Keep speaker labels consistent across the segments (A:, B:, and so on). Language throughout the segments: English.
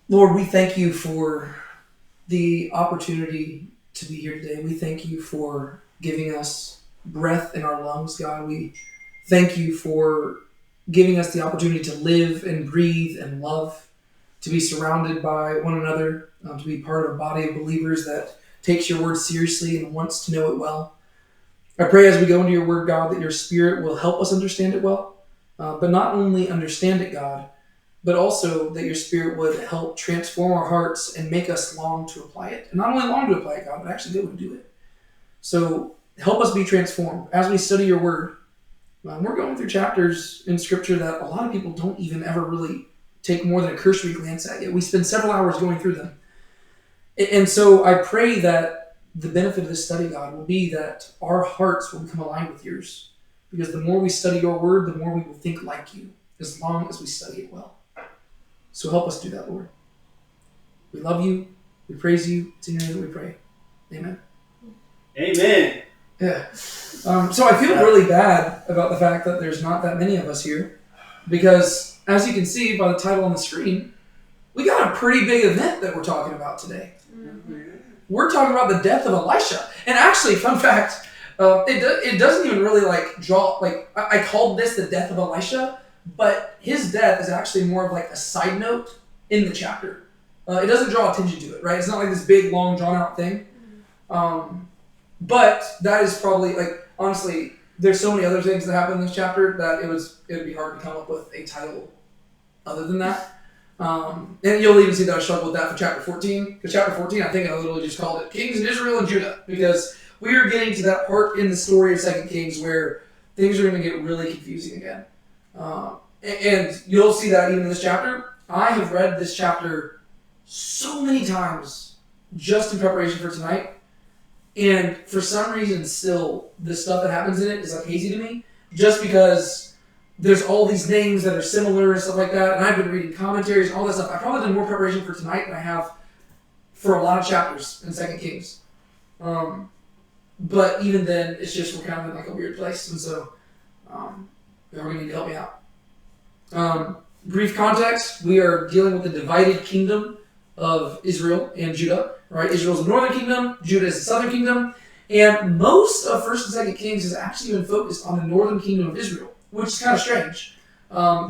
A: Lord, we thank you for the opportunity to be here today. We thank you for giving us breath in our lungs, God. We thank you for giving us the opportunity to live and breathe and love, to be surrounded by one another, to be part of a body of believers that takes your word seriously and wants to know it well. I pray as we go into your word, God, that your spirit will help us understand it well, but not only understand it, God, but also that your spirit would help transform our hearts and make us long to apply it. And not only long to apply it, God, but actually go and do it. So help us be transformed as we study your word. We're going through chapters in scripture that a lot of people don't even ever really take more than a cursory glance at, yet we spend several hours going through them. And so I pray that the benefit of this study, God, will be that our hearts will become aligned with yours. Because the more we study your word, the more we will think like you, as long as we study it well. So help us do that, Lord. We love you. We praise you. It's in your name that we pray. Amen.
B: Amen.
A: Yeah. So I feel really bad about the fact that there's not that many of us here. Because, as you can see by the title on the screen, we got a pretty big event that we're talking about today. We're talking about the death of Elisha. And actually, fun fact, it doesn't even really draw, I called this the death of Elisha, but his death is actually more of like a side note in the chapter. It doesn't draw attention to it, right? It's not like this big, long, drawn-out thing. But that is probably, honestly, there's so many other things that happen in this chapter that it would be hard to come up with a title other than that. And you'll even see that I struggled with that for chapter 14. Because chapter 14, I think I literally just called it Kings in Israel and Judah. Because we are getting to that part in the story of 2 Kings where things are going to get really confusing again. And you'll see that even in this chapter. I have read this chapter so many times just in preparation for tonight. And for some reason, still, the stuff that happens in it is hazy to me. Just because there's all these names that are similar and stuff like that. And I've been reading commentaries and all that stuff. I probably done more preparation for tonight than I have for a lot of chapters in 2 Kings. But even then, it's just we're kind of in a weird place. And so you're going to need to help me out. Brief context, we are dealing with the divided kingdom of Israel and Judah. Right? Israel's the northern kingdom, Judah is the southern kingdom, and most of 1st and 2nd Kings has actually been focused on the northern kingdom of Israel, which is kind of strange,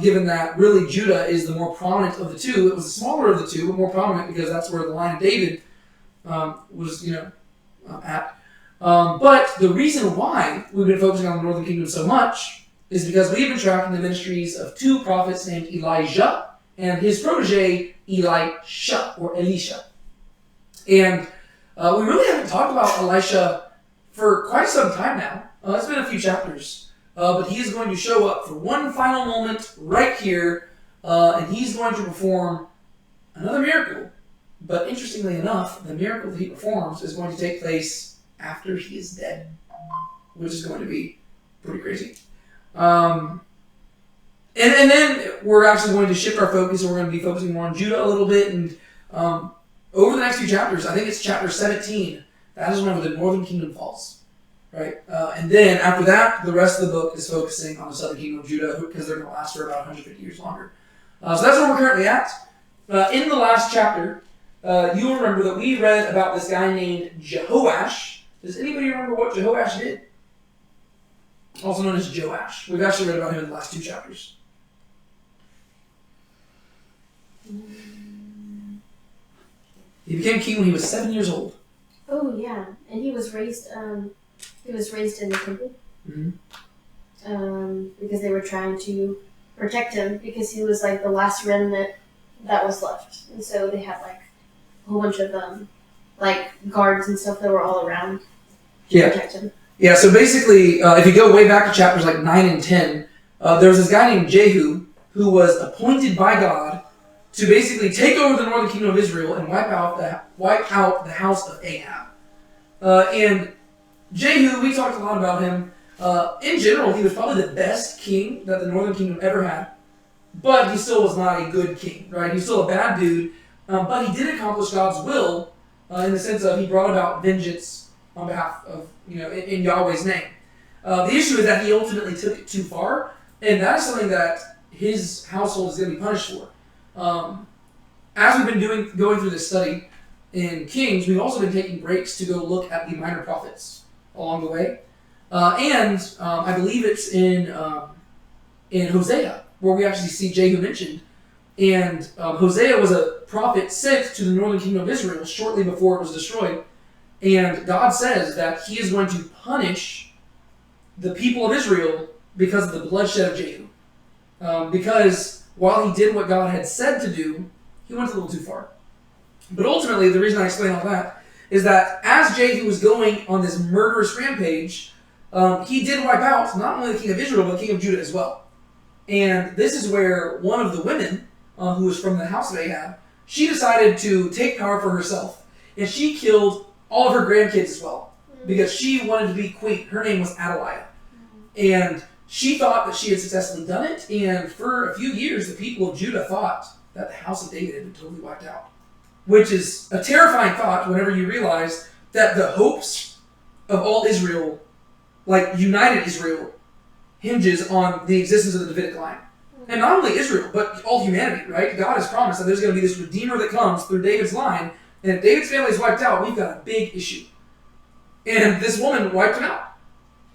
A: given that really Judah is the more prominent of the two. It was the smaller of the two, but more prominent because that's where the line of David was, at. But the reason why we've been focusing on the northern kingdom so much is because we've been tracking the ministries of two prophets named Elijah and his protege Elisha, or Elisha. And we really haven't talked about Elisha for quite some time now. It's been a few chapters. But he is going to show up for one final moment right here, and he's going to perform another miracle. But interestingly enough, the miracle that he performs is going to take place after he is dead, which is going to be pretty crazy. And then we're actually going to shift our focus, and we're going to be focusing more on Judah a little bit, and over the next few chapters, I think it's chapter 17, that is whenever the northern kingdom falls. Right? And then after that, the rest of the book is focusing on the southern kingdom of Judah because they're going to last for about 150 years longer. So that's where we're currently at. In the last chapter, you'll remember that we read about this guy named Jehoash. Does anybody remember what Jehoash did? Also known as Joash. We've actually read about him in the last two chapters. He became king when he was 7 years old.
C: Oh yeah, and he was raised. He was raised in the temple.
A: Mm-hmm.
C: Because they were trying to protect him because he was the last remnant that was left, and so they had a whole bunch of guards and stuff that were all around to protect him.
A: Yeah. So basically, if you go way back to chapters 9 and 10, there was this guy named Jehu who was appointed by God to basically take over the northern kingdom of Israel and wipe out the house of Ahab. And Jehu, we talked a lot about him. In general, he was probably the best king that the northern kingdom ever had. But he still was not a good king, right? He was still a bad dude. But he did accomplish God's will in the sense of he brought about vengeance on behalf of, in Yahweh's name. The issue is that he ultimately took it too far. And that is something that his household is going to be punished for. as we've been going through this study in Kings, we've also been taking breaks to go look at the minor prophets along the way. I believe it's in Hosea, where we actually see Jehu mentioned. And Hosea was a prophet sent to the northern kingdom of Israel shortly before it was destroyed. And God says that he is going to punish the people of Israel because of the bloodshed of Jehu. Because while he did what God had said to do, he went a little too far. But ultimately, the reason I explain all that is that as Jehu was going on this murderous rampage, he did wipe out not only the king of Israel, but the king of Judah as well. And this is where one of the women, who was from the house of Ahab, she decided to take power for herself. And she killed all of her grandkids as well, because she wanted to be queen. Her name was Athaliah. And she thought that she had successfully done it, and for a few years, the people of Judah thought that the house of David had been totally wiped out. Which is a terrifying thought whenever you realize that the hopes of all Israel, like united Israel, hinges on the existence of the Davidic line. And not only Israel, but all humanity, right? God has promised that there's going to be this Redeemer that comes through David's line, and if David's family is wiped out, we've got a big issue. And this woman wiped him out,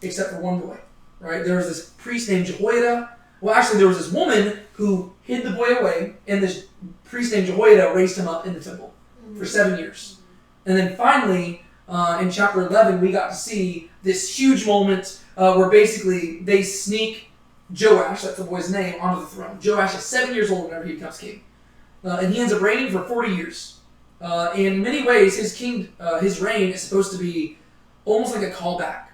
A: except for one boy, right? There was this priest named Jehoiada. Well, actually, there was this woman who hid the boy away, and this priest named Jehoiada raised him up in the temple for 7 years. And then finally, in chapter 11, we got to see this huge moment where basically they sneak Joash, that's the boy's name, onto the throne. Joash is 7 years old whenever he becomes king. And he ends up reigning for 40 years. In many ways, his reign is supposed to be almost like a callback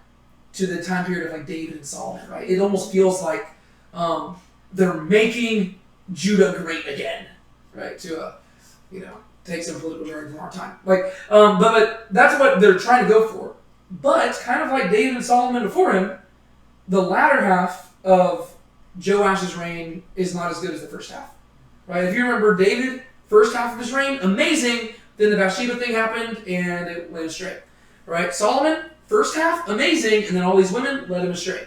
A: to the time period of like David and Solomon, right? It almost feels like they're making Judah great again, right? To take some political jargon from our time. But that's what they're trying to go for. But kind of like David and Solomon before him, the latter half of Joash's reign is not as good as the first half, right? If you remember David, first half of his reign, amazing. Then the Bathsheba thing happened and it went astray, right? Solomon, first half, amazing, and then all these women led him astray.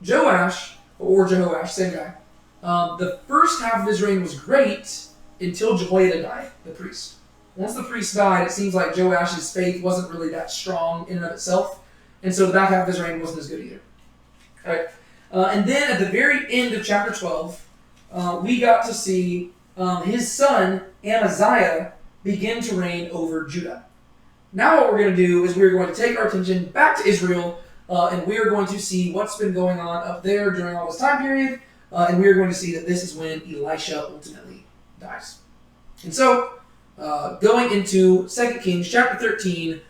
A: Joash, or Jehoash, same guy. The first half of his reign was great until Jehoiada died, the priest. Once the priest died, it seems like Joash's faith wasn't really that strong in and of itself, and so the back half of his reign wasn't as good either. All right. And then at the very end of chapter 12, we got to see his son, Amaziah, begin to reign over Judah. Now what we're going to do is we're going to take our attention back to Israel, and we're going to see what's been going on up there during all this time period, and we're going to see that this is when Elisha ultimately dies. And so, going into 2 Kings chapter 13,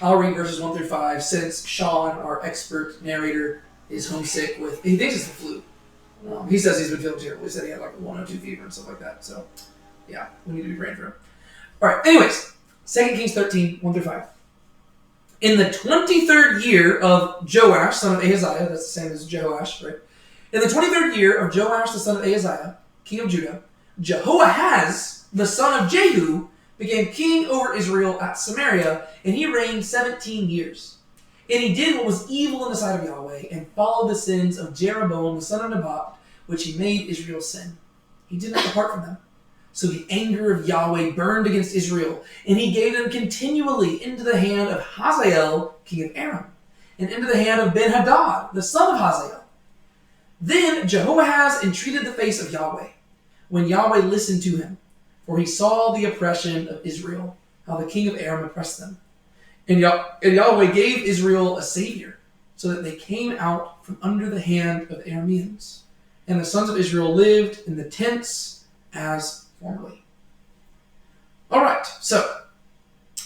A: I'll read verses 1 through 5, since Sean, our expert narrator, is homesick he thinks it's the flu. He says he's been feeling terrible. He said he had like a 102 fever and stuff like that. So, yeah, we need to be praying for him. All right, anyways, 2 Kings 13, 1 through 5. In the 23rd year of Joash, son of Ahaziah, that's the same as Jehoash, right? In the 23rd year of Joash, the son of Ahaziah, king of Judah, Jehoahaz, the son of Jehu, became king over Israel at Samaria, and he reigned 17 years. And he did what was evil in the sight of Yahweh, and followed the sins of Jeroboam, the son of Nebat, which he made Israel sin. He did not depart from them. So the anger of Yahweh burned against Israel, and he gave them continually into the hand of Hazael, king of Aram, and into the hand of Ben-Hadad, the son of Hazael. Then Jehoahaz entreated the face of Yahweh, when Yahweh listened to him, for he saw the oppression of Israel, how the king of Aram oppressed them. And Yahweh gave Israel a savior, so that they came out from under the hand of the Arameans. And the sons of Israel lived in the tents as formerly. All right, so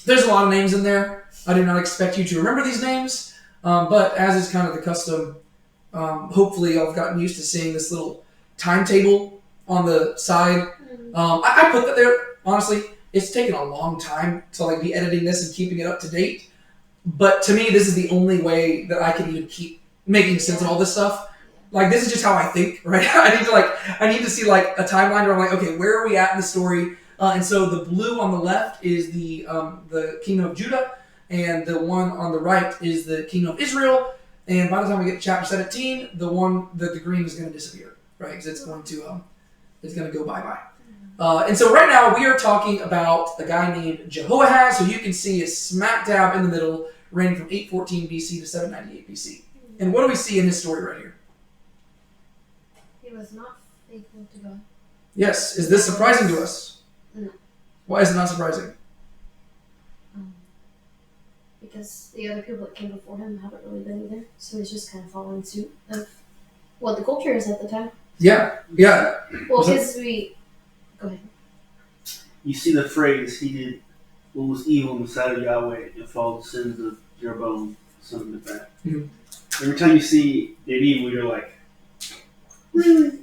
A: there's a lot of names in there. I do not expect you to remember these names, but as is kind of the custom, hopefully I've gotten used to seeing this little timetable on the side. I put that there, honestly. It's taken a long time to be editing this and keeping it up to date. But to me, this is the only way that I can even keep making sense of all this stuff. This is just how I think, right? I need to see a timeline where I'm like, okay, where are we at in the story? And so the blue on the left is the kingdom of Judah, and the one on the right is the kingdom of Israel. And by the time we get to chapter 17, the green is going to disappear, right? Because it's going to go bye-bye. And so right now we are talking about a guy named Jehoahaz, who you can see is smack dab in the middle, reigning from 814 BC to 798 BC. And what do we see in his story right here?
C: He was not faithful to God.
A: Yes. Is this surprising to us?
C: No.
A: Why is it not surprising?
C: Because the other people that came before him haven't really been either. So he's just kind of following suit of what the culture is at the time.
A: Yeah.
C: Well, because Go ahead.
B: You see the phrase, he did what was evil in the sight of Yahweh and followed the sins of Jeroboam, son of Nebat.
A: Mhm.
B: Every time you see that evil, you're like, really?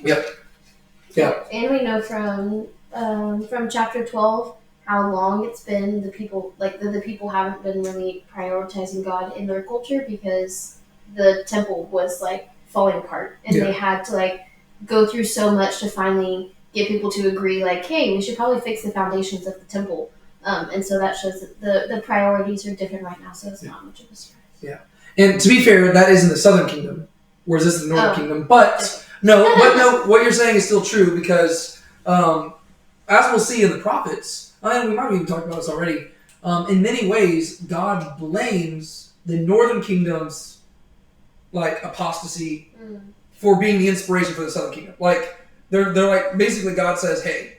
A: Yep.
C: And we know from chapter 12 how long it's been the people haven't been really prioritizing God in their culture because the temple was falling apart and they had to go through so much to finally get people to agree hey, we should probably fix the foundations of the temple. And so that shows that the priorities are different right now, so it's not much of a surprise.
A: Yeah. And to be fair, that is in the southern kingdom, whereas this is the northern kingdom. But no, what you're saying is still true because as we'll see in the prophets, and we might have even talked about this already, in many ways, God blames the northern kingdom's apostasy for being the inspiration for the southern kingdom. They're basically God says, hey,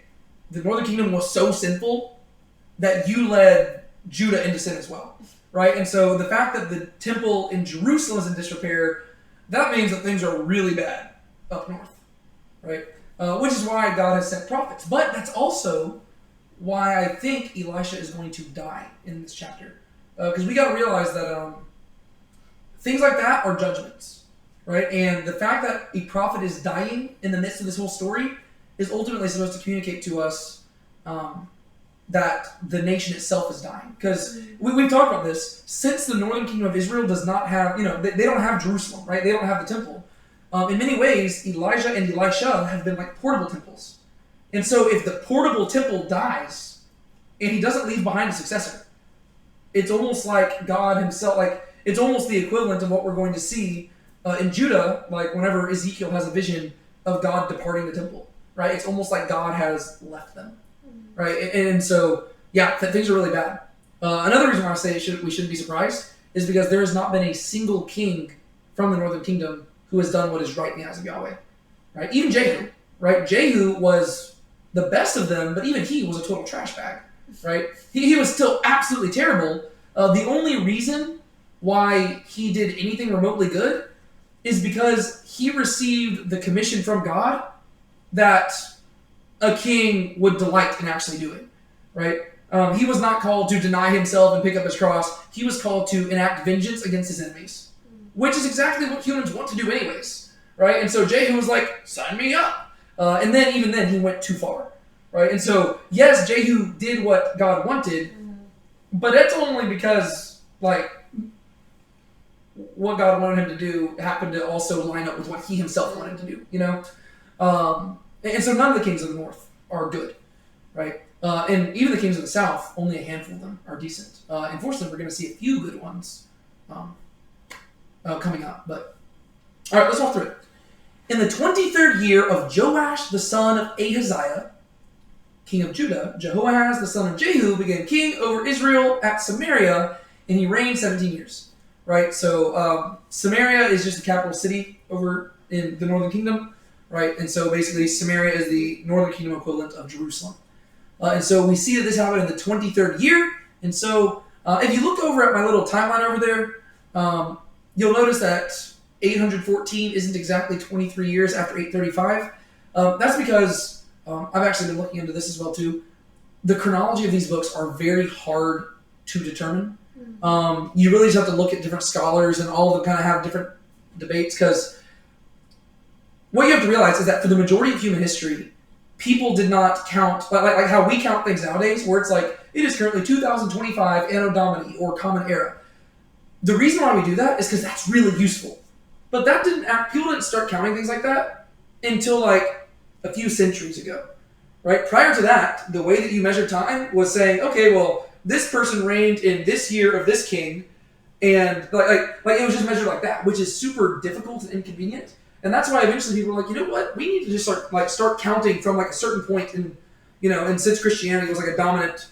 A: the northern kingdom was so sinful that you led Judah into sin as well, right? And so the fact that the temple in Jerusalem is in disrepair, that means that things are really bad up north, right? Which is why God has sent prophets. But that's also why I think Elisha is going to die in this chapter. Because we got to realize that things like that are judgments, right? And the fact that a prophet is dying in the midst of this whole story is ultimately supposed to communicate to us that the nation itself is dying. Because we've talked about this. Since the northern kingdom of Israel does not have, they don't have Jerusalem, right? They don't have the temple. In many ways, Elijah and Elisha have been like portable temples. And so if the portable temple dies and he doesn't leave behind a successor, it's almost like God himself, it's almost the equivalent of what we're going to see in Judah, whenever Ezekiel has a vision of God departing the temple, right? It's almost like God has left them, right? And so, things are really bad. Another reason why I say we shouldn't be surprised is because there has not been a single king from the northern kingdom who has done what is right in the eyes of Yahweh, right? Even Jehu, right? Jehu was the best of them, but even he was a total trash bag, right? He was still absolutely terrible. The only reason why he did anything remotely good is because he received the commission from God that a king would delight in actually doing, right? He was not called to deny himself and pick up his cross. He was called to enact vengeance against his enemies, which is exactly what humans want to do anyways, right? And so Jehu was like, sign me up. And then even then he went too far, right? And so, yes, Jehu did what God wanted, but that's only because, what God wanted him to do happened to also line up with what he himself wanted to do, And so none of the kings of the north are good, right? And even the kings of the south, only a handful of them are decent. Unfortunately, we're going to see a few good ones coming up. But all right, let's walk through it. In the 23rd year of Joash the son of Ahaziah, king of Judah, Jehoahaz the son of Jehu began king over Israel at Samaria, and he reigned 17 years. Right, so Samaria is just the capital city over in the northern kingdom, right? And so basically Samaria is the northern kingdom equivalent of Jerusalem. And so we see that this happened in the 23rd year. And so if you look over at my little timeline over there, you'll notice that 814 isn't exactly 23 years after 835. That's because I've actually been looking into this as well too. The chronology of these books are very hard to determine. You really just have to look at different scholars and all of them kind of have different debates, because what you have to realize is that for the majority of human history, people did not count like how we count things nowadays, where it's like it is currently 2025 Anno Domini or Common Era. The reason why we do that is because that's really useful. But people didn't start counting things like that until like a few centuries ago, right? Prior to that, the way that you measure time was saying, okay, well, this person reigned in this year of this king, and like it was just measured like that, which is super difficult and inconvenient. And that's why eventually people were like, you know what? We need to just start counting from like a certain point in, and since Christianity was like a dominant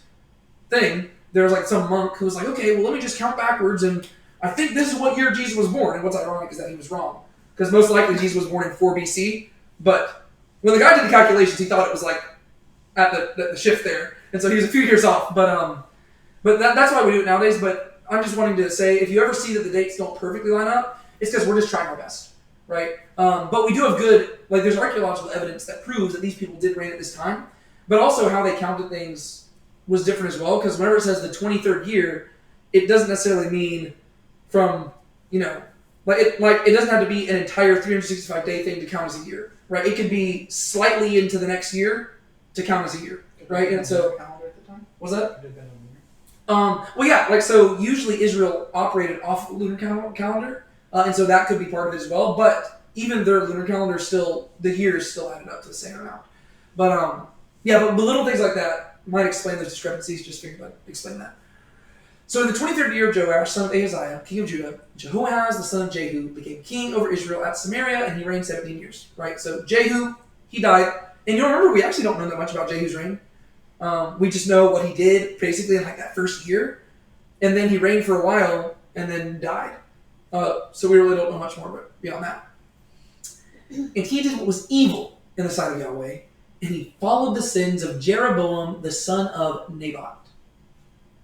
A: thing, there was like some monk who was like, okay, well, let me just count backwards, and I think this is what year Jesus was born. And what's ironic is that he was wrong, because most likely Jesus was born in 4 BC. But when the guy did the calculations, he thought it was like at the shift there, and so he was a few years off. But that's why we do it nowadays. But I'm just wanting to say, if you ever see that the dates don't perfectly line up, it's because we're just trying our best, right? But we do have good, like there's archaeological evidence that proves that these people did reign at this time, but also how they counted things was different as well. Because whenever it says the 23rd year, it doesn't necessarily mean from, it doesn't have to be an entire 365-day thing to count as a year, right? It could be slightly into the next year to count as a year, right? And so,
D: calendar at the time?
A: was that?
D: Could have been a lunar.
A: Well, yeah, so usually Israel operated off the lunar calendar, and so that could be part of it as well. But even their lunar calendar the years still added up to the same amount. But but little things like that might explain those discrepancies. Just figured I'd explain that. So in the 23rd year of Joash, son of Ahaziah, king of Judah, Jehoahaz, the son of Jehu, became king over Israel at Samaria, and he reigned 17 years. Right? So Jehu, he died. And you'll remember, we actually don't know that much about Jehu's reign. We just know what he did basically in like that first year. And then he reigned for a while and then died. So we really don't know much more beyond that. And he did what was evil in the sight of Yahweh, and he followed the sins of Jeroboam, the son of Nebat,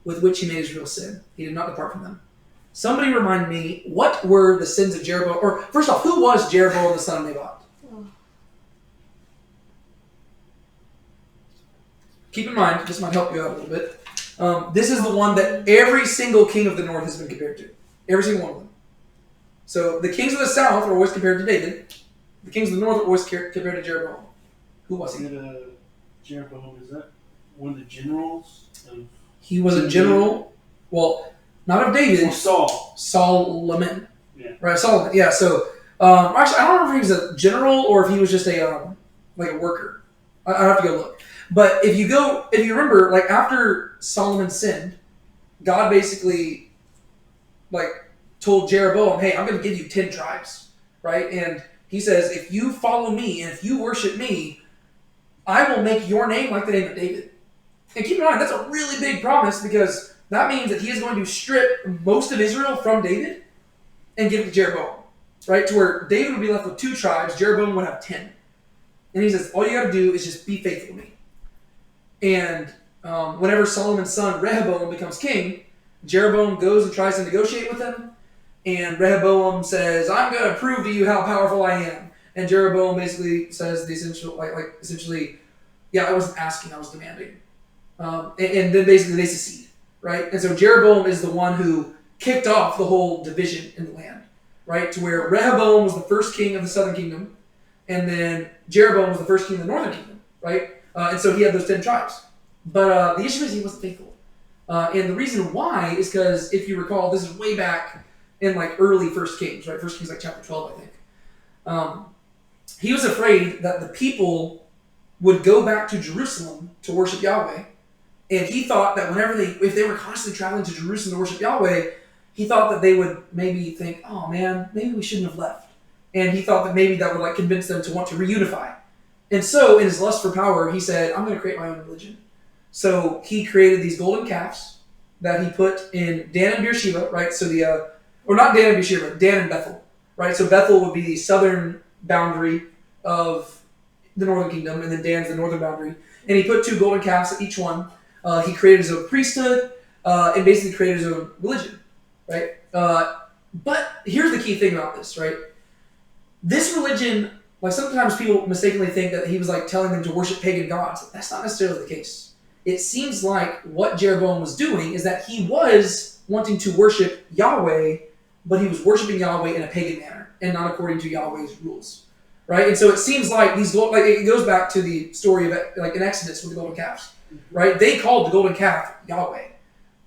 A: with which he made Israel sin. He did not depart from them. Somebody remind me, what were the sins of Jeroboam? Or first off, who was Jeroboam, the son of Nebat? Keep in mind, this might help you out a little bit. This is the one that every single king of the north has been compared to. Every single one of them. So the kings of the south are always compared to David. The kings of the north are always compared to Jeroboam. Who was he?
B: Jeroboam, is that one of the generals?
A: He was a general. Well, not of David.
B: Or Saul.
A: Solomon.
B: Yeah.
A: Right, Solomon. Yeah, so actually, I don't know if he was a general or if he was just a worker. I have to go look. But if you remember, like after Solomon sinned, God basically told Jeroboam, hey, I'm going to give you 10 tribes, right? And he says, if you follow me and if you worship me, I will make your name like the name of David. And keep in mind, that's a really big promise, because that means that he is going to strip most of Israel from David and give it to Jeroboam, right? To where David would be left with 2 tribes, Jeroboam would have 10. And he says, all you got to do is just be faithful to me. And whenever Solomon's son Rehoboam becomes king, Jeroboam goes and tries to negotiate with him. And Rehoboam says, I'm going to prove to you how powerful I am. And Jeroboam basically says the essential, essentially, yeah, I wasn't asking, I was demanding. And then basically they secede, right? And so Jeroboam is the one who kicked off the whole division in the land, right? To where Rehoboam was the first king of the southern kingdom, and then Jeroboam was the first king of the northern kingdom, right? And so he had those 10 tribes. But the issue is he wasn't faithful. And the reason why is because, if you recall, this is way back in early First Kings, right? First Kings chapter 12, I think. He was afraid that the people would go back to Jerusalem to worship Yahweh. And he thought that if they were constantly traveling to Jerusalem to worship Yahweh, he thought that they would maybe think, oh man, maybe we shouldn't have left. And he thought that maybe that would convince them to want to reunify. And so, in his lust for power, he said, I'm going to create my own religion. So he created these golden calves that he put in Dan and Beersheba, right? So or not Dan and Beersheba, Dan and Bethel, right? So Bethel would be the southern boundary of the northern kingdom, and then Dan's the northern boundary. And he put 2 golden calves at each one. He created his own priesthood, and basically created his own religion, right? But here's the key thing about this, right? This religion, sometimes people mistakenly think that he was telling them to worship pagan gods. That's not necessarily the case. It seems like what Jeroboam was doing is that he was wanting to worship Yahweh, but he was worshiping Yahweh in a pagan manner and not according to Yahweh's rules, right? And so it seems like it goes back to the story of in Exodus with the golden calves, right? They called the golden calf Yahweh,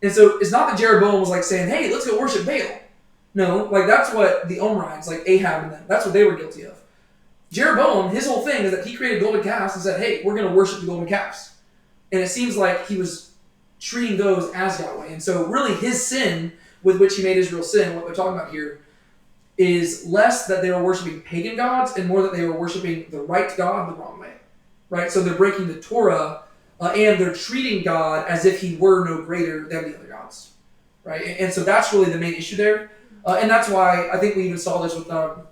A: and so it's not that Jeroboam was saying, "Hey, let's go worship Baal." No, that's what the Omrides, Ahab and them, that's what they were guilty of. Jeroboam, his whole thing is that he created golden calves and said, "Hey, we're going to worship the golden calves," and it seems like he was treating those as Yahweh. And so really his sin with which he made Israel sin, what we're talking about here, is less that they were worshiping pagan gods and more that they were worshiping the right God the wrong way, right? So they're breaking the Torah and they're treating God as if he were no greater than the other gods, right? And so that's really the main issue there. And that's why I think we even saw this with, but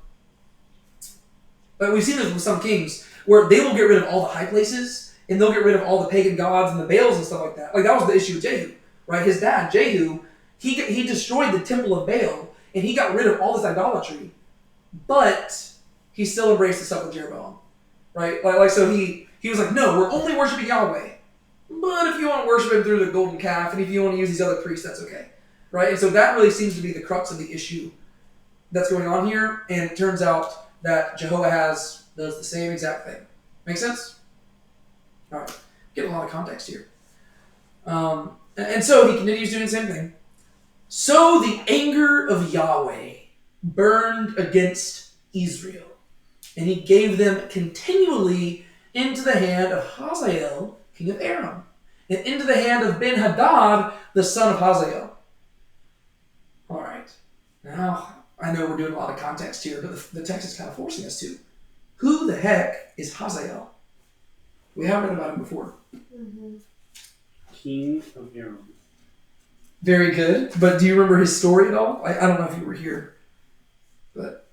A: we've seen this with some kings where they will get rid of all the high places and they'll get rid of all the pagan gods and the Baals and stuff like that. Like that was the issue with Jehu, right? His dad, Jehu, he destroyed the temple of Baal and he got rid of all this idolatry, but he still embraced the stuff with Jeroboam, right? Like so he was like, no, we're only worshiping Yahweh. But if you want to worship him through the golden calf, and if you want to use these other priests, that's okay, right? And so that really seems to be the crux of the issue that's going on here. And it turns out that Jehoahaz does the same exact thing. Make sense? All right. Get a lot of context here. And so he continues doing the same thing. So the anger of Yahweh burned against Israel, and he gave them continually into the hand of Hazael, king of Aram, and into the hand of Ben-Hadad, the son of Hazael. All right. Now, I know we're doing a lot of context here, but the text is kind of forcing us to. Who the heck is Hazael? We haven't read about him before.
C: Mm-hmm.
B: King of Aram.
A: Very good. But do you remember his story at all? I don't know if you were here. But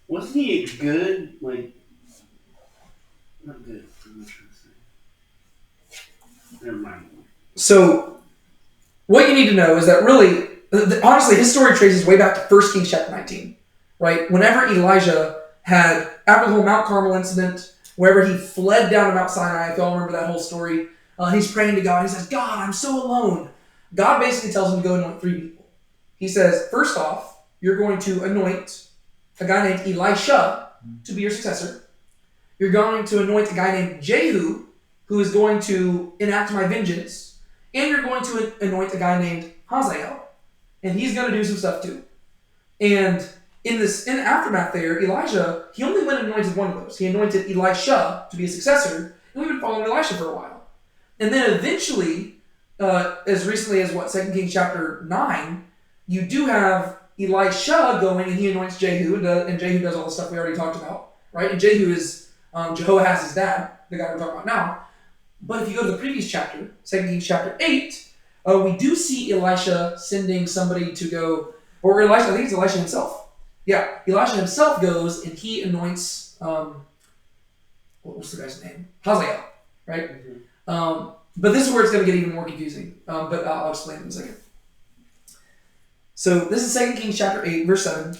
B: wasn't he a good, like, not good, I'm not trying to say. Never mind.
A: so what you need to know is that really, honestly, his story traces way back to 1 Kings chapter 19, right? Whenever Elijah had, after the whole Mount Carmel incident, wherever he fled down to Mount Sinai, if y'all remember that whole story, he's praying to God. He says, God, I'm so alone. God basically tells him to go anoint 3 people. He says, first off, you're going to anoint a guy named Elisha to be your successor. You're going to anoint a guy named Jehu, who is going to enact my vengeance. And you're going to anoint a guy named Hazael. And he's going to do some stuff too. And in the aftermath there, Elijah, he only went and anointed one of those. He anointed Elisha to be a successor. And we've been following Elisha for a while. And then eventually, as recently as 2 Kings chapter 9, you do have Elisha going and he anoints Jehu, and Jehu does all the stuff we already talked about, right? And Jehu is Jehoahaz's dad, the guy we're talking about now. But if you go to the previous chapter, 2 Kings chapter 8, we do see Elisha sending somebody to go, or Elisha, I think it's Elisha himself. Yeah, Elisha himself goes and he anoints, what was the guy's name? Hazael, right? Mm-hmm. But this is where it's going to get even more confusing, but I'll explain in a second. So this is 2 Kings chapter 8, verse 7.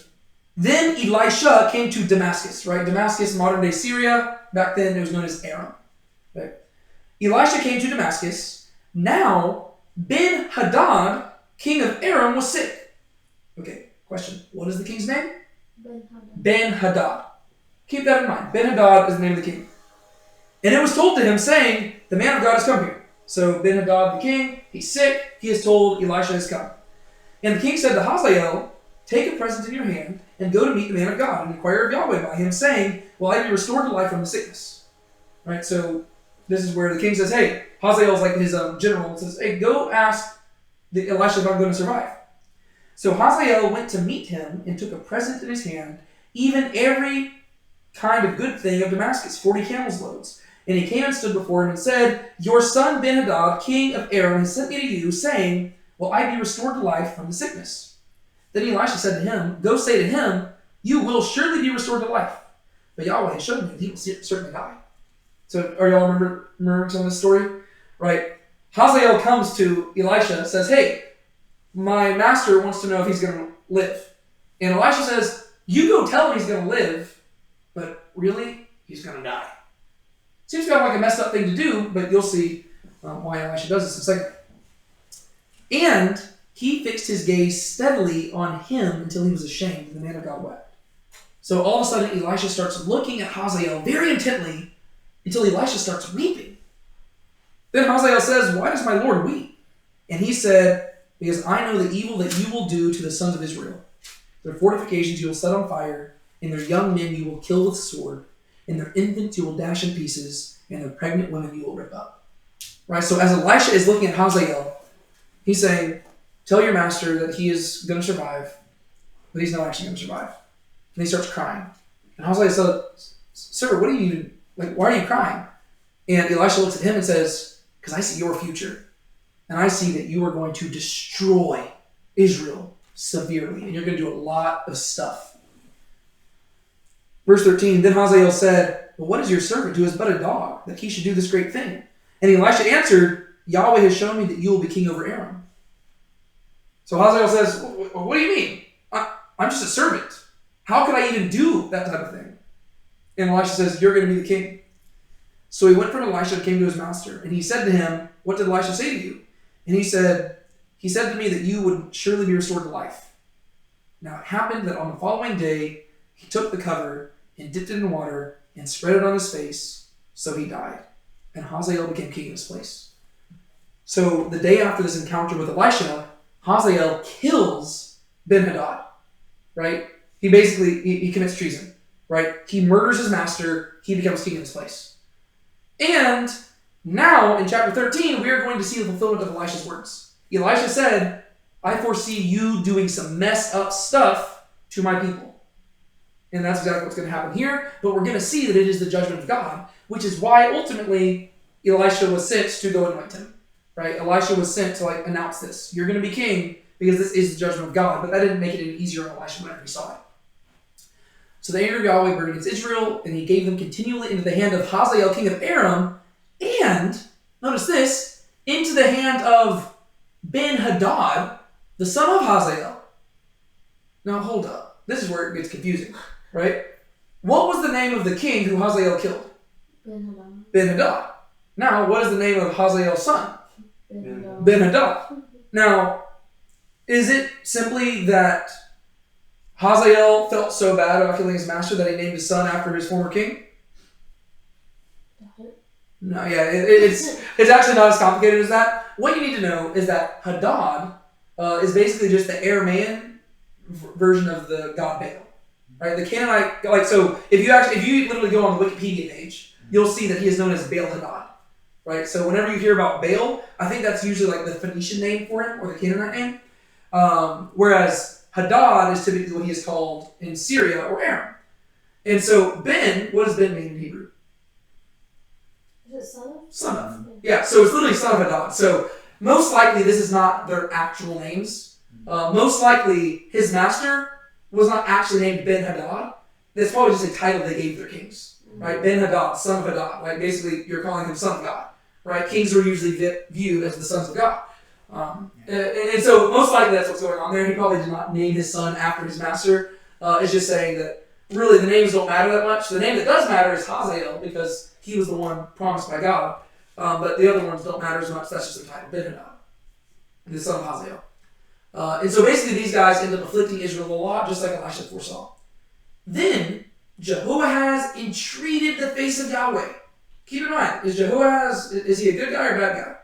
A: Then Elisha came to Damascus, right? Damascus, modern day Syria. Back then it was known as Aram. Right? Elisha came to Damascus. Now Ben-Hadad, king of Aram, was sick. Okay, question. What is the king's name? Ben-Hadad. Keep that in mind. Ben-Hadad is the name of the king. And it was told to him, saying, the man of God has come here. So Ben-Hadad the king, he's sick. He is told Elisha has come. And the king said to Hazael, take a present in your hand and go to meet the man of God and inquire of Yahweh by him, saying, will I be restored to life from the sickness? Right, so this is where the king says, hey, Hazael's like his general, and says, hey, go ask Elisha if I'm going to survive. So Hazael went to meet him and took a present in his hand, even every kind of good thing of Damascus, 40 camels' loads. And he came and stood before him and said, your son Ben-Hadad, king of Aram, has sent me to you, saying, will I be restored to life from the sickness? Then Elisha said to him, go say to him, you will surely be restored to life. But Yahweh has shown me that he will certainly die. So are y'all remembering some of this story? Right? Hazael comes to Elisha and says, hey, my master wants to know if he's going to live. And Elisha says, you go tell him he's going to live, but really, he's going to die. Seems kind of like a messed up thing to do, but you'll see why Elisha does this in a second. And he fixed his gaze steadily on him until he was ashamed, and the man of God wept. So all of a sudden, Elisha starts looking at Hazael very intently until Elisha starts weeping. Then Hazael says, why does my Lord weep? And he said, because I know the evil that you will do to the sons of Israel. Their fortifications you will set on fire, and their young men you will kill with sword, and their infants you will dash in pieces, and their pregnant women you will rip up. Right? So as Elisha is looking at Hazael, he's saying, tell your master that he is going to survive, but he's not actually going to survive. And he starts crying. And Hazael says, sir, what are you, why are you crying? And Elisha looks at him and says, because I see your future. And I see that you are going to destroy Israel severely. And you're going to do a lot of stuff. Verse 13, then Hazael said, well, what is your servant who is but a dog, that he should do this great thing? And Elisha answered, Yahweh has shown me that you will be king over Aram. So Hazael says, what do you mean? I'm just a servant. How could I even do that type of thing? And Elisha says, you're going to be the king. So he went from Elisha and came to his master. And he said to him, what did Elisha say to you? And he said to me that you would surely be restored to life. Now it happened that on the following day, he took the cover and dipped it in water and spread it on his face. So he died. And Hazael became king in his place. So the day after this encounter with Elisha, Hazael kills Ben-Hadad, right? He basically, he commits treason, right? He murders his master. He becomes king in his place. And now in chapter 13, we are going to see the fulfillment of Elisha's words. Elisha said, I foresee you doing some messed up stuff to my people. And that's exactly what's going to happen here. But we're going to see that it is the judgment of God, which is why ultimately Elisha was sent to go anoint him. Right? Elisha was sent to announce this. You're going to be king because this is the judgment of God. But that didn't make it any easier on Elisha whenever he saw it. So the anger of Yahweh burned against Israel, and he gave them continually into the hand of Hazael, king of Aram, and, notice this, into the hand of Ben-Hadad, the son of Hazael. Now hold up. This is where it gets confusing, right? What was the name of the king who Hazael killed?
C: Ben-Hadad.
A: Ben-Hadad. Now, what is the name of Hazael's son?
C: Ben-Hadad.
A: Ben-Hadad. Now, is it simply that Hazael felt so bad about killing his master that he named his son after his former king? No, yeah, it's actually not as complicated as that. What you need to know is that Hadad is basically just the Aramean version of the god Baal, right? The Canaanite, so if you literally go on the Wikipedia page, you'll see that he is known as Baal Hadad, right? So whenever you hear about Baal, I think that's usually the Phoenician name for him or the Canaanite name, whereas Hadad is typically what he is called in Syria or Aram. And so Ben, what does Ben mean in Hebrew?
C: Is it son of?
A: Son of. Yeah, so it's literally son of Hadad. So most likely this is not their actual names. Most likely his master was not actually named Ben-Hadad. That's probably just a title they gave their kings, right? Ben-Hadad, son of Hadad. Like basically you're calling him son of God, right? Kings were usually viewed as the sons of God. And so most likely that's what's going on there. He probably did not name his son after his master. It's just saying that really the names don't matter that much. The name that does matter is Hazael because he was the one promised by God. But the other ones don't matter as much. That's just the title, Ben-Hadad, the son of Hazael. And so basically these guys end up afflicting Israel a lot, just like Elisha foresaw. Then Jehoahaz entreated the face of Yahweh. Keep in mind, is Jehoahaz, is he a good guy or a bad guy?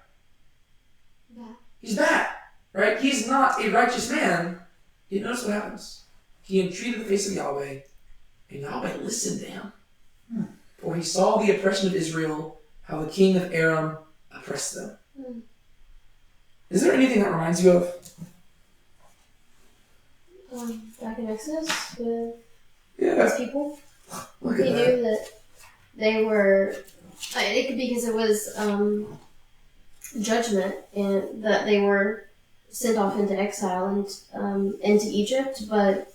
C: Bad.
A: He's bad, right? He's not a righteous man. You notice what happens. He entreated the face of Yahweh, and Yahweh listened to him. For he saw the oppression of Israel, how the king of Aram oppressed them. Is there anything that reminds you of?
C: Back in Exodus with
A: Yeah.
C: his people.
A: Look
C: He
A: at
C: knew
A: that.
C: that they were. It could be because it was judgment and that they were sent off into exile and into Egypt, but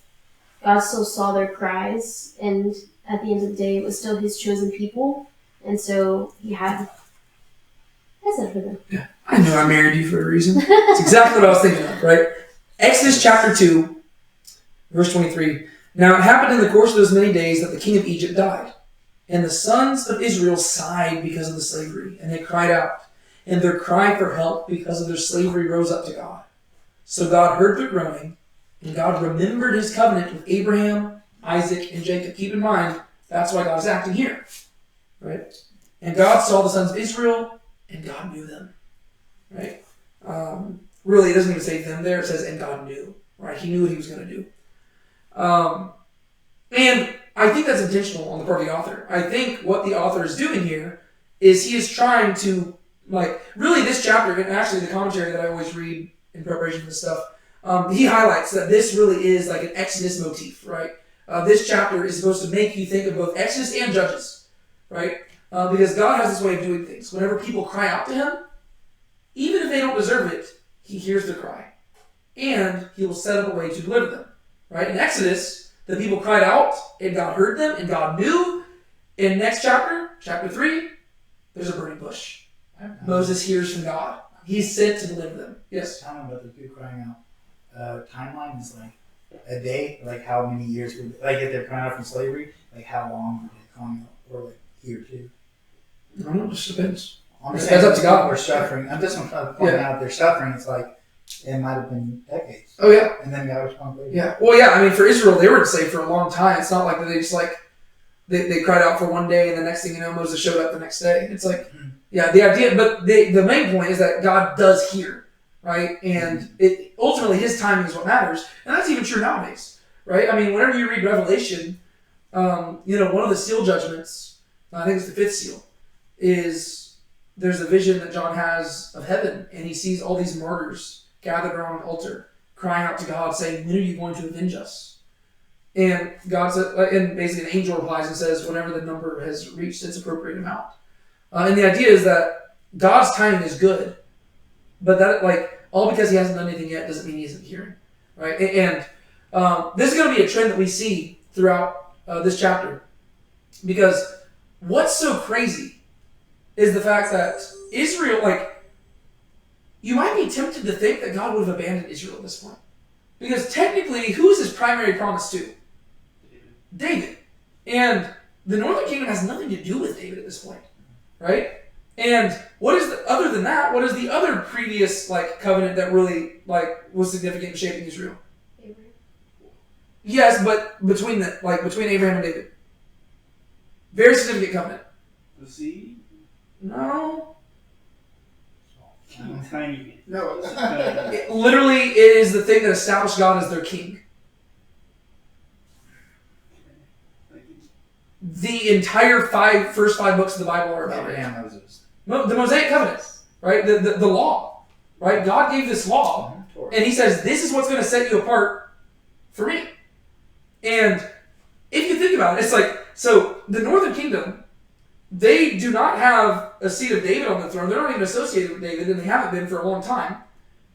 C: God still saw their cries, and at the end of the day, it was still His chosen people, and so He had that for them.
A: Yeah. I knew I married you for a reason. It's exactly what I was thinking of, right? Exodus chapter 2, verse 23. Now it happened in the course of those many days that the king of Egypt died. And the sons of Israel sighed because of the slavery, and they cried out. And their cry for help because of their slavery rose up to God. So God heard their groaning, and God remembered His covenant with Abraham, Isaac, and Jacob. Keep in mind, that's why God is acting here, right? And God saw the sons of Israel, and God knew them, right? Really, it doesn't even say them there. It says, and God knew, right? He knew what He was going to do. And I think that's intentional on the part of the author. I think what the author is doing here is he is trying to like really this chapter, and actually the commentary that I always read in preparation for this stuff, he highlights that this really is like an Exodus motif, right? This chapter is supposed to make you think of both Exodus and Judges, right? Because God has this way of doing things. Whenever people cry out to him, even if they don't deserve it, he hears their cry. And he will set up a way to deliver them, right? In Exodus, the people cried out, and God heard them, and God knew. In next chapter, chapter 3, there's a burning bush. Moses hears from God. He's sent to deliver them. Yes?
E: Tell me about the people crying out. Timeline is like a day, like how many years, like if they're crying out from slavery, like how long are they crying out, or like year two?
A: I don't know, it just depends.
E: That's
A: up to God.
E: We're suffering. I'm just pointing out they're suffering. It's like it might have been decades.
A: Oh, yeah.
E: And then God responds later.
A: Yeah. Well, yeah, I mean, for Israel, they were enslaved for a long time. It's not like they just like, they cried out for one day and the next thing you know, Moses showed up the next day. It's like, yeah, the idea, but the main point is that God does hear, right? And it ultimately, his timing is what matters. And that's even true nowadays, right? I mean, whenever you read Revelation, one of the seal judgments, I think it's the 5th seal, is there's a vision that John has of heaven, and he sees all these martyrs gathered around an altar, crying out to God, saying, when are you going to avenge us? And God said, and basically an angel replies and says, whenever the number has reached its appropriate amount. And the idea is that God's timing is good, but that all because he hasn't done anything yet doesn't mean he isn't hearing, right? And this is going to be a trend that we see throughout this chapter, because what's so crazy is the fact that Israel, you might be tempted to think that God would have abandoned Israel at this point, because technically, who's his primary promise to? David. And the northern kingdom has nothing to do with David at this point, right? And other than that, what is the other previous covenant that really was significant in shaping Israel?
C: Abraham.
A: Yes, but between Abraham and David, very significant covenant.
B: The seed?
A: No.
B: Tiny bit.
E: No.
A: Literally, it is the thing that established God as their king. The entire first five books of the Bible are about
E: Abraham, Moses.
A: the Mosaic covenant, right? The law, right? God gave this law, and he says, this is what's going to set you apart for me. And if you think about it, it's so the northern kingdom, they do not have a seat of David on the throne. They're not even associated with David, and they haven't been for a long time.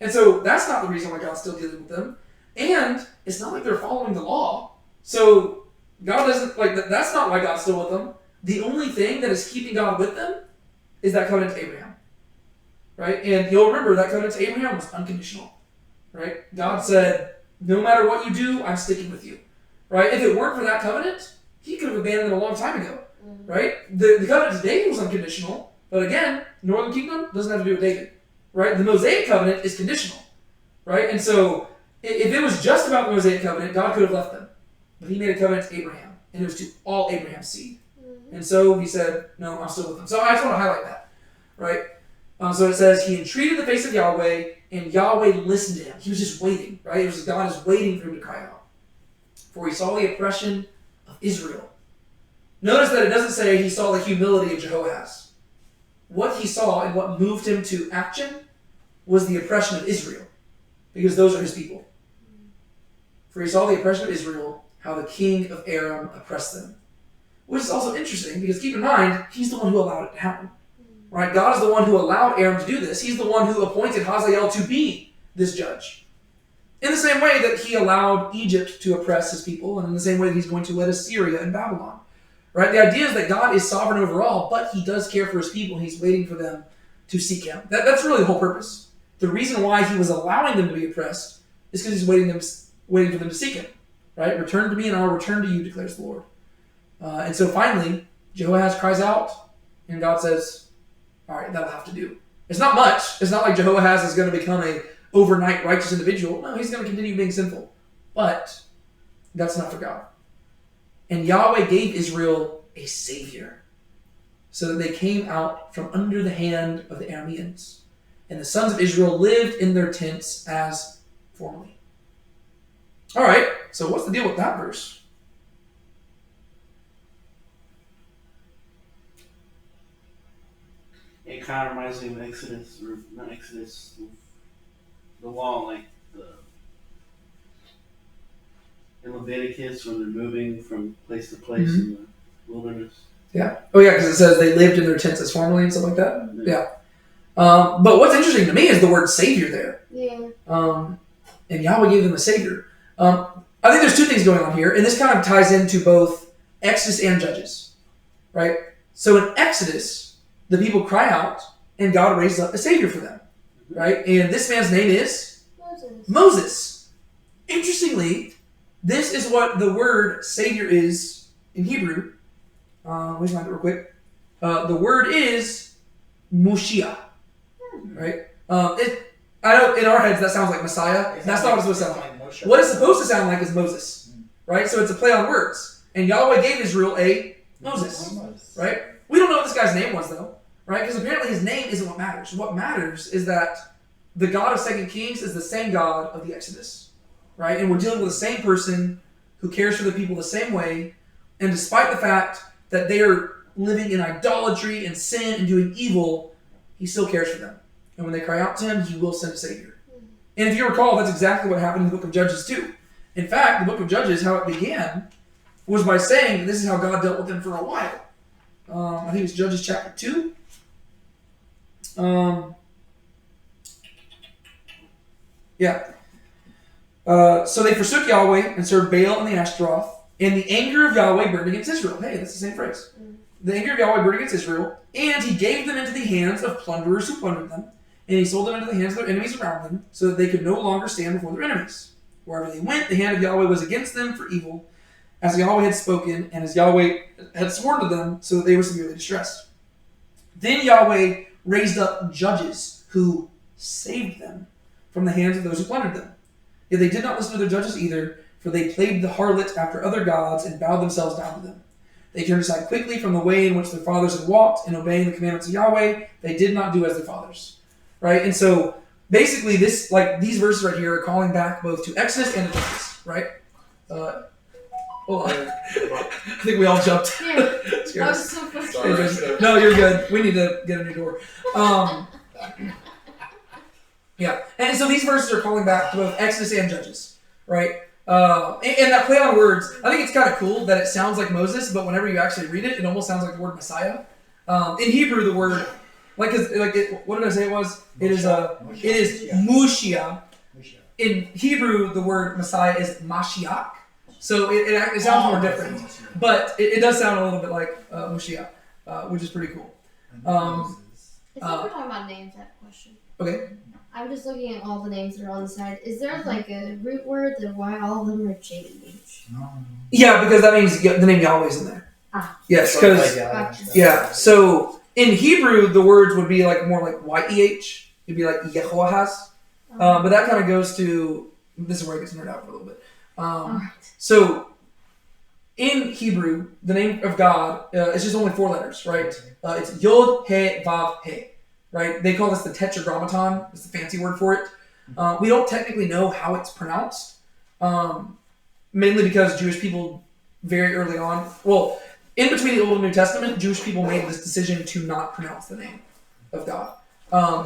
A: And so that's not the reason why God's still dealing with them. And it's not like they're following the law. So God doesn't, that's not why God's still with them. The only thing that is keeping God with them is that covenant to Abraham. Right? And you'll remember that covenant to Abraham was unconditional. Right? God said, no matter what you do, I'm sticking with you. Right? If it weren't for that covenant, he could have abandoned them a long time ago. Right? The covenant to David was unconditional, but again, Northern Kingdom doesn't have to do with David. Right? The Mosaic covenant is conditional. Right? And so, if it was just about the Mosaic covenant, God could have left them. But he made a covenant to Abraham, and it was to all Abraham's seed. And so he said, no, I'm still with them. So I just want to highlight that. Right? So it says, he entreated the face of Yahweh, and Yahweh listened to him. He was just waiting. Right? It was God is waiting for him to cry out. For he saw the oppression of Israel. Notice that it doesn't say he saw the humility of Jehoahaz. What he saw and what moved him to action was the oppression of Israel, because those are his people. For he saw the oppression of Israel, how the king of Aram oppressed them. Which is also interesting, because keep in mind, he's the one who allowed it to happen. Right? God is the one who allowed Aram to do this. He's the one who appointed Hazael to be this judge. In the same way that he allowed Egypt to oppress his people, and in the same way that he's going to let Assyria and Babylon. Right? The idea is that God is sovereign over all, but he does care for his people, and he's waiting for them to seek him. That's really the whole purpose. The reason why he was allowing them to be oppressed is because he's waiting for them to seek him. Right? Return to me, and I will return to you, declares the Lord. And so finally, Jehoahaz cries out, and God says, all right, that'll have to do. It's not much. It's not like Jehoahaz is going to become a overnight righteous individual. No, he's going to continue being sinful. But that's not for God. And Yahweh gave Israel a savior, so that they came out from under the hand of the Arameans. And the sons of Israel lived in their tents as formerly. All right, so what's the deal with that verse?
B: It it kind of reminds me of Exodus, or not Exodus, the law, like in Leviticus when they're moving from place to place in the wilderness.
A: Yeah. Oh, yeah, because it says they lived in their tents as formerly and stuff like that. Yeah. But what's interesting to me is the word Savior there.
C: Yeah.
A: And Yahweh gave them a Savior. I think there's two things going on here, and this kind of ties into both Exodus and Judges, right? So in Exodus, the people cry out, and God raises up a Savior for them, right? And this man's name is Moses. Interestingly, this is what the word Savior is in Hebrew. Let me find it real quick. The word is Moshiach, right? I know in our heads that sounds like Messiah. That's not what it's supposed to sound like. What it's supposed to sound like is Moses, right? So it's a play on words. And Yahweh gave Israel a Moses, right? We don't know what this guy's name was, though, right? Because apparently his name isn't what matters. What matters is that the God of 2 Kings is the same God of the Exodus, right? And we're dealing with the same person who cares for the people the same way. And despite the fact that they are living in idolatry and sin and doing evil, he still cares for them. And when they cry out to him, he will send a Savior. And if you recall, that's exactly what happened in the book of Judges too. In fact, the book of Judges, how it began, was by saying that this is how God dealt with them for a while. I think it's Judges chapter 2. So they forsook Yahweh and served Baal and the Ashtaroth, and the anger of Yahweh burned against Israel. Hey, that's the same phrase. The anger of Yahweh burned against Israel, and he gave them into the hands of plunderers who plundered them, and he sold them into the hands of their enemies around them, so that they could no longer stand before their enemies. Wherever they went, the hand of Yahweh was against them for evil, as Yahweh had spoken, and as Yahweh had sworn to them, so that they were severely distressed. Then Yahweh raised up judges who saved them from the hands of those who plundered them. Yet they did not listen to their judges either, for they played the harlot after other gods and bowed themselves down to them. They turned aside quickly from the way in which their fathers had walked, and obeying the commandments of Yahweh, they did not do as their fathers. Right? And so basically these verses right here are calling back both to Exodus and to Judges, right? Hold on. I think we all jumped.
C: Yeah. I was so frustrated.
A: No, you're good. We need to get a new door. Yeah. And so these verses are calling back to both Exodus and Judges, right? And that play on words, I think it's kind of cool that it sounds like Moses, but whenever you actually read it, it almost sounds like the word Messiah. In Hebrew, the word, what did I say it was? It is Moshiach. In Hebrew, the word Messiah is Mashiach. So it sounds more different, but it does sound a little bit like Moshiach, which is pretty cool.
C: If we're talking about names, I have a question.
A: Okay.
C: I'm just looking at all the names that are on the side. Is there like a root word that why all of them are JH?
A: Yeah, because that means the name Yahweh's in there.
C: Ah.
A: Yes, because
C: Gotcha.
A: yeah. So in Hebrew, the words would be like more like YEH. It'd be like Yehoahaz. But that kind of goes to, this is where it gets nerded out for a little bit. So in Hebrew, the name of God is just only 4 letters, right? It's Yod, He, Vav, He. Right? They call this the Tetragrammaton. It's the fancy word for it. We don't technically know how it's pronounced, mainly because Jewish people very early on, well, in between the Old and New Testament, Jewish people made this decision to not pronounce the name of God.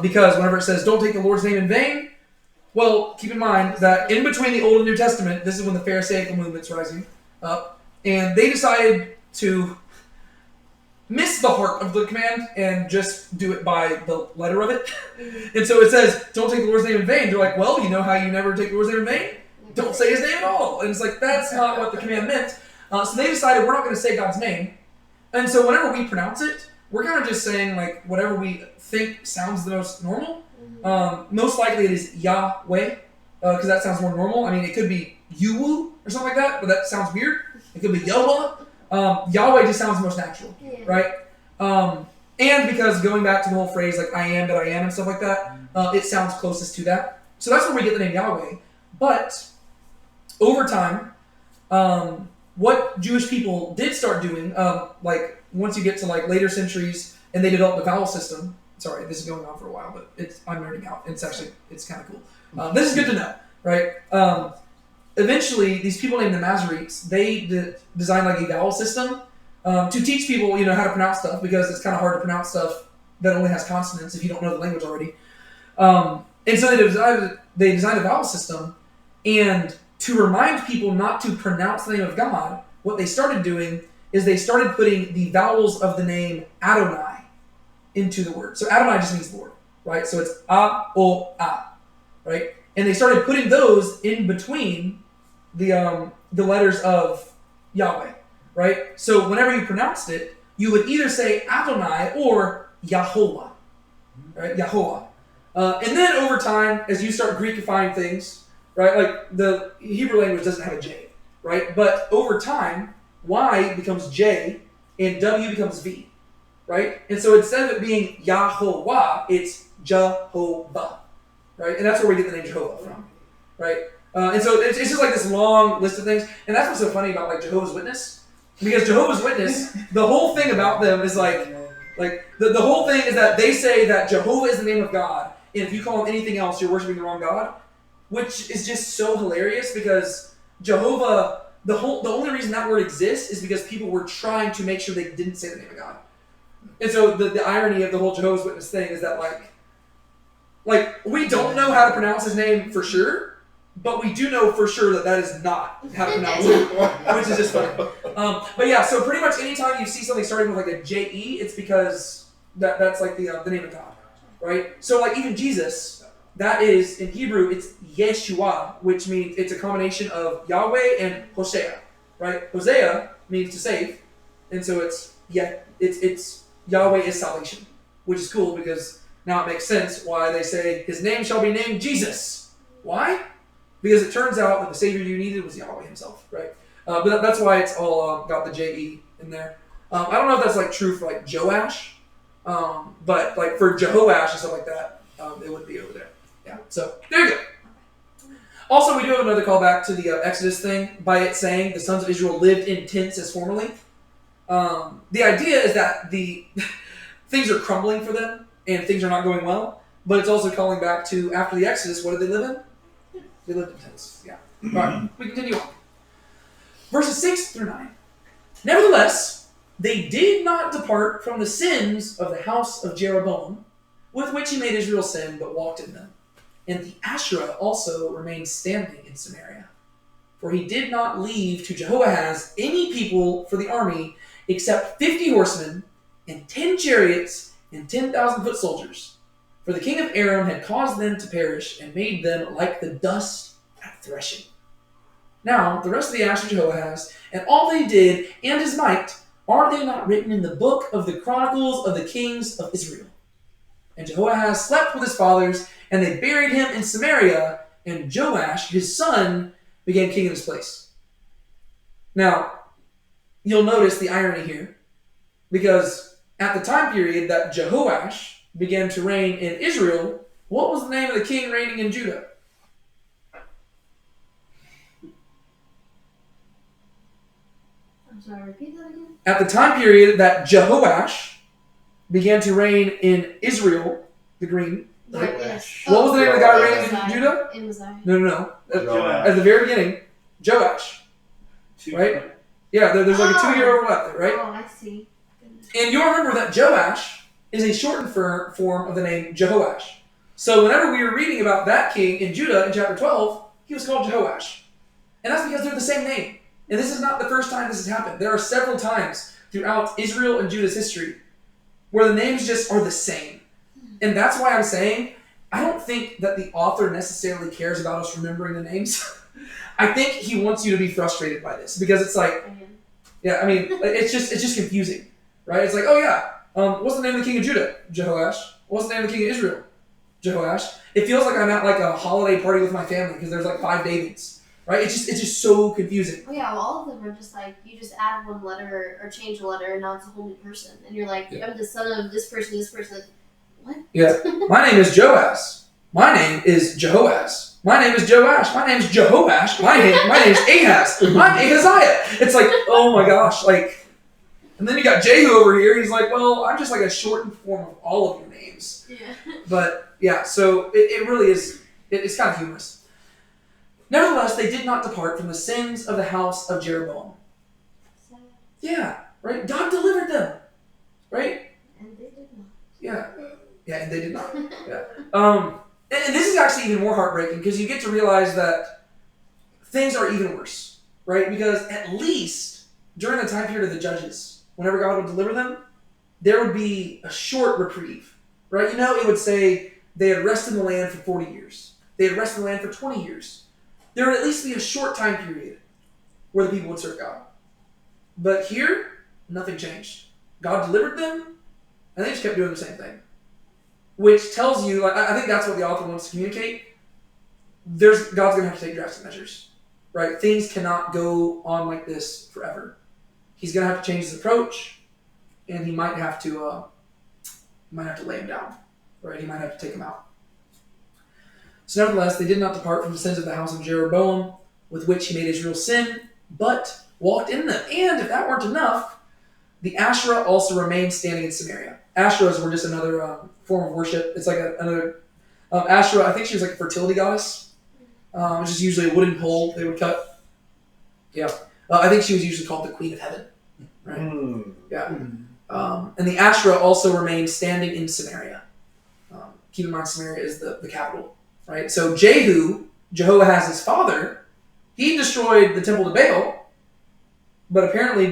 A: Because whenever it says, don't take the Lord's name in vain, well, keep in mind that in between the Old and New Testament, this is when the Pharisaical movement's rising up, and they decided to miss the heart of the command and just do it by the letter of it. And so it says, don't take the Lord's name in vain. They're like, well, you know how you never take the Lord's name in vain? Don't say his name at all. And it's like, that's not what the command meant. So they decided we're not going to say God's name. And so whenever we pronounce it, we're kind of just saying like whatever we think sounds the most normal. Most likely it is Yahweh, because that sounds more normal. I mean, it could be Yuwu or something like that, but that sounds weird. It could be Yahweh. Yahweh just sounds most natural, right? And because going back to the whole phrase like I am that I am and stuff like that, it sounds closest to that. So that's where we get the name Yahweh. But over time, what Jewish people did start doing, like once you get to like later centuries and they developed the vowel system. Sorry, this is going on for a while, but I'm nerding out. It's kind of cool. This is good to know, right? Eventually, these people named the Masoretes, they designed like a vowel system to teach people, how to pronounce stuff because it's kind of hard to pronounce stuff that only has consonants if you don't know the language already. And so they designed a vowel system, and to remind people not to pronounce the name of God, what they started doing is they started putting the vowels of the name Adonai into the word. So Adonai just means Lord, right? So it's A-O-A, right? And they started putting those in between the letters of Yahweh, right? So whenever you pronounced it, you would either say Adonai or Yahovah, right? Yahovah. And then over time, as you start Greekifying things, right? Like the Hebrew language doesn't have a J, right? But over time, Y becomes J and W becomes V, right? And so instead of it being Yahovah, it's Jehovah, right? And that's where we get the name Jehovah from, right? And so it's just like this long list of things. And that's what's so funny about like Jehovah's Witness. Because Jehovah's Witness, the whole thing about them is like the whole thing is that they say that Jehovah is the name of God, and if you call him anything else, you're worshiping the wrong God, which is just so hilarious because Jehovah, the only reason that word exists is because people were trying to make sure they didn't say the name of God. And so the irony of the whole Jehovah's Witness thing is that like we don't know how to pronounce his name for sure, but we do know for sure that is not how to pronounce it, which is just funny. But yeah, so pretty much anytime you see something starting with like a J-E, it's because that's like the name of God, right? So like even Jesus, that is, in Hebrew, it's Yeshua, which means it's a combination of Yahweh and Hosea, right? Hosea means to save, and so it's Yahweh is salvation, which is cool because now it makes sense why they say his name shall be named Jesus. Why? Because it turns out that the Savior you needed was Yahweh himself, right? But that's why it's all got the J-E in there. I don't know if that's like true for like Joash, but like for Jehoash and stuff like that, it would be over there. Yeah, so there you go. Also, we do have another callback to the Exodus thing by it saying the sons of Israel lived in tents as formerly. The idea is that the things are crumbling for them and things are not going well, but it's also calling back to after the Exodus, what did they live in? They lived in tents. Yeah. All right, we continue on. Verses 6 through 9. Nevertheless, they did not depart from the sins of the house of Jeroboam, with which he made Israel sin, but walked in them. And the Asherah also remained standing in Samaria. For he did not leave to Jehoahaz any people for the army, except 50 horsemen, and 10 chariots, and 10,000 foot soldiers. For the king of Aram had caused them to perish, and made them like the dust at threshing. Now, the rest of the acts of Jehoahaz, and all they did, and his might, are they not written in the book of the Chronicles of the kings of Israel? And Jehoahaz slept with his fathers, and they buried him in Samaria, and Joash, his son, became king in his place. Now, you'll notice the irony here, because at the time period that Jehoash began to reign in Israel, what was the name of the king reigning in Judah?
C: I'm sorry, repeat that again?
A: At the time period that Jehoash began to reign in Israel, the green, right?
C: Yes.
A: What was the name of the guy reigning in
C: Amaziah.
A: Judah?
C: Amaziah.
A: No.
B: Joash.
A: At the very beginning, Joash, right? Yeah, there's like a 2-year overlap there, right?
C: Oh, I see. Goodness.
A: And you'll remember that Joash is a shortened form of the name Jehoash. So whenever we were reading about that king in Judah in chapter 12, he was called Jehoash. And that's because they're the same name. And this is not the first time this has happened. There are several times throughout Israel and Judah's history where the names just are the same. And that's why I'm saying I don't think that the author necessarily cares about us remembering the names. I think he wants you to be frustrated by this because it's like, yeah, I mean, it's just confusing, right? It's like, oh yeah, what's the name of the king of Judah? Jehoash. What's the name of the king of Israel? Jehoash. It feels like I'm at like a holiday party with my family because there's like 5 Davids, right? It's just so confusing.
C: Oh yeah, well, all of them are just like, you just add one letter or change a letter and now it's a whole new person. And you're like,
A: Yeah.
C: I'm the son of this person. What?
A: Yeah. My name is Joas. My name is Jehoaz. My name is Joash. My name is Jehoash. My name is Ahaz. I'm Ahaziah. It's like, oh my gosh, like, and then you got Jehu over here. He's like, well, I'm just like a shortened form of all of your names.
C: Yeah.
A: But yeah, so it really is, it's kind of humorous. Nevertheless, they did not depart from the sins of the house of Jeroboam. Yeah, right? God delivered them, right?
C: And they did not.
A: Yeah, and they did not. Yeah. And this is actually even more heartbreaking because you get to realize that things are even worse, right? Because at least during the time period of the judges, whenever God would deliver them, there would be a short reprieve, right? It would say they had rested in the land for 40 years. They had rested in the land for 20 years. There would at least be a short time period where the people would serve God. But here, nothing changed. God delivered them, and they just kept doing the same thing. Which tells you, I think that's what the author wants to communicate. God's going to have to take drastic measures, right? Things cannot go on like this forever. He's going to have to change his approach, and he might have to lay him down, right? He might have to take him out. So nevertheless, they did not depart from the sins of the house of Jeroboam, with which he made Israel sin, but walked in them. And if that weren't enough, the Asherah also remained standing in Samaria. Asherahs were just another form of worship. It's like another Asherah. I think she was like a fertility goddess, which is usually a wooden pole they would cut. Yeah, I think she was usually called the Queen of Heaven. Right? Yeah. And the Asherah also remained standing in Samaria. Keep in mind, Samaria is the capital, right? So Jehu, Jehoahaz's father, he destroyed the temple to Baal, but apparently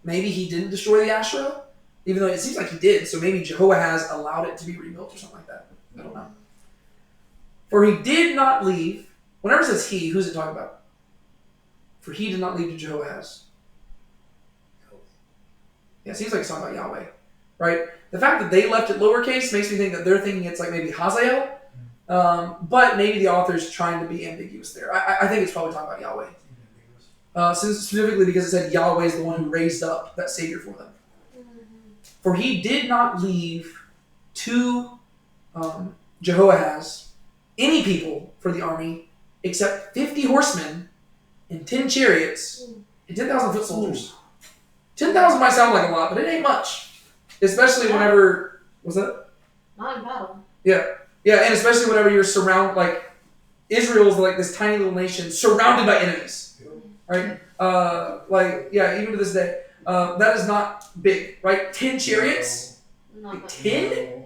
A: maybe he didn't destroy the Asherah, even though it seems like he did. So maybe Jehoahaz allowed it to be rebuilt or something like that. I don't know. For he did not leave. Whenever it says he, who's it talking about? For he did not leave to Jehoahaz. Yeah, it seems like it's talking about Yahweh, right? The fact that they left it lowercase makes me think that they're thinking it's like maybe Hazael, but maybe the author's trying to be ambiguous there. I think it's probably talking about Yahweh. Specifically because it said Yahweh is the one who raised up that Savior for them. For he did not leave to Jehoahaz any people for the army except 50 horsemen and 10 chariots and 10,000 foot soldiers. 10,000 might sound like a lot, but it ain't much. Especially whenever... What's that?
C: Not in battle.
A: Yeah, and especially whenever you're surrounded... Like, Israel's like this tiny little nation surrounded by enemies. Right? Even to this day. That is not big, right? 10 chariots?
C: Not
A: 10?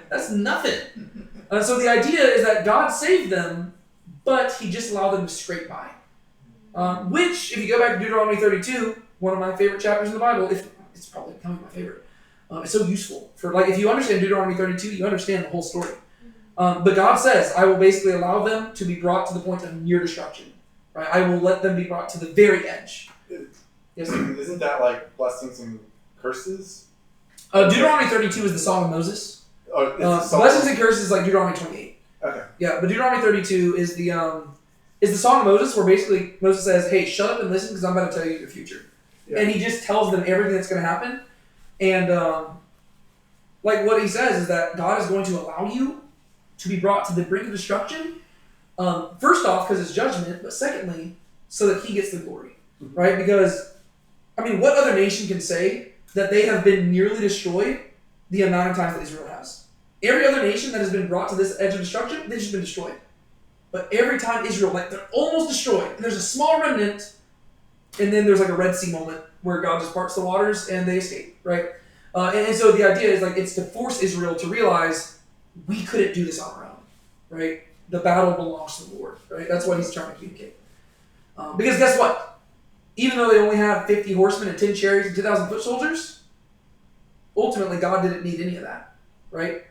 A: That's nothing. So the idea is that God saved them, but he just allowed them to scrape by. Which, if you go back to Deuteronomy 32, one of my favorite chapters in the Bible, it's probably becoming my favorite. It's so useful. If you understand Deuteronomy 32, you understand the whole story. But God says, I will basically allow them to be brought to the point of near destruction. Right? I will let them be brought to the very edge. Yes, sir?
D: Isn't that like blessings and curses?
A: Deuteronomy 32 is the Song of Moses. Blessings and curses is like Deuteronomy 28.
D: Okay.
A: Yeah, but Deuteronomy 32 is the Song of Moses, where basically Moses says, hey, shut up and listen because I'm about to tell you your future. Yeah. And he just tells them everything that's going to happen. And what he says is that God is going to allow you to be brought to the brink of destruction. First off, because it's judgment, but secondly, so that he gets the glory. Right? Because, what other nation can say that they have been nearly destroyed the amount of times that Israel has? Every other nation that has been brought to this edge of destruction, they've just been destroyed. But every time Israel, they're almost destroyed, and there's a small remnant, and then there's a Red Sea moment where God just parts the waters and they escape, right? And so the idea is it's to force Israel to realize we couldn't do this on our own, right? The battle belongs to the Lord, right? That's what he's trying to communicate. Because guess what? Even though they only have 50 horsemen and 10 chariots and 10,000 foot soldiers, ultimately God didn't need any of that, right?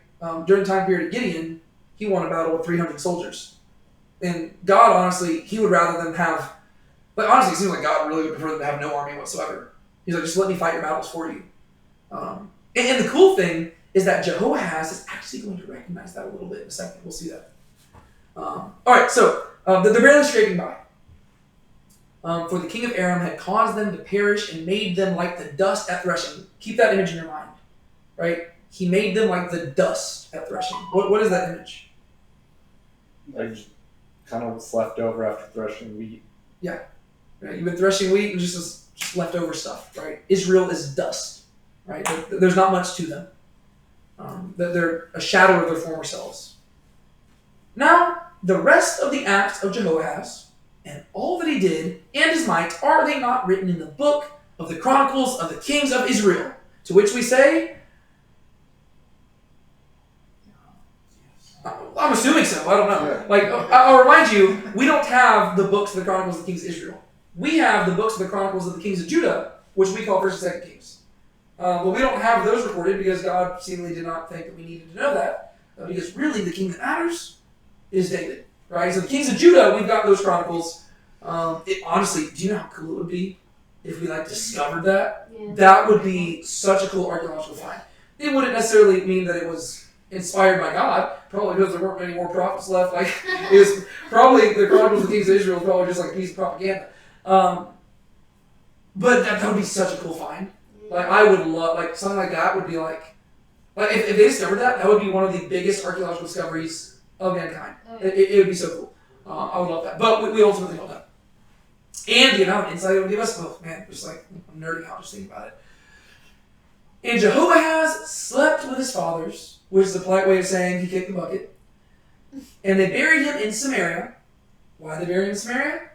A: During the time period of Gideon, he won a battle with 300 soldiers. And God, honestly, he would rather them have... honestly, it seems like God really would prefer them to have no army whatsoever. He's like, just let me fight your battles for you. And the cool thing is that Jehoahaz is actually going to recognize that a little bit in a second. We'll see that. All right, so they're barely scraping by. For the king of Aram had caused them to perish and made them like the dust at threshing. Keep that image in your mind, right? He made them like the dust at threshing. What is that image?
D: Like kind of what's left over after threshing wheat.
A: Yeah. Right? You've been threshing wheat and just leftover stuff, right? Israel is dust, right? There's not much to them. They're a shadow of their former selves. Now, the rest of the acts of Jehoahaz and all that he did and his might, are they not written in the book of the Chronicles of the Kings of Israel? To which we say, I'm assuming so. I don't know.
D: Yeah.
A: Like, I'll remind you, we don't have the books of the Chronicles of the Kings of Israel. We have the books of the Chronicles of the Kings of Judah, which we call First and Second Kings. But we don't have those recorded because God seemingly did not think that we needed to know that. Because really, the king that matters is David, right? So the Kings of Judah, we've got those Chronicles. Honestly, do you know how cool it would be if we discovered that?
C: Yeah.
A: That would be such a cool archaeological find. It wouldn't necessarily mean that it was inspired by God, probably because there weren't many more prophets left. Like, it was probably the Chronicles of the Kings of Israel was probably just like a piece of propaganda. But that would be such a cool find. Like, I would love, something like that would be if they discovered that, that would be one of the biggest archaeological discoveries of mankind.
C: Oh, yeah.
A: It would be so cool. I would love that. But we ultimately don't know. And the amount of insight it would give us, just I'm nerding out just thinking about it. And Jehoahaz slept with his fathers, which is a polite way of saying he kicked the bucket. And they buried him in Samaria. Why did they bury him in Samaria?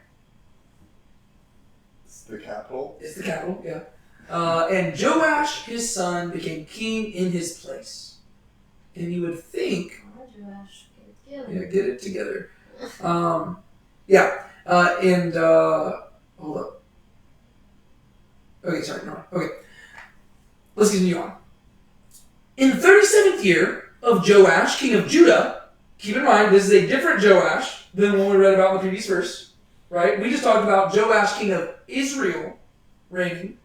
D: It's the capital.
A: It's the capital, yeah. And Joash, his son, became king in his place. And you would think...
C: Joash,
A: Yeah, get it together. Hold up. Okay, sorry, no. Okay. Let's continue on. In the 37th year of Joash, king of Judah, keep in mind, this is a different Joash than the one we read about in the previous verse, right? We just talked about Joash, king of Israel, reigning.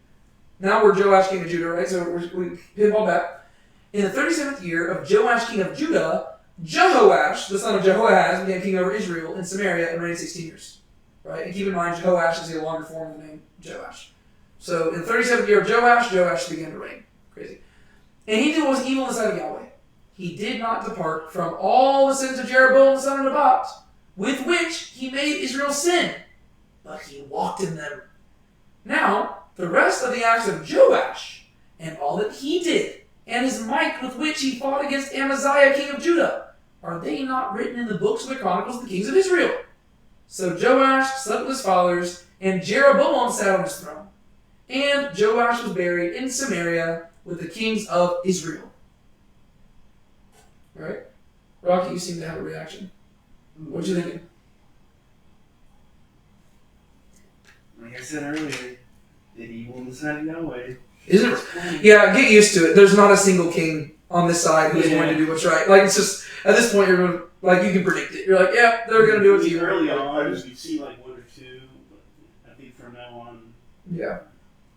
A: Now we're Joash, king of Judah, right? So we pinball back. In the 37th year of Joash, king of Judah, Jehoash, the son of Jehoahaz, became king over Israel in Samaria and reigned 16 years. Right? And keep in mind, Jehoash is a longer form of the name Joash. So in the 37th year of Joash began to reign. Crazy. And he did what was evil in the sight of Yahweh. He did not depart from all the sins of Jeroboam the son of Nebat, with which he made Israel sin, but he walked in them. Now, the rest of the acts of Joash, and all that he did, and his might with which he fought against Amaziah, king of Judah, are they not written in the books of the Chronicles of the Kings of Israel? So Joash slept with his fathers, and Jeroboam sat on his throne. And Joash was buried in Samaria with the kings of Israel. Right? Rocky, you seem to have a reaction. What you thinking?
B: Like I said earlier, did evil in the sight of Yahweh.
A: Isn't it? Yeah, get used to it. There's not a single king on this side who's going to do what's right. It's just, at this point, you're going to, you can predict it. You're yeah, they're going to do what's evil.
B: Early on, you see one or two, but I think from now on.
A: Yeah.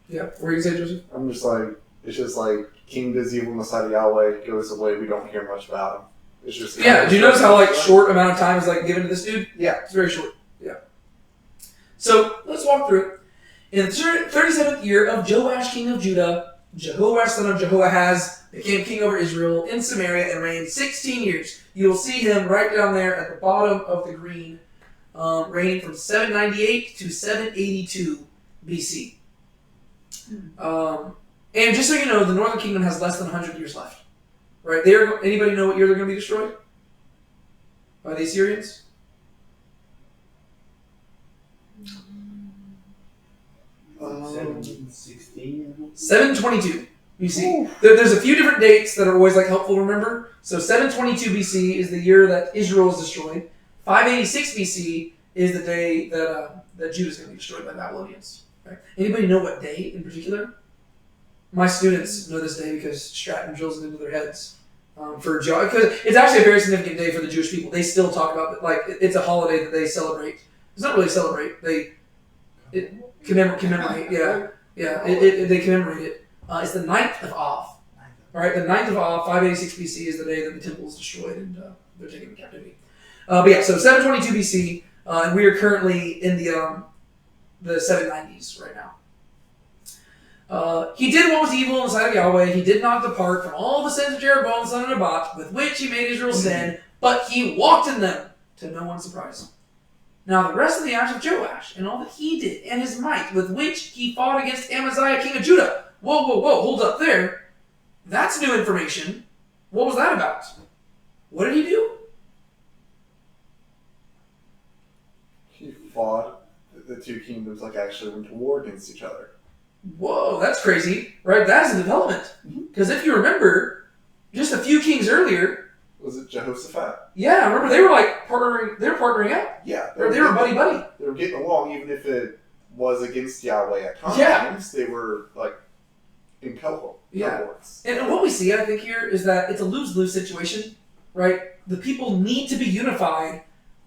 A: Yeah. What were you going to say, Joseph?
D: I'm just it's just king does evil in the sight of Yahweh, goes away, we don't hear much about him. It's just
A: do you notice how short amount of time is given to this dude?
D: Yeah.
A: It's very short. Yeah. So let's walk through it. In the 37th year of Joash, king of Judah, Jehoash, son of Jehoahaz, became king over Israel in Samaria and reigned 16 years. You will see him right down there at the bottom of the green, reigning from 798 to 782 BC. And just so you know, the northern kingdom has less than 100 years left. Right? Anybody know what year they're going to be destroyed? By the Assyrians?
B: 716.
A: 722 BC. There's a few different dates that are always helpful to remember. So 722 BC is the year that Israel was destroyed. 586 BC is the day that Judah is going to be destroyed by the Babylonians. Right? Anybody know what day in particular? My students know this day because Stratton drills it into their heads. Because it's actually a very significant day for the Jewish people. They still talk about it it's a holiday that they celebrate. It's not really celebrate. They commemorate. Yeah. They commemorate it. It's the 9th of Av. All right, the 9th of Av, 586 BC is the day that the temple is destroyed and they're taken into captivity. So 722 BC, and we are currently in the 790s right now. He did what was evil in the sight of Yahweh. He did not depart from all the sins of Jeroboam, son of Nebat, with which he made Israel sin, but he walked in them, to no one's surprise. Now the rest of the acts of Joash, and all that he did, and his might, with which he fought against Amaziah, king of Judah. Whoa, hold up there. That's new information. What was that about? What did he do?
D: He fought the two kingdoms actually went to war against each other.
A: Whoa, that's crazy, right? That is a development. Because if you remember, just a few kings earlier,
D: Was it Jehoshaphat?
A: Yeah, remember they were like partnering. They were partnering up.
D: Yeah.
A: They were buddy.
D: They were getting along, even if it was against Yahweh at times.
A: Yeah.
D: They were like in cohorts.
A: And what we see, I think, here is that it's a lose-lose situation, right? The people need to be unified,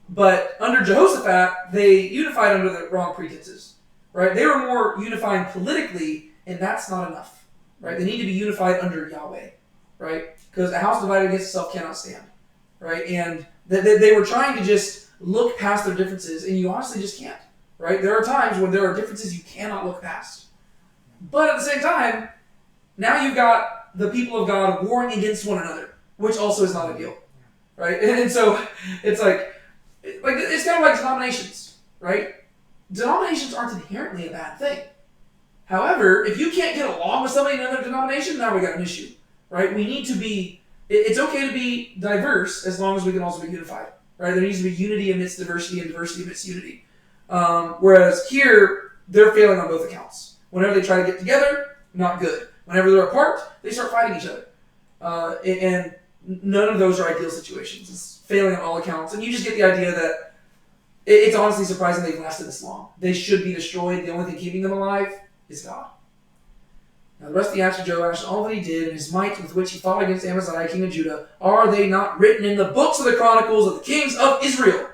A: but under Jehoshaphat, they unified under the wrong pretenses, right? They were more unifying politically, and that's not enough, right? They need to be unified under Yahweh, right? Because a house divided against itself cannot stand, right? And they were trying to just look past their differences, and you honestly just can't, right? There are times when there are differences you cannot look past. But at the same time, now you've got the people of God warring against one another, which also is not ideal, right? And so it's like it's kind of like denominations, right? Denominations aren't inherently a bad thing. However, if you can't get along with somebody in another denomination, now we got an issue, right? We need to be. It's okay to be diverse as long as we can also be unified, right? There needs to be unity amidst diversity and diversity amidst unity. Whereas here, they're failing on both accounts. Whenever they try to get together, not good. Whenever they're apart, they start fighting each other. And none of those are ideal situations. It's failing on all accounts. And you just get the idea that it's honestly surprising they've lasted this long. They should be destroyed. The only thing keeping them alive is God. Now the rest of the acts of Joash, all that he did, and his might with which he fought against Amaziah, king of Judah, are they not written in the books of the chronicles of the kings of Israel?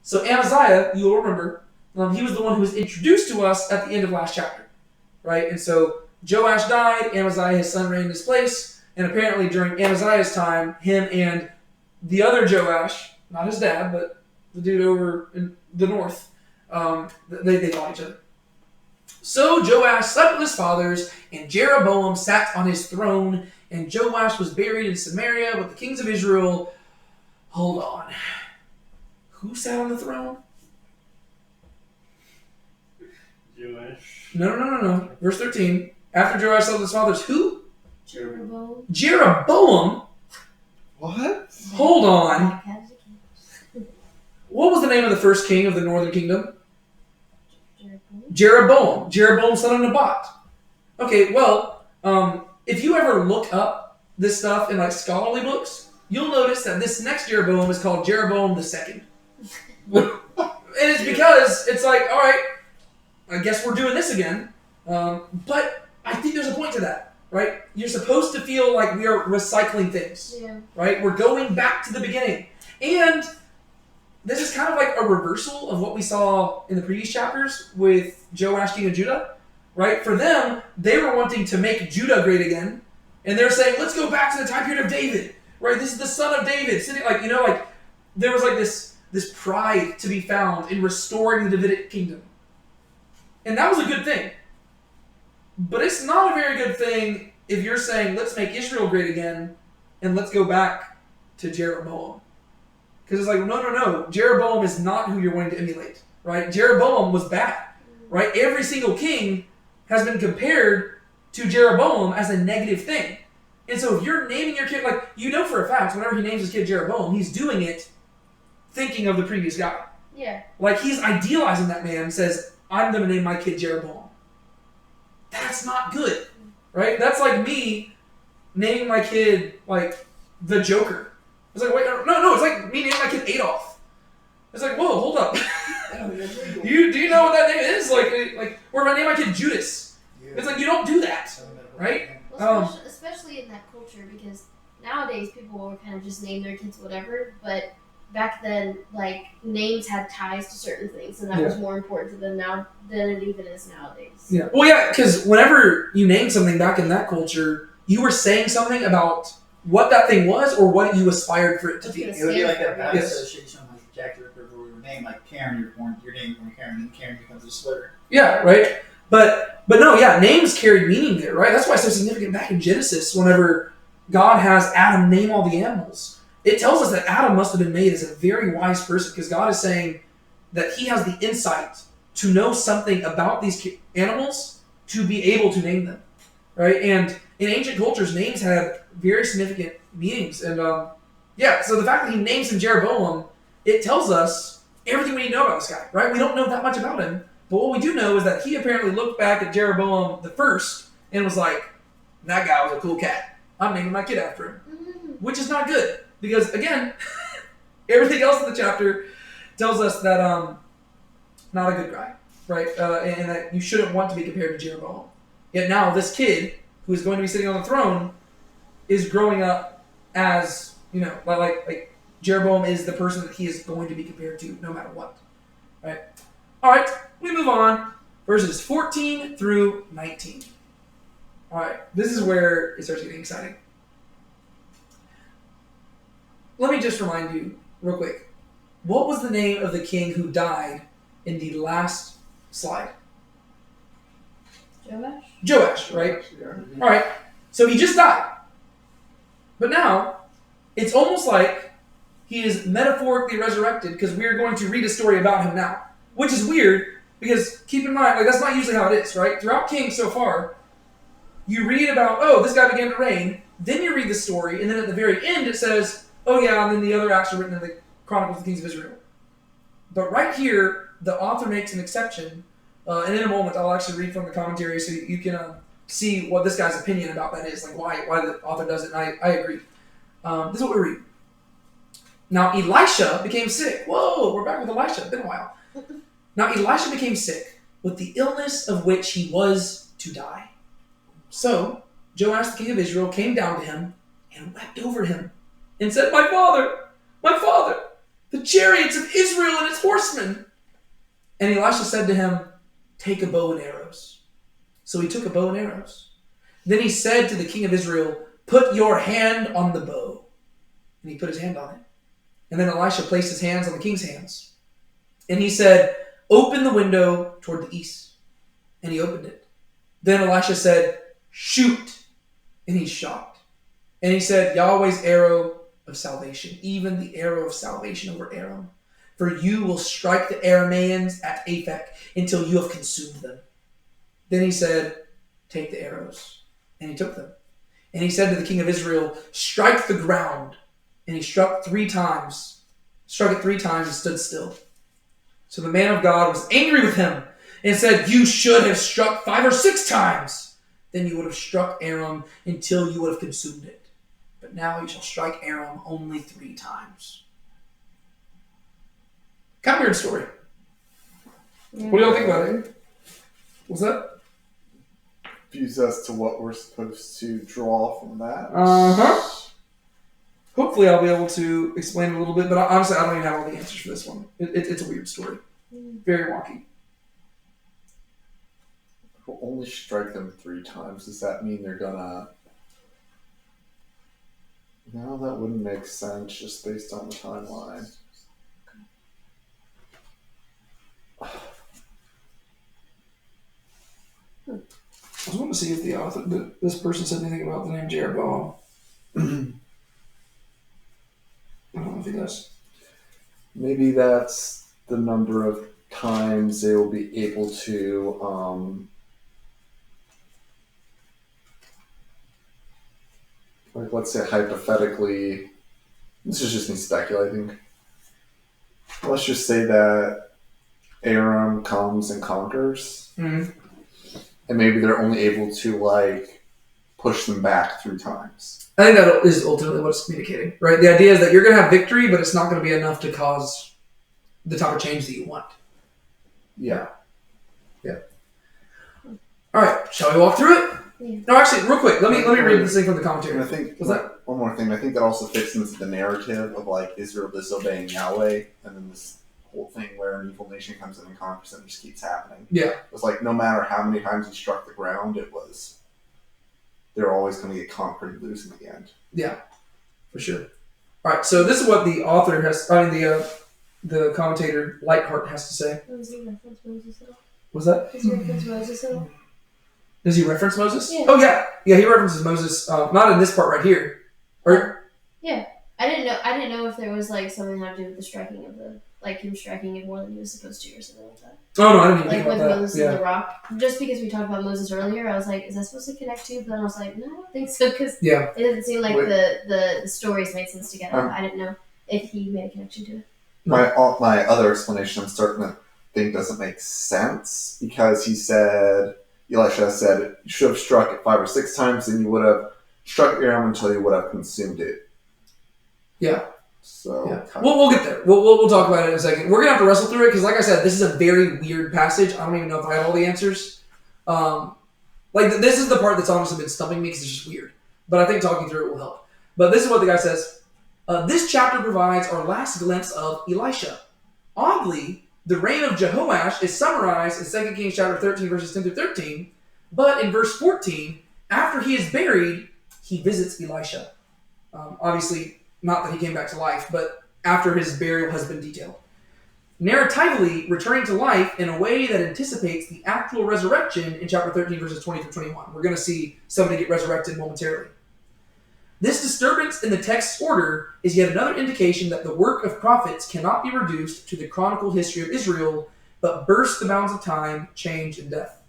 A: So Amaziah, you'll remember, he was the one who was introduced to us at the end of last chapter, right? And so Joash died, Amaziah, his son, reigned in his place, and apparently during Amaziah's time, him and the other Joash, not his dad, but the dude over in the north, they fought each other. So Joash slept with his fathers, and Jeroboam sat on his throne, and Joash was buried in Samaria with the kings of Israel. Hold on. Who sat on the throne?
B: Joash.
A: No. Verse 13. After Joash slept with his fathers, who?
C: Jeroboam.
A: Jeroboam?
D: What?
A: Hold on. What was the name of the first king of the northern kingdom? Jeroboam. Jeroboam, son of Nebat. Okay, well, if you ever look up this stuff in like scholarly books, you'll notice that this next Jeroboam is called Jeroboam II. And it's because it's like, all right, I guess we're doing this again. But I think there's a point to that, right? You're supposed to feel like we are recycling things, right? We're going back to the beginning. And this is kind of like a reversal of what we saw in the previous chapters with Joash, king of Judah, right? For them, they were wanting to make Judah great again. And they're saying, let's go back to the time period of David, right? This is the son of David. Sitting, like, there was like this pride to be found in restoring the Davidic kingdom. And that was a good thing. But it's not a very good thing if you're saying, let's make Israel great again, and let's go back to Jeroboam. Because it's like, no. Jeroboam is not who you're wanting to emulate, right? Jeroboam was bad, right? Every single king has been compared to Jeroboam as a negative thing. And so if you're naming your kid, like, you know for a fact, whenever he names his kid Jeroboam, he's doing it thinking of the previous guy.
C: Yeah.
A: Like, he's idealizing that man and says, I'm going to name my kid Jeroboam. That's not good, right? That's like me naming my kid, like, the Joker. It's like, wait, no, it's like me naming my kid Adolf. It's like, whoa, hold up. Do you know what that name is? Like, or if I name my kid Judas, it's like, you don't do that, right?
C: Well, especially in that culture, because nowadays people will kind of just name their kids whatever, but back then, like, names had ties to certain things, and that was more important to them now than it even is nowadays.
A: Yeah. Well, yeah, because whenever you named something back in that culture, you were saying something about what that thing was or what you aspired for it to be.
E: It would be like that bad
A: Yes.
E: association like Jack the Ripper, where your name, like Karen, your name born Karen, and Karen becomes a slur.
A: Yeah, right? But no, yeah, names carried meaning there, right? That's why it's so significant back in Genesis whenever God has Adam name all the animals. It tells us that Adam must have been made as a very wise person because God is saying that he has the insight to know something about these animals to be able to name them, right? And in ancient cultures, names had very significant meanings. And so the fact that he names him Jeroboam, it tells us everything we need to know about this guy, right? We don't know that much about him, but what we do know is that he apparently looked back at Jeroboam the first and was like, that guy was a cool cat. I'm naming my kid after him, which is not good, Because, again, everything else in the chapter tells us that not a good guy, right? And that you shouldn't want to be compared to Jeroboam. Yet now this kid, who is going to be sitting on the throne, is growing up as, like Jeroboam is the person that he is going to be compared to no matter what. Right? All right, we move on. Verses 14 through 19. All right, this is where it starts getting exciting. Let me just remind you real quick. What was the name of the king who died in the last slide? Joash, right? All right, so he just died. But now, it's almost like he is metaphorically resurrected because we're going to read a story about him now. Which is weird because keep in mind, that's not usually how it is, right? Throughout Kings so far, you read about, this guy began to reign, then you read the story, and then at the very end it says, and then the other acts are written in the Chronicles of the Kings of Israel. But right here, the author makes an exception, and in a moment I'll actually read from the commentary so you can see what this guy's opinion about that is, like why the author does it, and I agree. This is what we read. Now Elisha became sick. Whoa, we're back with Elisha. It's been a while. Now Elisha became sick with the illness of which he was to die. So Joash the king of Israel came down to him and wept over him and said, my father, the chariots of Israel and its horsemen. And Elisha said to him, take a bow and arrows. So he took a bow and arrows. Then he said to the king of Israel, put your hand on the bow. And he put his hand on it. And then Elisha placed his hands on the king's hands. And he said, open the window toward the east. And he opened it. Then Elisha said, shoot. And he shot. And he said, Yahweh's arrow of salvation, even the arrow of salvation over Aram. For you will strike the Arameans at Aphek until you have consumed them. Then he said, take the arrows. And he took them. And he said to the king of Israel, strike the ground. And he struck it 3 times and stood still. So the man of God was angry with him and said, you should have struck 5 or 6 times. Then you would have struck Aram until you would have consumed it. But now you shall strike Aram only 3 times. Kind of weird story.
C: Yeah.
A: What do y'all think about it? What's that?
D: Views as to what we're supposed to draw from that.
A: Hopefully I'll be able to explain it a little bit, but honestly I don't even have all the answers for this one. It's a weird story. Very wonky.
D: We'll only strike them 3 times. Does that mean they're gonna... No, that wouldn't make sense just based on the timeline.
A: I was wanting to see if the author, this person said anything about the name Jeroboam. I don't know if he does.
D: Maybe that's the number of times they will be able to, like, let's say hypothetically, this is just me speculating. Let's just say that Aram comes and conquers, and maybe they're only able to, like, push them back 3 times.
A: I think that is ultimately what it's communicating, right? The idea is that you're going to have victory, but it's not going to be enough to cause the type of change that you want.
D: Yeah.
A: All right, shall we walk through it?
C: Yeah.
A: No, actually, real quick, let me read this thing from the commentary.
D: And I think
A: What's that?
D: one more thing. I think that also fits into the narrative of like Israel disobeying Yahweh, and then this whole thing where an evil nation comes in and conquers and just keeps happening.
A: Yeah.
D: It was like no matter how many times he struck the ground, they're always going to get conquered and lose in the end.
A: Yeah, for sure. All right, so this is what the author has. The commentator Lightheart has to say.
C: Does he reference Moses at all?
A: Was that?
C: Does he reference Moses at all?
A: Does he reference Moses?
C: Yeah.
A: Oh yeah, he references Moses. Not in this part right here. Or
C: I didn't know if there was like something to do with the striking of him striking it more than he was supposed to or something like that.
A: oh no, I didn't even
C: Like
A: think
C: with
A: about that.
C: Moses
A: Yeah.
C: and the rock. Just because we talked about Moses earlier, I was like, is that supposed to connect to? But then I was like, no, I don't think so because
A: Yeah.
C: it doesn't seem like
D: Wait.
C: the stories made sense together. I didn't know if he made a connection to it.
D: My other explanation I'm starting to think doesn't make sense because Elisha said, you should have struck it 5 or 6 times, and you would have struck Aram until you would have consumed it.
A: Yeah.
D: So
A: Yeah. We'll get there. We'll talk about it in a second. We're gonna have to wrestle through it because, like I said, this is a very weird passage. I don't even know if I have all the answers. This is the part that's honestly been stumping me because it's just weird. But I think talking through it will help. But this is what the guy says. This chapter provides our last glimpse of Elisha. Oddly, the reign of Jehoash is summarized in 2 Kings chapter 13, verses 10 through 13. But in verse 14, after he is buried, he visits Elisha. Obviously, not that he came back to life, but after his burial has been detailed. Narratively, returning to life in a way that anticipates the actual resurrection in chapter 13, verses 20 through 21. We're going to see somebody get resurrected momentarily. This disturbance in the text's order is yet another indication that the work of prophets cannot be reduced to the chronicled history of Israel, but bursts the bounds of time, change, and death.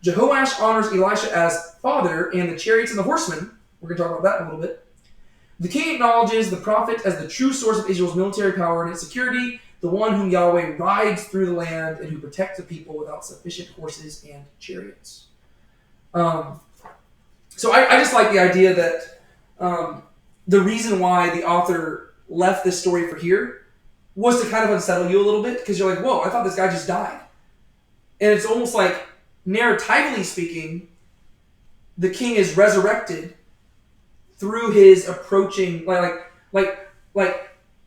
A: Jehoash honors Elisha as father and the chariots and the horsemen. We're going to talk about that in a little bit. The king acknowledges the prophet as the true source of Israel's military power and its security, the one whom Yahweh rides through the land and who protects the people without sufficient horses and chariots. So I just like the idea that the reason why the author left this story for here was to kind of unsettle you a little bit because you're like, whoa, I thought this guy just died. And it's almost like, narratively speaking, the king is resurrected through his approaching, like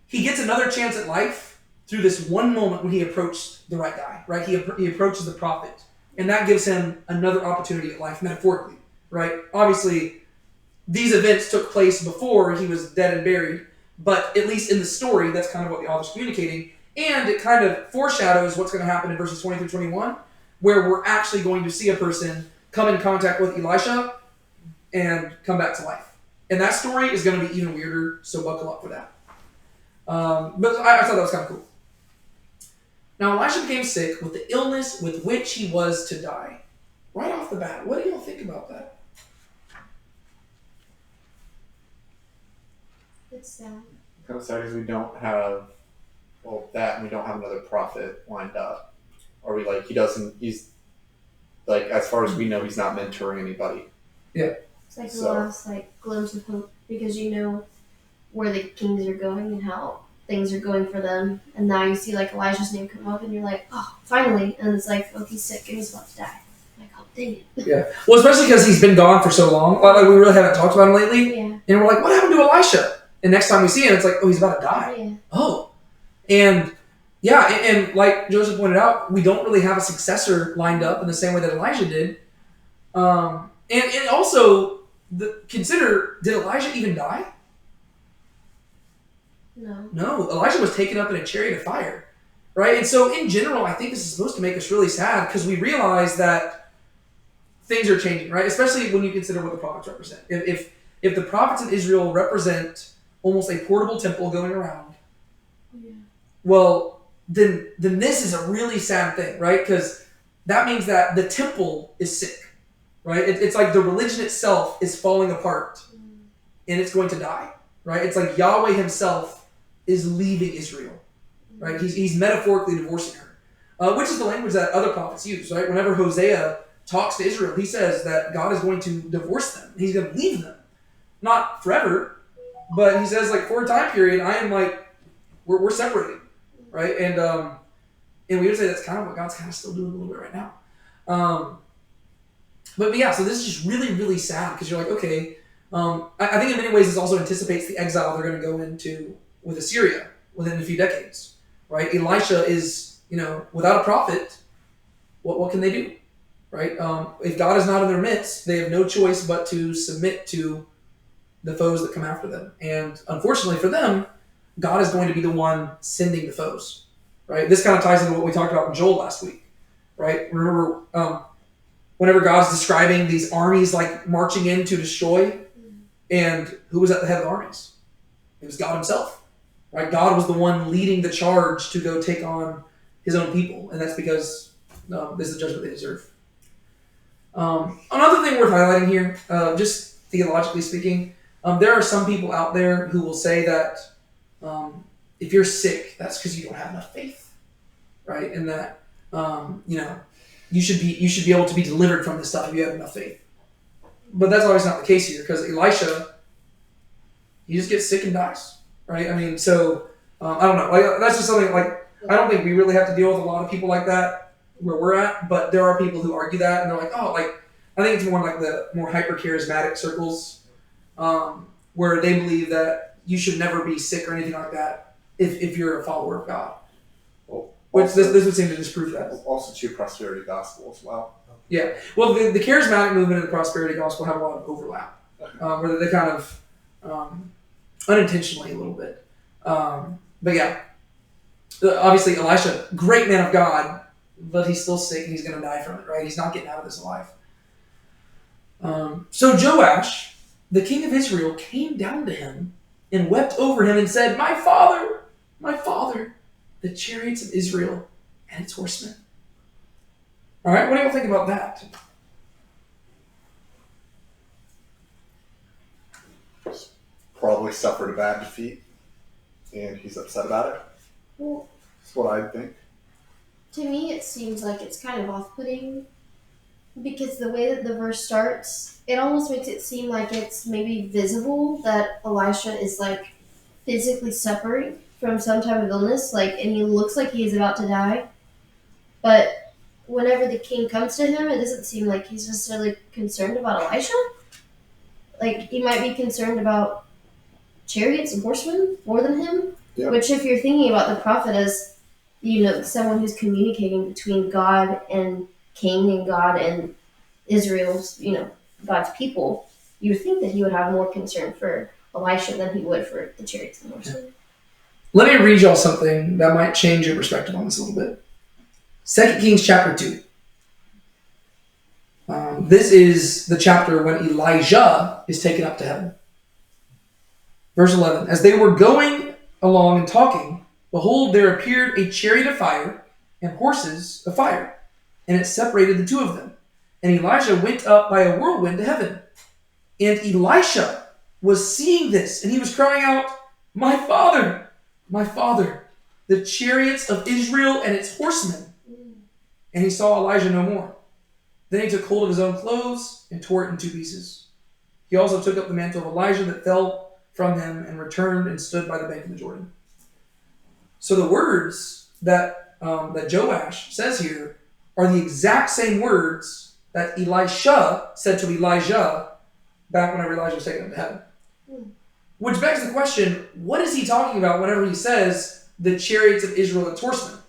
A: he gets another chance at life through this one moment when he approached the right guy, right? He approaches the prophet, and that gives him another opportunity at life, metaphorically, right? Obviously, these events took place before he was dead and buried, but at least in the story, that's kind of what the author's communicating, and it kind of foreshadows what's going to happen in verses 20 through 21, where we're actually going to see a person come in contact with Elisha and come back to life. And that story is going to be even weirder, so buckle up for that. But I thought that was kind of cool. Now, Elisha became sick with the illness with which he was to die. Right off the bat, what do y'all think about that?
C: It's sad.
D: kind of sad because we don't have that, and we don't have another prophet lined up. Or we he's like, as far as we know, he's not mentoring anybody.
A: Yeah.
C: It's like the last glimpse of hope because you know where the kings are going and how things are going for them, and now you see Elijah's name come up, and you're like, oh, finally, and it's like, oh, he's sick and he's about to die. Like, oh, dang it.
A: Yeah. Well, especially because he's been gone for so long. Like we really haven't talked about him lately.
C: Yeah.
A: And we're like, what happened to Elisha? And next time we see him, it's like, oh, he's about to die.
C: Yeah.
A: Oh. And yeah, and like Joseph pointed out, we don't really have a successor lined up in the same way that Elijah did. And also, consider, did Elijah even die? No, Elijah was taken up in a chariot of fire, right? And so in general, I think this is supposed to make us really sad because we realize that things are changing, right? Especially when you consider what the prophets represent. If the prophets in Israel represent almost a portable temple going around, well, then this is a really sad thing, right? Because that means that the temple is sick, right? It's like the religion itself is falling apart and it's going to die, right? It's like Yahweh himself is leaving Israel, right? He's metaphorically divorcing her, which is the language that other prophets use, right? Whenever Hosea talks to Israel, he says that God is going to divorce them. He's going to leave them. Not forever, but he says, for a time period, I am we're separated, right? And we would say that's kind of what God's kind of still doing a little bit right now. But yeah, so this is just really, really sad because you're like, okay, I think in many ways this also anticipates the exile they're going to go into with Assyria within a few decades, right? Elisha is, without a prophet, what can they do, right? If God is not in their midst, they have no choice but to submit to the foes that come after them. And unfortunately for them, God is going to be the one sending the foes, right? This kind of ties into what we talked about in Joel last week, right? Remember, whenever God's describing these armies marching in to destroy, and who was at the head of the armies? It was God himself, right? God was the one leading the charge to go take on his own people, and that's because this is the judgment they deserve. Another thing worth highlighting here, just theologically speaking, there are some people out there who will say that if you're sick, that's because you don't have enough faith, right? And that you should be able to be delivered from this stuff if you have enough faith. But that's always not the case here, because Elisha, he just gets sick and dies, right? I mean, so I don't know. Like that's just something like I don't think we really have to deal with a lot of people like that where we're at, but there are people who argue that and they're like, oh, like I think it's more like the more hyper charismatic circles where they believe that you should never be sick or anything like that if you're a follower of God.
D: Well,
A: Which
D: also,
A: this would seem to disprove that.
D: Also, to prosperity gospel as well.
A: Yeah. Well, the charismatic movement and the prosperity gospel have a lot of overlap, where they kind of unintentionally a little bit. But yeah, obviously Elisha, great man of God, but he's still sick and he's going to die from it, right? He's not getting out of this alive. So Joash, the king of Israel, came down to him and wept over him and said, my father, the chariots of Israel and its horsemen. All right, what do y'all think about that?
D: Probably suffered a bad defeat, and he's upset about it.
C: Well,
D: That's what I think.
C: to me, it seems like it's kind of off-putting because the way that the verse starts, it almost makes it seem like it's maybe visible that Elisha is like physically suffering from some type of illness, like, and he looks like he is about to die. But whenever the king comes to him, it doesn't seem like he's necessarily concerned about Elisha. Like, he might be concerned about chariots and horsemen more than him.
D: Yeah.
C: Which, if you're thinking about the prophet as, someone who's communicating between God and King and God and Israel's, God's people, you would think that he would have more concern for Elisha than he would for the chariots and horsemen.
A: Let me read y'all something that might change your perspective on this a little bit. 2 Kings chapter 2. This is the chapter when Elijah is taken up to heaven. Verse 11. As they were going along and talking, behold, there appeared a chariot of fire and horses of fire, and it separated the two of them. And Elijah went up by a whirlwind to heaven. And Elisha was seeing this, and he was crying out, my father, the chariots of Israel and its horsemen. And he saw Elijah no more. Then he took hold of his own clothes and tore it in two pieces. He also took up the mantle of Elijah that fell from him and returned and stood by the bank of the Jordan. So the words that Joash says here are the exact same words that Elisha said to Elijah back whenever Elijah was taken up to heaven. Which begs the question, what is he talking about whenever he says the chariots of Israel and its horsemen?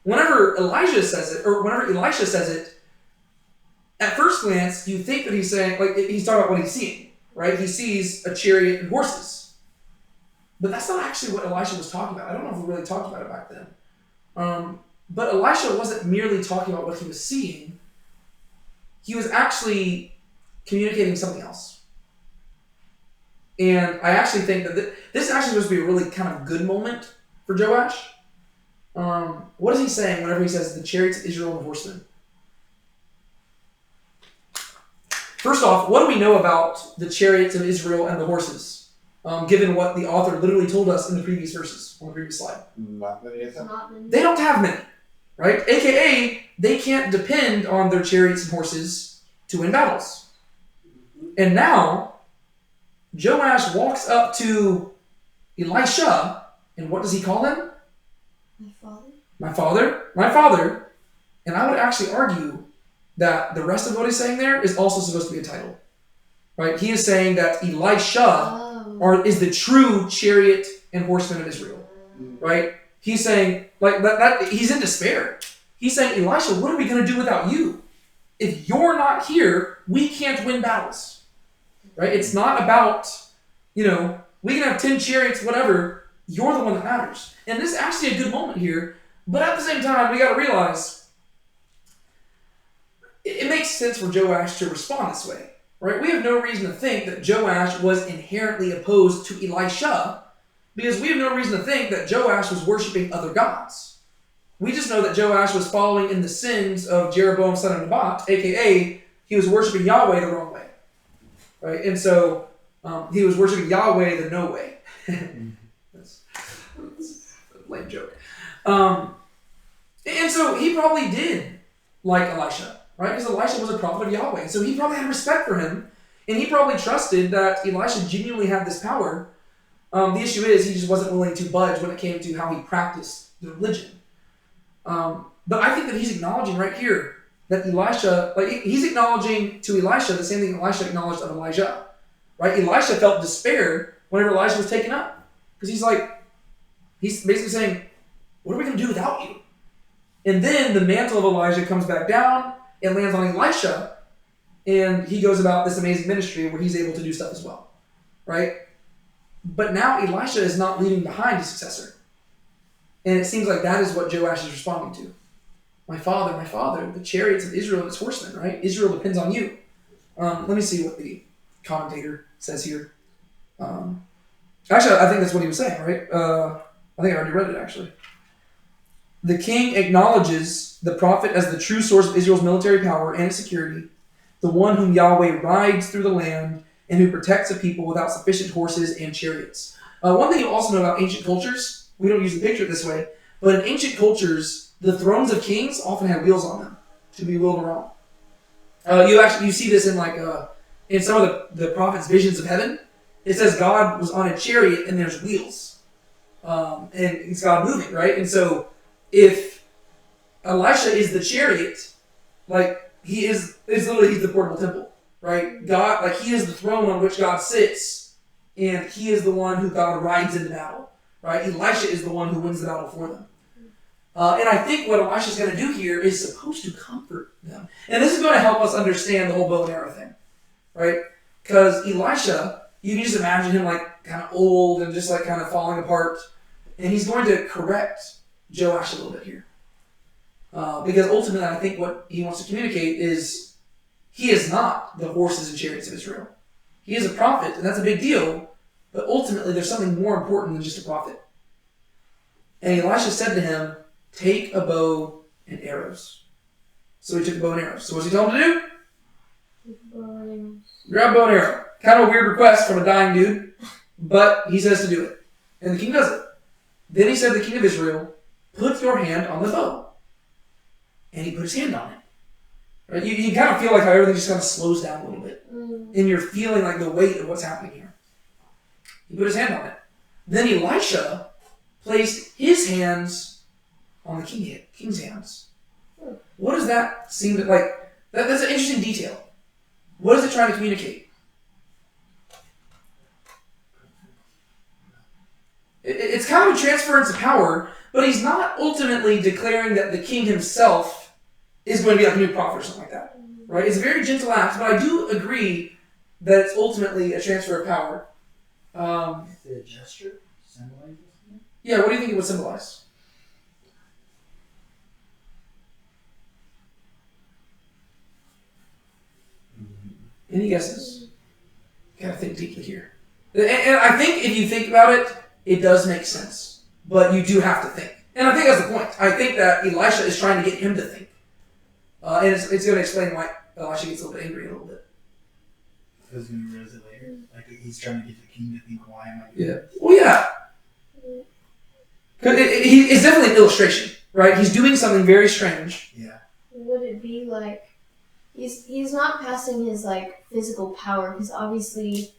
A: Whenever Elijah says it, or whenever Elisha says it, at first glance, you think that he's saying, like, he's talking about what he's seeing, right? He sees a chariot and horses. But that's not actually what Elisha was talking about. I don't know if we really talked about it back then. But Elisha wasn't merely talking about what he was seeing. He was actually communicating something else. And I actually think that this is actually supposed to be a really kind of good moment for Joash. What is he saying whenever he says the chariots of Israel and the horsemen? First off, what do we know about the chariots of Israel and the horses? Given what the author literally told us in the previous verses, on the previous slide.
D: Not many of them.
A: They don't have many, right? AKA, they can't depend on their chariots and horses to win battles. And now, Joash walks up to Elisha, and what does he call him? My father. And I would actually argue that the rest of what he's saying there is also supposed to be a title. Right? He is saying that Elisha is the true chariot and horseman of Israel. Right? He's saying, like that he's in despair. He's saying, Elisha, what are we going to do without you? If you're not here, we can't win battles. Right? It's not about, we can have 10 chariots, whatever. You're the one that matters. And this is actually a good moment here. But at the same time, we got to realize it makes sense for Joash to respond this way. Right? We have no reason to think that Joash was inherently opposed to Elisha because we have no reason to think that Joash was worshiping other gods. We just know that Joash was following in the sins of Jeroboam son of Nebat, a.k.a. he was worshiping Yahweh the wrong way. Right? And so he was worshiping Yahweh the no way. That's a lame joke. And so he probably did like Elisha, right? Because Elisha was a prophet of Yahweh. So he probably had respect for him. And he probably trusted that Elisha genuinely had this power. The issue is he just wasn't willing to budge when it came to how he practiced the religion. But I think that he's acknowledging right here that Elisha, like he's acknowledging to Elisha the same thing Elisha acknowledged of Elijah, right? Elisha felt despair whenever Elijah was taken up, because he's basically saying, "What are we going to do without you?" And then the mantle of Elijah comes back down and lands on Elisha, and he goes about this amazing ministry where he's able to do stuff as well, right? But now Elisha is not leaving behind his successor, and it seems like that is what Joash is responding to. My father, the chariots of Israel and its horsemen, right? Israel depends on you. Let me see what the commentator says here. Actually, I think that's what he was saying, right? I think I already read it, actually. The king acknowledges the prophet as the true source of Israel's military power and its security, the one whom Yahweh rides through the land and who protects a people without sufficient horses and chariots. One thing you also know about ancient cultures, we don't use the picture this way, but in ancient cultures, the thrones of kings often had wheels on them to be wheeled around. You see this in some of the prophets' visions of heaven. It says God was on a chariot and there's wheels, and it's God moving, right? And so, if Elisha is the chariot, like he's the portable temple, right? God, like he is the throne on which God sits, and he is the one who God rides into battle, right? Elisha is the one who wins the battle for them. And I think what Elisha is going to do here is supposed to comfort them. And this is going to help us understand the whole bow and arrow thing, right? Because Elisha, you can just imagine him like kind of old and just like kind of falling apart. And he's going to correct Joash a little bit here. Because ultimately, I think what he wants to communicate is he is not the horses and chariots of Israel. He is a prophet, and that's a big deal. But ultimately, there's something more important than just a prophet. And Elisha said to him, take a bow and arrows. So he took a bow and arrows. So what's he told him to do? Grab a bow and arrow. Kind of a weird request from a dying dude, but he says to do it. And the king does it. Then he said to the king of Israel, put your hand on the bow. And he put his hand on it. Right? You kind of feel like how everything just kind of slows down a little bit. And you're feeling like the weight of what's happening here. He put his hand on it. Then Elisha placed his hands on the king's hands. What does that seem to like? That's an interesting detail. What is it trying to communicate? It's kind of a transference of power, but he's not ultimately declaring that the king himself is going to be like a new prophet or something like that. Right? It's a very gentle act, but I do agree that it's ultimately a transfer of power.
E: Is it a gesture? Symbolizes something?
A: Yeah, what do you think it would symbolize? Any guesses? Gotta think deeply here. And I think if you think about it, it does make sense. But you do have to think. And I think that's the point. I think that Elisha is trying to get him to think. And it's going to explain why Elisha gets a little bit angry a little bit.
E: Because we're going to realize it later. Like he's trying to get the king to think, why am I doing
A: Yeah. Well, yeah. Because it's definitely an illustration, right? He's doing something very strange.
E: Yeah.
C: Would it be like he's not passing his like physical power, because obviously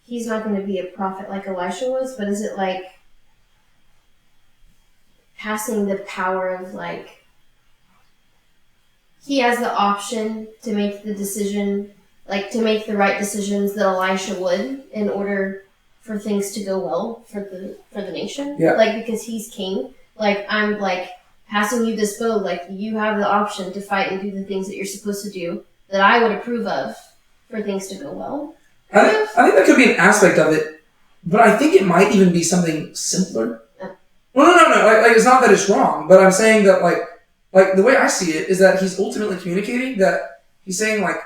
C: he's not going to be a prophet like Elisha was, but is it like passing the power of like he has the option to make the decision, like to make the right decisions that Elisha would in order for things to go well for the nation?
A: Yeah.
C: Like because he's king, like I'm like passing you this bow, like you have the option to fight and do the things that you're supposed to do that I would approve of for things to go well.
A: I think that could be an aspect of it, but I think it might even be something simpler. Well, no. Like it's not that it's wrong, but I'm saying that like the way I see it is that he's ultimately communicating that he's saying like,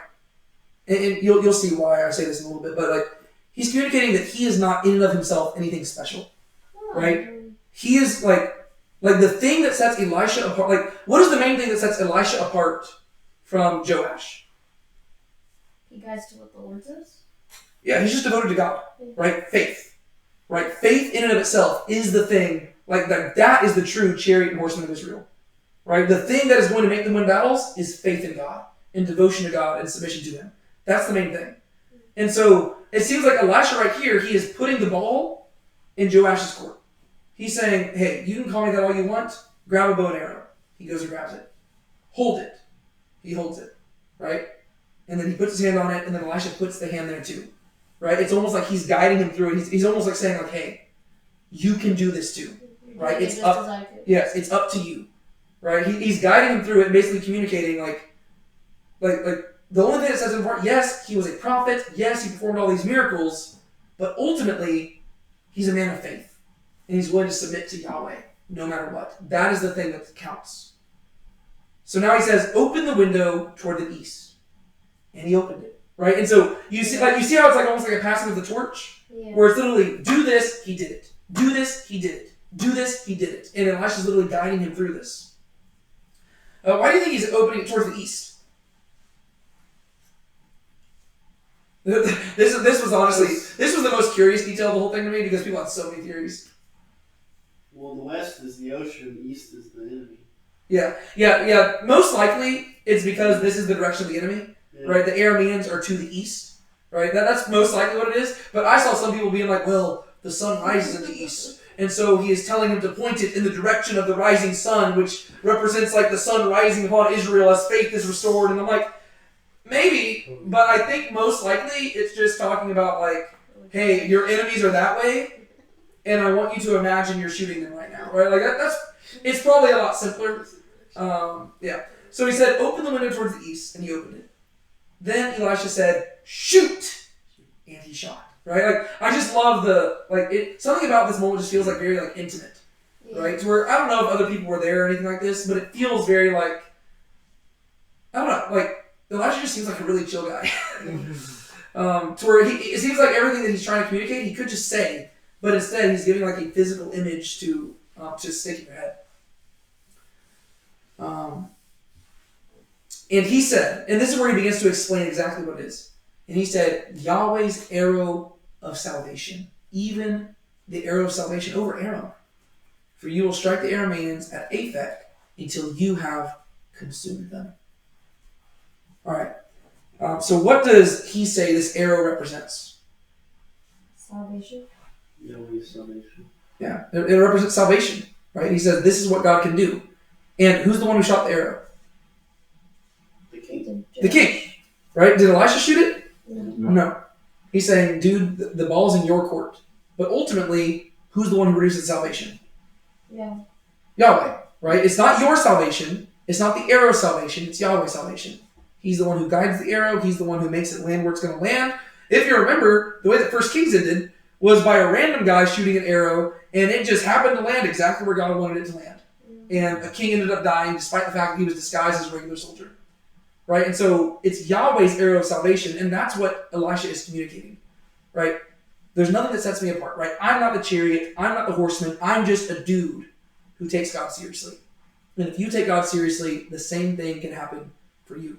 A: and you'll see why I say this in a little bit, but like he's communicating that he is not in and of himself anything special, right? He is like the thing that sets Elisha apart. Like, what is the main thing that sets Elisha apart from Joash?
C: You guys do what the Lord says?
A: Yeah, he's just devoted to God, right? Faith, right? Faith in and of itself is the thing. Like that is the true chariot and horseman of Israel, right? The thing that is going to make them win battles is faith in God and devotion to God and submission to Him. That's the main thing. And so it seems like Elisha right here, he is putting the ball in Joash's court. He's saying, hey, you can call me that all you want. Grab a bow and arrow. He goes and grabs it. Hold it. He holds it, right? And then he puts his hand on it, and then Elisha puts the hand there too, right? It's almost like he's guiding him through it. He's almost like saying, like, hey, you can do this too, right? It's up. Yes, it's up to you, right? He's guiding him through it and basically communicating, like the only thing that sets him apart. Yes, he was a prophet. Yes, he performed all these miracles, but ultimately, he's a man of faith, and he's willing to submit to Yahweh no matter what. That is the thing that counts. So now he says, open the window toward the east. And he opened it. Right? And so you see how it's like almost like a passing of the torch?
C: Yeah.
A: Where it's literally, do this, he did it. Do this, he did it. Do this, he did it. And Elisha's literally guiding him through this. Why do you think he's opening it towards the east? This was the most curious detail of the whole thing to me because people had so many theories.
B: Well, the west is the ocean, the east is the enemy.
A: Yeah. Most likely, it's because this is the direction of the enemy, right? The Arameans are to the east, right? That's most likely what it is. But I saw some people being like, well, the sun rises in the east. And so he is telling him to point it in the direction of the rising sun, which represents like the sun rising upon Israel as faith is restored. And I'm like, maybe, but I think most likely it's just talking about like, hey, your enemies are that way, and I want you to imagine you're shooting them right now, right? Like it's probably a lot simpler. So he said, open the window towards the east, and he opened it. Then Elisha said, shoot, and he shot. Right? Like I just love something about this moment just feels like very like intimate, right? To where I don't know if other people were there or anything like this, but it feels very like I don't know, like Elisha just seems like a really chill guy. To where it seems like everything that he's trying to communicate, he could just say, but instead he's giving like a physical image to stick in your head. And he said, and this is where he begins to explain exactly what it is. And he said, Yahweh's arrow of salvation, even the arrow of salvation over Aram. For you will strike the Arameans at Aphek until you have consumed them. All right. So what does he say this arrow represents?
C: Salvation.
B: Yahweh's salvation.
A: Yeah, it represents salvation, right? He says this is what God can do. And who's the one who shot the arrow?
B: The king.
A: The king, right? Did Elisha shoot it?
C: No.
A: He's saying, dude, the ball's in your court. But ultimately, who's the one who produces salvation?
C: Yeah.
A: Yahweh, right? It's not your salvation. It's not the arrow's salvation. It's Yahweh's salvation. He's the one who guides the arrow. He's the one who makes it land where it's going to land. If you remember, the way that First Kings ended was by a random guy shooting an arrow, and it just happened to land exactly where God wanted it to land. And a king ended up dying despite the fact that he was disguised as a regular soldier. Right? And so it's Yahweh's arrow of salvation, and that's what Elisha is communicating. Right? There's nothing that sets me apart. Right? I'm not the chariot. I'm not the horseman. I'm just a dude who takes God seriously. And if you take God seriously, the same thing can happen for you.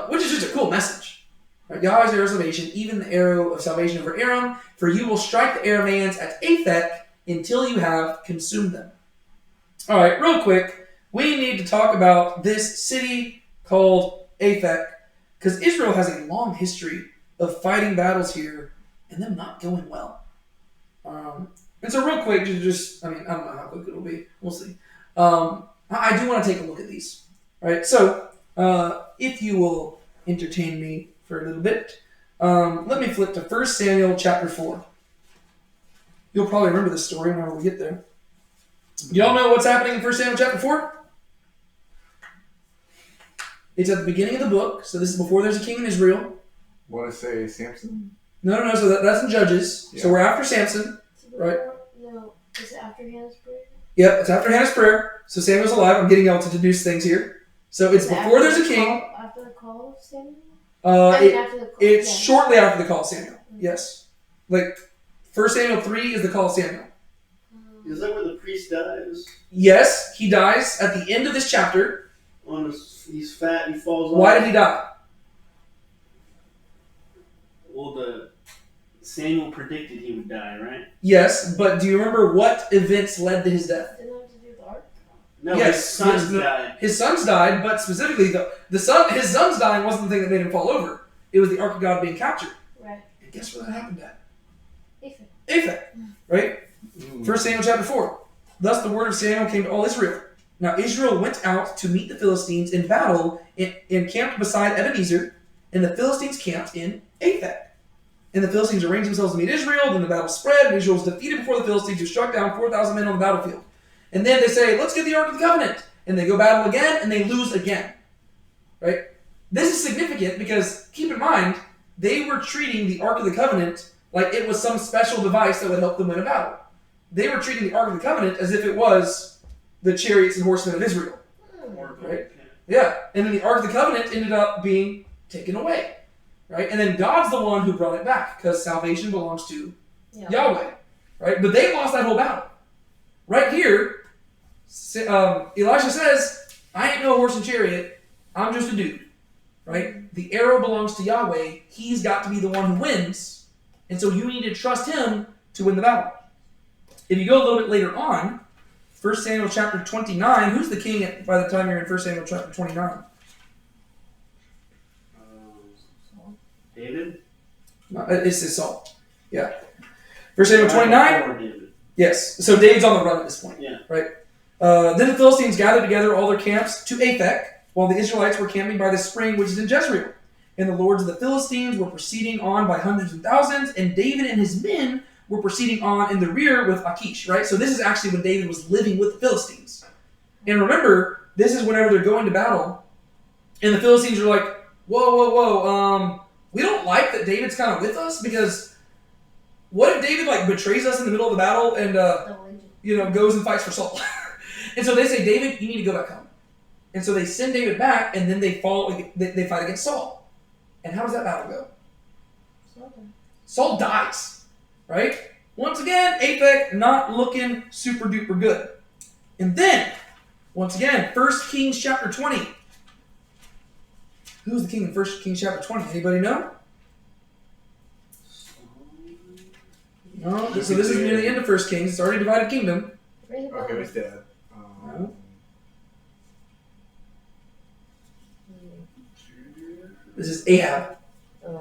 A: Which is just a cool message. Right? Yahweh's arrow of salvation, even the arrow of salvation over Aram, for you will strike the Arameans at Aphek until you have consumed them. All right, real quick, we need to talk about this city called Aphek, because Israel has a long history of fighting battles here and them not going well. And so real quick, I don't know how quick it'll be. We'll see. I do want to take a look at these. All right, so if you will entertain me for a little bit, let me flip to 1 Samuel chapter 4. You'll probably remember this story whenever we get there. Do y'all know what's happening in 1 Samuel chapter 4? It's at the beginning of the book, so this is before there's a king in Israel.
D: Want to say Samson?
A: No, so that's in Judges. Yeah. So we're after Samson, right?
C: No, is it after Hannah's prayer?
A: Yep, it's after Hannah's prayer. So Samuel's alive. I'm getting y'all to deduce things here. So it's before there's a king.
C: After the call of Samuel?
A: It's shortly after the call of Samuel. Yes. Like, 1 Samuel 3 is the call of Samuel.
B: Is that where the priest dies?
A: Yes, he dies at the end of this chapter.
B: He's fat, he falls off.
A: Why did he die?
B: Well, Samuel predicted he would die, right?
A: Yes, but do you remember what events led to his death?
C: Didn't it have to do with the ark?
B: No,
A: yes,
B: his sons died.
A: His sons died, but specifically his sons dying wasn't the thing that made him fall over. It was the Ark of God being captured.
C: Right.
A: And guess where that happened at?
C: Aphek.
A: Right? 1 Samuel chapter 4. Thus the word of Samuel came to all Israel. Now Israel went out to meet the Philistines in battle and camped beside Ebenezer, and the Philistines camped in Aphek. And the Philistines arranged themselves to meet Israel. Then the battle spread, and Israel was defeated before the Philistines, who struck down 4,000 men on the battlefield. And then they say, let's get the Ark of the Covenant. And they go battle again, and they lose again. Right? This is significant because, keep in mind, they were treating the Ark of the Covenant like it was some special device that would help them win a battle. They were treating the Ark of the Covenant as if it was the chariots and horsemen of Israel. Right? Yeah. And then the Ark of the Covenant ended up being taken away. Right? And then God's the one who brought it back because salvation belongs to Yahweh. Right? But they lost that whole battle. Right here, Elisha says, I ain't no horse and chariot. I'm just a dude. Right? The arrow belongs to Yahweh. He's got to be the one who wins. And so you need to trust him to win the battle. If you go a little bit later on, 1 Samuel chapter 29, who's the king by the time you're in 1 Samuel chapter 29?
B: David?
A: No, it's Saul. Yeah. 1 Samuel 29? Yes. So David's on the run at this point.
B: Yeah.
A: Right? Then the Philistines gathered together all their camps to Aphek, while the Israelites were camping by the spring which is in Jezreel. And the lords of the Philistines were proceeding on by hundreds and thousands, and David and his men were proceeding on in the rear with Achish, right? So this is actually when David was living with the Philistines. And remember, this is whenever they're going to battle, and the Philistines are like, whoa, we don't like that David's kind of with us, because what if David betrays us in the middle of the battle and goes and fights for Saul? And so they say, David, you need to go back home. And so they send David back, and then they fight against Saul. And how does that battle go? Saul dies, right? Once again, Aphek not looking super duper good. And then, once again, 1 Kings chapter 20. Who's the king in 1 Kings chapter 20? Anybody know? No. So this is near the end of 1 Kings. It's already a divided kingdom.
D: Okay, he's dead.
A: No. This is Ahab.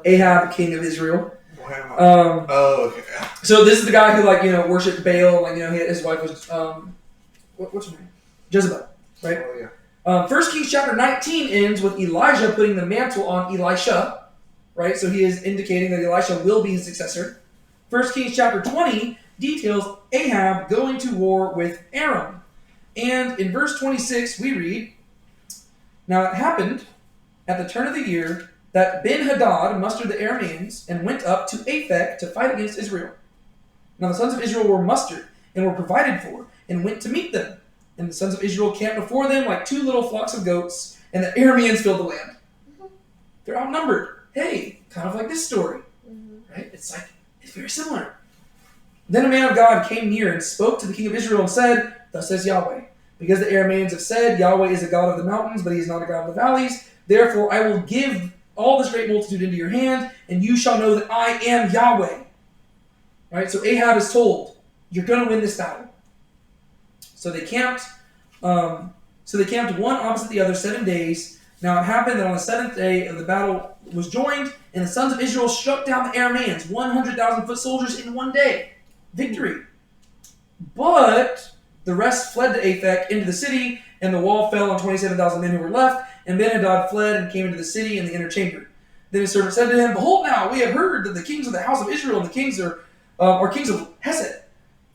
A: Ahab, king of Israel.
D: Wow. Okay.
A: So this is the guy who worshipped Baal. His wife was what's her name? Jezebel, right?
D: Oh, yeah.
A: 1 Kings chapter 19 ends with Elijah putting the mantle on Elisha, right? So he is indicating that Elisha will be his successor. 1 Kings chapter 20 details Ahab going to war with Aram. And in verse 26 we read, Now it happened at the turn of the year that Ben-Hadad mustered the Arameans and went up to Aphek to fight against Israel. Now the sons of Israel were mustered and were provided for and went to meet them. And the sons of Israel camped before them like two little flocks of goats, and the Arameans filled the land. They're outnumbered. Hey, kind of like this story. Right? It's very similar. Then a man of God came near and spoke to the king of Israel and said, Thus says Yahweh, because the Arameans have said, Yahweh is a God of the mountains, but he is not a God of the valleys. Therefore I will give all this great multitude into your hand, and you shall know that I am Yahweh. Right? So Ahab is told, you're going to win this battle. So they camped. One opposite the other 7 days. Now it happened that on the seventh day of the battle was joined, and the sons of Israel struck down the Arameans, 100,000 foot soldiers in one day. Victory. But the rest fled to Aphek into the city, and the wall fell on 27,000 men who were left. And Ben-Hadad fled and came into the city in the inner chamber. Then his servant said to him, Behold now, we have heard that the kings of the house of Israel and the kings are kings of Hesed.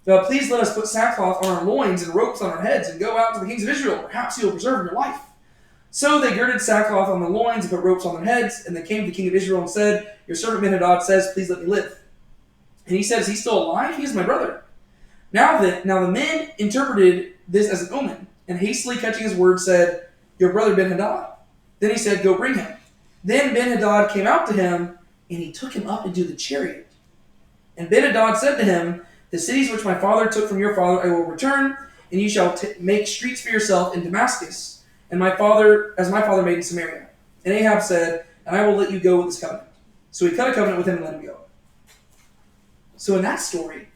A: Please let us put sackcloth on our loins and ropes on our heads and go out to the kings of Israel. Perhaps he will preserve your life. So they girded sackcloth on their loins and put ropes on their heads. And they came to the king of Israel and said, Your servant Ben-Hadad says, Please let me live. And he said, Is he still alive? He is my brother. Now the men interpreted this as an omen, and hastily catching his word said, Your brother Ben-Hadad. Then he said, Go bring him. Then Ben-Hadad came out to him, and he took him up into the chariot. And Ben-Hadad said to him, The cities which my father took from your father I will return, and you shall make streets for yourself in Damascus, and as my father made in Samaria. And Ahab said, And I will let you go with this covenant. So he cut a covenant with him and let him go. So in that story,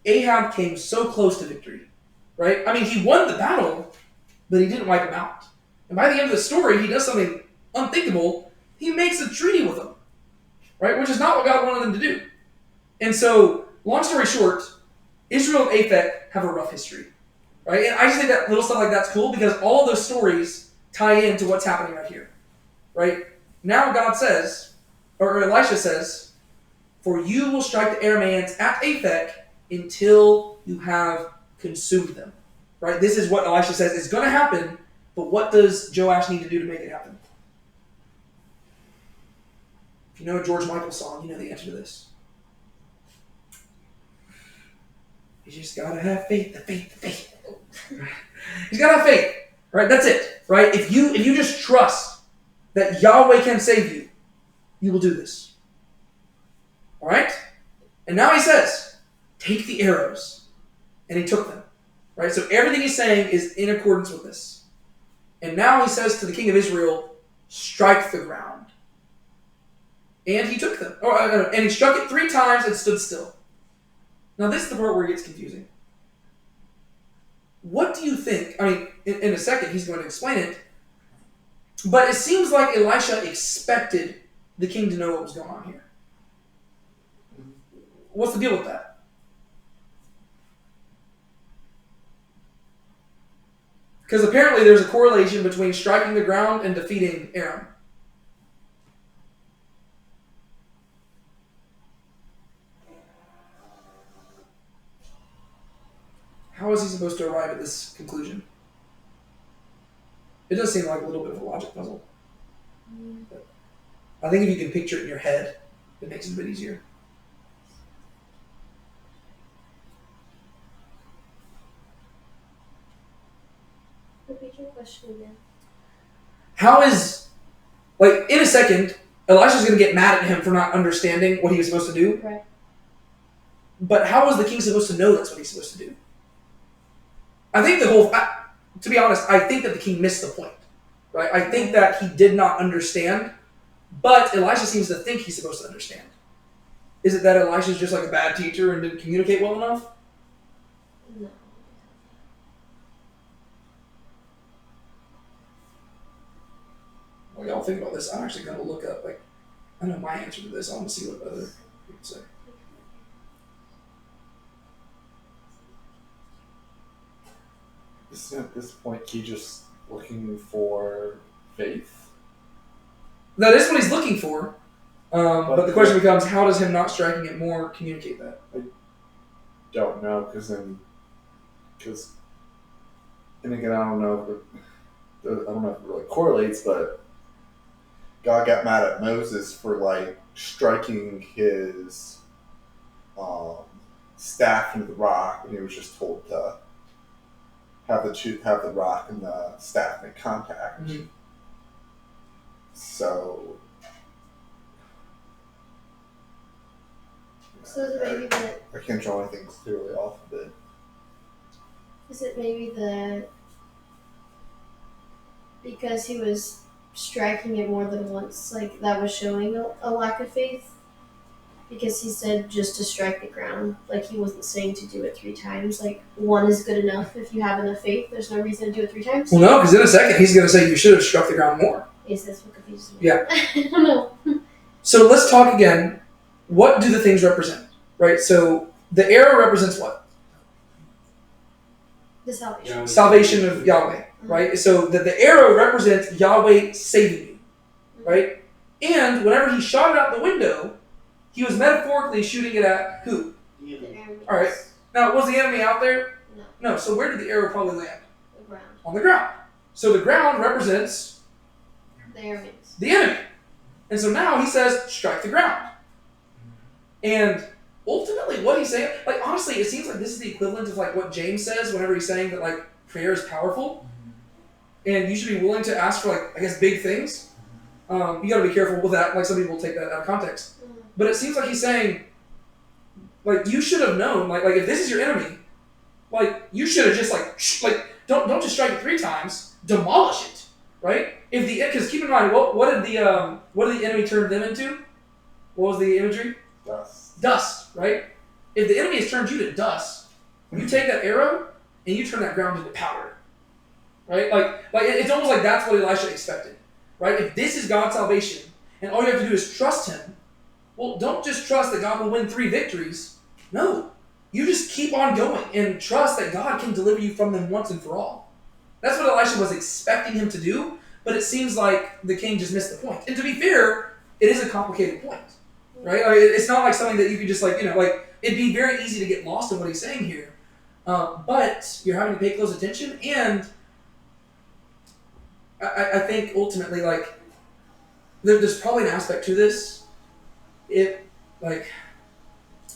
A: Ahab came so close to victory, right? I mean, he won the battle, but he didn't wipe him out. And by the end of the story, he does something unthinkable. He makes a treaty with them, right? Which is not what God wanted them to do. And so, long story short, Israel and Aphek have a rough history, right? And I just think that little stuff like that's cool because all of those stories tie into what's happening right here, right? Now God says, or Elisha says, "For you will strike the Arameans at Aphek until you have consumed them." Right? This is what Elisha says is going to happen, but what does Joash need to do to make it happen? If you know a George Michael song, you know the answer to this. You just gotta have faith, the faith. He's gotta have faith, right? That's it, right? If you just trust that Yahweh can save you, you will do this. All right? And now he says, take the arrows. And he took them. Right? So everything he's saying is in accordance with this. And now he says to the king of Israel, strike the ground. And he took them. And he struck it 3 times and stood still. Now this is the part where it gets confusing. What do you think? I mean, in a second he's going to explain it. But it seems like Elisha expected the king to know what was going on here. What's the deal with that? Because apparently there's a correlation between striking the ground and defeating Aram. How is he supposed to arrive at this conclusion? It does seem like a little bit of a logic puzzle. But I think if you can picture it in your head, it makes it a bit easier.
C: Repeat your question again.
A: How is, like, in a second, Elisha's going to get mad at him for not understanding what he was supposed to do.
C: Right.
A: But how was the king supposed to know that's what he's supposed to do? I think to be honest, I think that the king missed the point. Right? I think that he did not understand, but Elisha seems to think he's supposed to understand. Is it that Elisha's just like a bad teacher and didn't communicate well enough?
C: No.
A: Well, y'all think about this. I'm actually going to look up, like, I know my answer to this. I want to see what other people say.
D: Isn't at this point he just looking for faith?
A: That is what he's looking for. But the question becomes, how does him not striking it more communicate that?
D: Don't know, and again, I don't know if it really correlates, but God got mad at Moses for like striking his staff into the rock, and he was just told to have the rock and the staff make contact.
A: Mm-hmm.
D: So
C: is it maybe that?
D: I can't draw anything clearly off of it.
C: Is it maybe that because he was striking it more than once, like that was showing a lack of faith? Because he said just to strike the ground, like he wasn't saying to do it 3 times. Like 1 is good enough if you have enough faith. There's no reason to do it 3 times.
A: Well, no, because in a second he's going to say you should have struck the ground more.
C: Is this what confuses me?
A: Yeah.
C: I don't know.
A: So let's talk again. What do the things represent? Right? So the arrow represents what?
C: The salvation.
A: Salvation of Yahweh. Right? So the arrow represents Yahweh saving you. Right? And whenever he shot it out the window, he was metaphorically shooting it at who?
C: The enemy.
A: All right. Now, was the enemy out there?
C: No.
A: No. So where did the arrow probably land?
C: The ground.
A: On the ground. So the ground represents
C: The enemies.
A: the enemy. And so now he says, strike the ground. And ultimately what he's saying, like honestly, it seems like this is the equivalent of like what James says whenever he's saying that like prayer is powerful. And you should be willing to ask for like, I guess, big things. You gotta be careful with that. Like some people take that out of context. But it seems like he's saying, like, you should have known, like if this is your enemy, like you should have just like don't just strike it 3 times, demolish it, right? Because keep in mind, what did the enemy turn them into? What was the imagery? Dust, right? If the enemy has turned you to dust, you take that arrow and you turn that ground into powder, right? Like it's almost like that's what Elisha expected, right? If this is God's salvation and all you have to do is trust Him. Well, don't just trust that God will win 3 victories. No. you just keep on going and trust that God can deliver you from them once and for all. That's what Elisha was expecting him to do, but it seems like the king just missed the point. And to be fair, it is a complicated point, right? I mean, it's not like something that you could just it'd be very easy to get lost in what he's saying here. But you're having to pay close attention, and I think ultimately, there's probably an aspect to this. You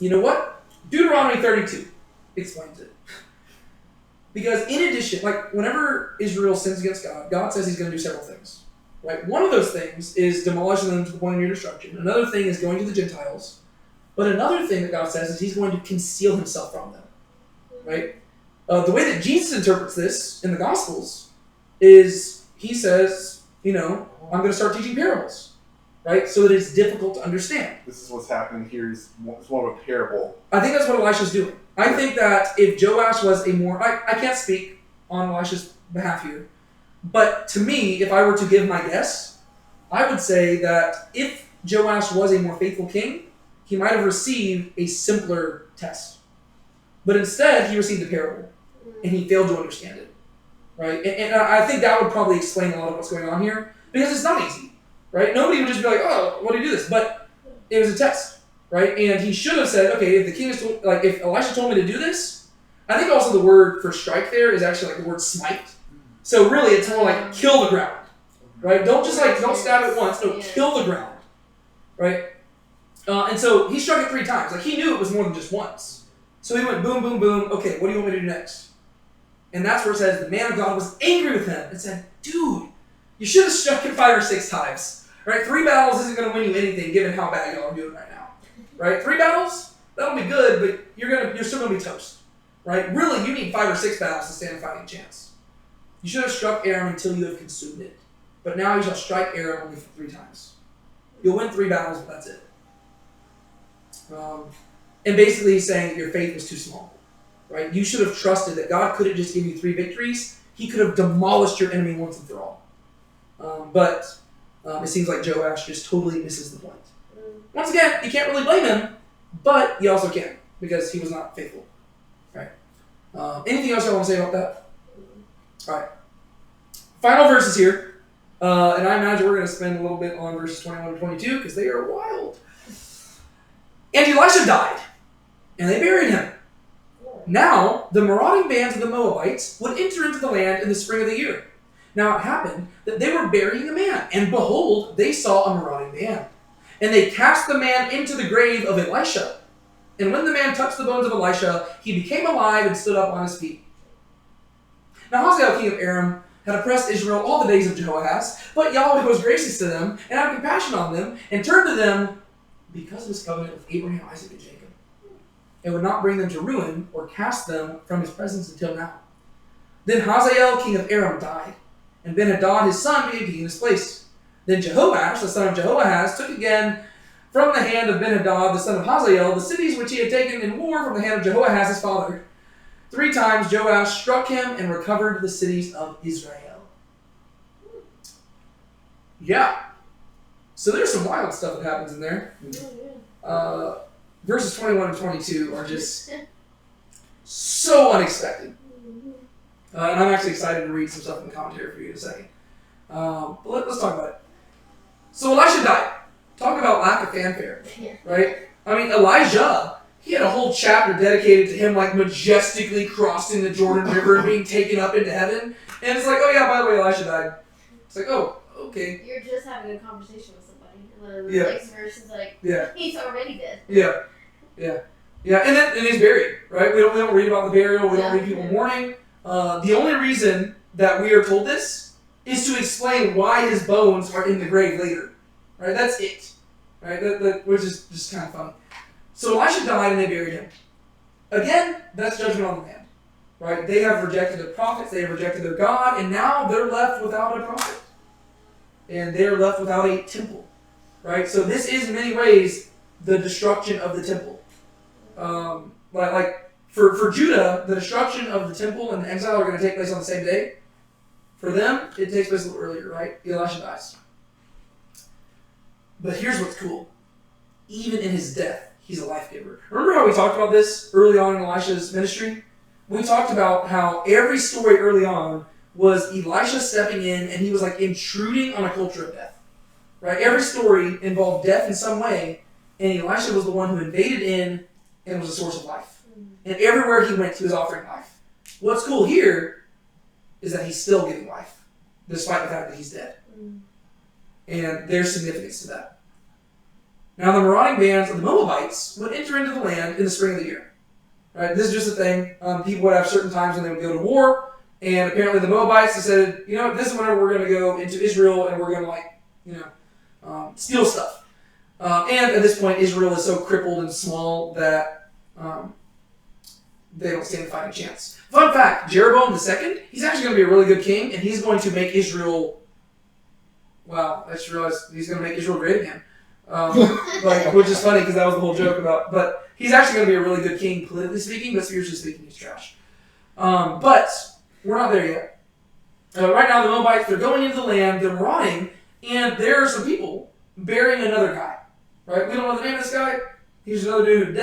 A: know what? Deuteronomy 32 explains it. Because in addition, whenever Israel sins against God, God says he's going to do several things. Right? One of those things is demolishing them to the point of near destruction. Another thing is going to the Gentiles. But another thing that God says is he's going to conceal himself from them. Right? The way that Jesus interprets this in the Gospels is he says, I'm going to start teaching parables. Right? So that it's difficult to understand.
D: This is what's happening here. It's more of a parable.
A: I think that's what Elisha's doing. I think that if Joash was a more... I can't speak on Elisha's behalf here. But to me, if I were to give my guess, I would say that if Joash was a more faithful king, he might have received a simpler test. But instead, he received a parable. And he failed to understand it. Right? And I think that would probably explain a lot of what's going on here. Because it's not easy. Right? Nobody would just be like, oh, why do you do this? But it was a test, right? And he should have said, okay, if the king is if Elisha told me to do this, I think also the word for strike there is actually the word smite. So really, it's more like kill the ground, right? Don't just don't stab it once. No, kill the ground, right? And so he struck it 3 times. He knew it was more than just once. So he went boom, boom, boom. Okay, what do you want me to do next? And that's where it says the man of God was angry with him and said, dude, you should have struck it 5 or 6 times. Right, 3 battles isn't going to win you anything, given how bad y'all are doing right now. Right, 3 battles, that'll be good, but you're still going to be toast. Right, really, you need 5 or 6 battles to stand a fighting chance. You should have struck Aram until you have consumed it, but now you shall strike Aram only 3 times. You'll win 3 battles, but that's it. And basically, he's saying your faith was too small. Right, you should have trusted that God couldn't just give you 3 victories; He could have demolished your enemy once and for all. But it seems like Joash just totally misses the point. Once again, you can't really blame him, but you also can, because he was not faithful. Right? Anything else I want to say about that? Alright. Final verses here. And I imagine we're going to spend a little bit on verses 21 and 22, because they are wild. And Elisha died, and they buried him. Now, the marauding bands of the Moabites would enter into the land in the spring of the year. Now it happened that they were burying a man, and behold, they saw a marauding band. And they cast the man into the grave of Elisha. And when the man touched the bones of Elisha, he became alive and stood up on his feet. Now Hazael, king of Aram, had oppressed Israel all the days of Jehoahaz, but Yahweh was gracious to them, and had compassion on them, and turned to them because of his covenant with Abraham, Isaac, and Jacob, and would not bring them to ruin, or cast them from his presence until now. Then Hazael, king of Aram, died. And Ben-Hadad, his son, became king in his place. Then Jehoash, the son of Jehoahaz, took again from the hand of Ben-Hadad, the son of Hazael, the cities which he had taken in war from the hand of Jehoahaz, his father. 3 times Joash struck him and recovered the cities of Israel. Yeah. So there's some wild stuff that happens in there. Verses 21 and 22 are just so unexpected. And I'm actually excited to read some stuff in the commentary for you in a second. But let's talk about it. So Elisha died. Talk about lack of fanfare, right? I mean, Elijah, he had a whole chapter dedicated to him majestically crossing the Jordan River and being taken up into heaven. And it's oh yeah, by the way, Elisha died. It's oh, okay.
C: You're just having a conversation with somebody. And then the next verse is he's already dead.
A: Yeah, and he's buried, right? We don't read about the burial. We don't read people mourning. The only reason that we are told this is to explain why his bones are in the grave later. Right? That's it. Right? Which is just kind of funny. So Elisha died and they buried him. Again, that's judgment on the land. Right? They have rejected their prophets, they have rejected their God, and now they're left without a prophet. And they're left without a temple. Right? So this is in many ways the destruction of the temple. For Judah, the destruction of the temple and the exile are going to take place on the same day. For them, it takes place a little earlier, right? Elisha dies. But here's what's cool. Even in his death, he's a life giver. Remember how we talked about this early on in Elisha's ministry? We talked about how every story early on was Elisha stepping in and he was like intruding on a culture of death. Right? Every story involved death in some way, and Elisha was the one who invaded in and was a source of life. And everywhere he went, he was offering life. What's cool here is that he's still giving life, despite the fact that he's dead. And there's significance to that. Now, the marauding bands of the Moabites would enter into the land in the spring of the year. Right? This is just a thing. People would have certain times when they would go to war, and apparently the Moabites decided, this is whenever we're going to go into Israel, and we're going to, steal stuff. And at this point, Israel is so crippled and small that they don't stand a fighting chance. Fun fact, Jeroboam II, he's actually going to be a really good king, and he's going to make Israel, wow, I just realized he's going to make Israel great again. Which is funny because that was the whole joke about, but he's actually going to be a really good king politically speaking, but spiritually speaking, he's trash. But we're not there yet. Right now, the Moabites, they're going into the land, they're marauding, and there are some people burying another guy. Right? We don't know the name of this guy. He's another dude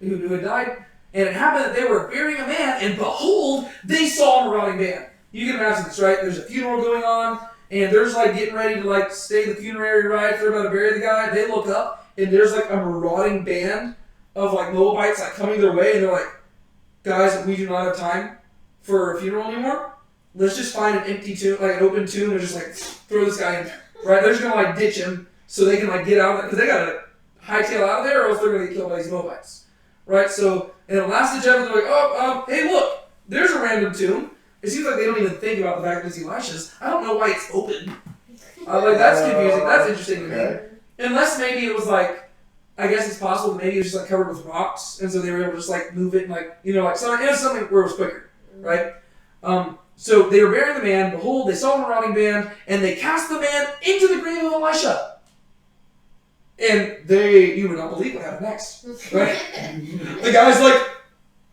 A: who had died. And it happened that they were burying a man, and behold, they saw a marauding band. You can imagine this, right? There's a funeral going on, and they're just getting ready to stay in the funerary rite. They're about to bury the guy. They look up, and there's a marauding band of Moabites coming their way, and they're like, guys, we do not have time for a funeral anymore. Let's just find an empty tomb, an open tomb, and just throw this guy in there. Right? They're just gonna ditch him so they can get out of it, because they gotta hightail out of there, or else they're gonna get killed by these Moabites. Right? So in the last ditch effort, they're hey, look, there's a random tomb. It seems like they don't even think about the fact that it's Elisha's. I don't know why it's open. That's confusing. That's interesting to me. Unless maybe it was I guess it's possible that maybe it was just covered with rocks, and so they were able to just move it and something. It was something where it was quicker, right? So they were burying the man. Behold, they saw a marauding band, and they cast the man into the grave of Elisha. And you would not believe what happened next, right? The guy's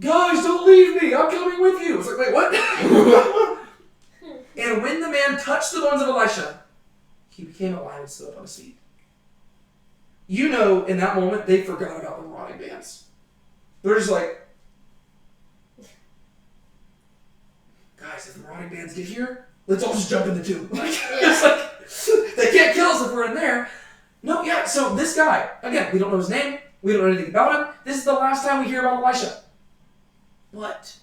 A: guys, don't leave me. I'm coming with you. It's wait, what? And when the man touched the bones of Elisha, he became alive and stood up on his feet. In that moment, they forgot about the marauding bands. They're just guys, if the marauding bands get here, let's all just jump in the tomb. It's they can't kill us if we're in there. No, yeah, so this guy, again, we don't know his name. We don't know anything about him. This is the last time we hear about Elisha. What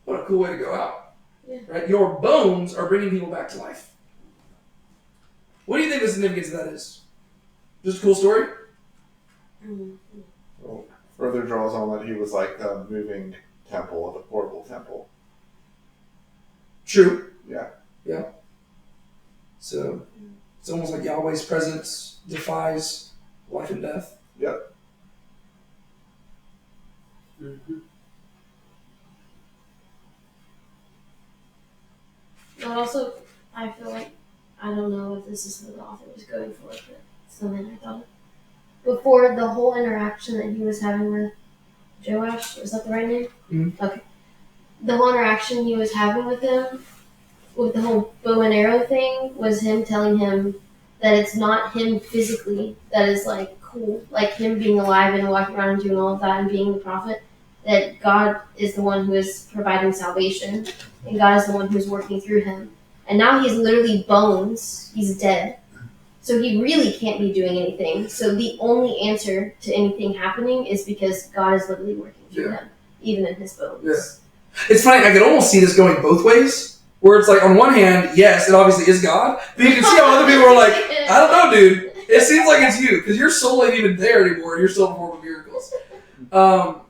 A: a cool way to go out. Yeah. Right? Your bones are bringing people back to life. What do you think the significance of that is? Just a cool story?
D: Well, further draws on that he was the moving temple of a portable temple.
A: True.
D: Yeah.
A: Yeah. So it's almost like Yahweh's presence defies life and death.
D: Yep.
B: Mm-hmm.
C: But also, I feel I don't know if this is what the author was going for, but something I thought of. Before the whole interaction that he was having with Joash, is that the right name?
A: Mm-hmm.
C: Okay. The whole interaction he was having with him, with the whole bow and arrow thing, was him telling him that it's not him physically that is cool, him being alive and walking around and doing all of that and being the prophet, that God is the one who is providing salvation, and God is the one who's working through him. And now he's literally bones, he's dead. So he really can't be doing anything. So the only answer to anything happening is because God is literally working through him, even in his bones.
A: Yeah. It's funny, I could almost see this going both ways. Where it's on one hand, yes, it obviously is God, but you can see how other people are I don't know, dude. It seems like it's you, because your soul ain't even there anymore, and you're still performing miracles. But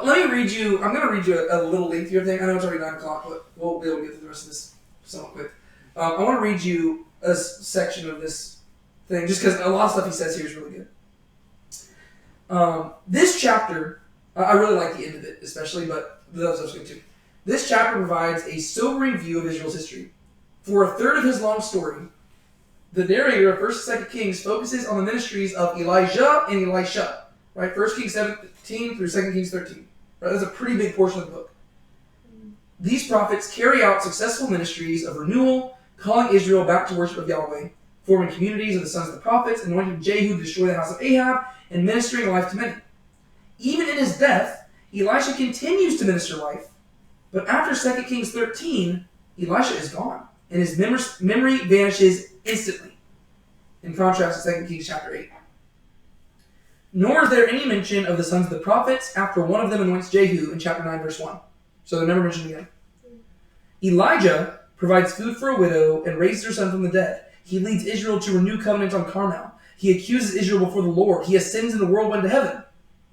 A: let me read you, I'm going to read you a little lengthier thing. I know it's already 9 o'clock, but we'll be able to get through the rest of this somewhat quick. I want to read you a section of this thing, just because a lot of stuff he says here is really good. This chapter, I really like the end of it, especially, but the other stuff's good too. This chapter provides a sobering view of Israel's history. For a third of his long story, the narrator of 1st and 2nd Kings focuses on the ministries of Elijah and Elisha. Right? 1 Kings 17 through 2 Kings 13. Right? That's a pretty big portion of the book. These prophets carry out successful ministries of renewal, calling Israel back to worship of Yahweh, forming communities of the sons of the prophets, anointing Jehu to destroy the house of Ahab, and ministering life to many. Even in his death, Elisha continues to minister life. But after 2 Kings 13, Elisha is gone, and his memory vanishes instantly, in contrast to 2 Kings chapter 8. Nor is there any mention of the sons of the prophets after one of them anoints Jehu in chapter 9, verse 1. So they're never mentioned again. Elijah provides food for a widow and raises her son from the dead. He leads Israel to renew covenant on Carmel. He accuses Israel before the Lord. He ascends in the whirlwind to heaven.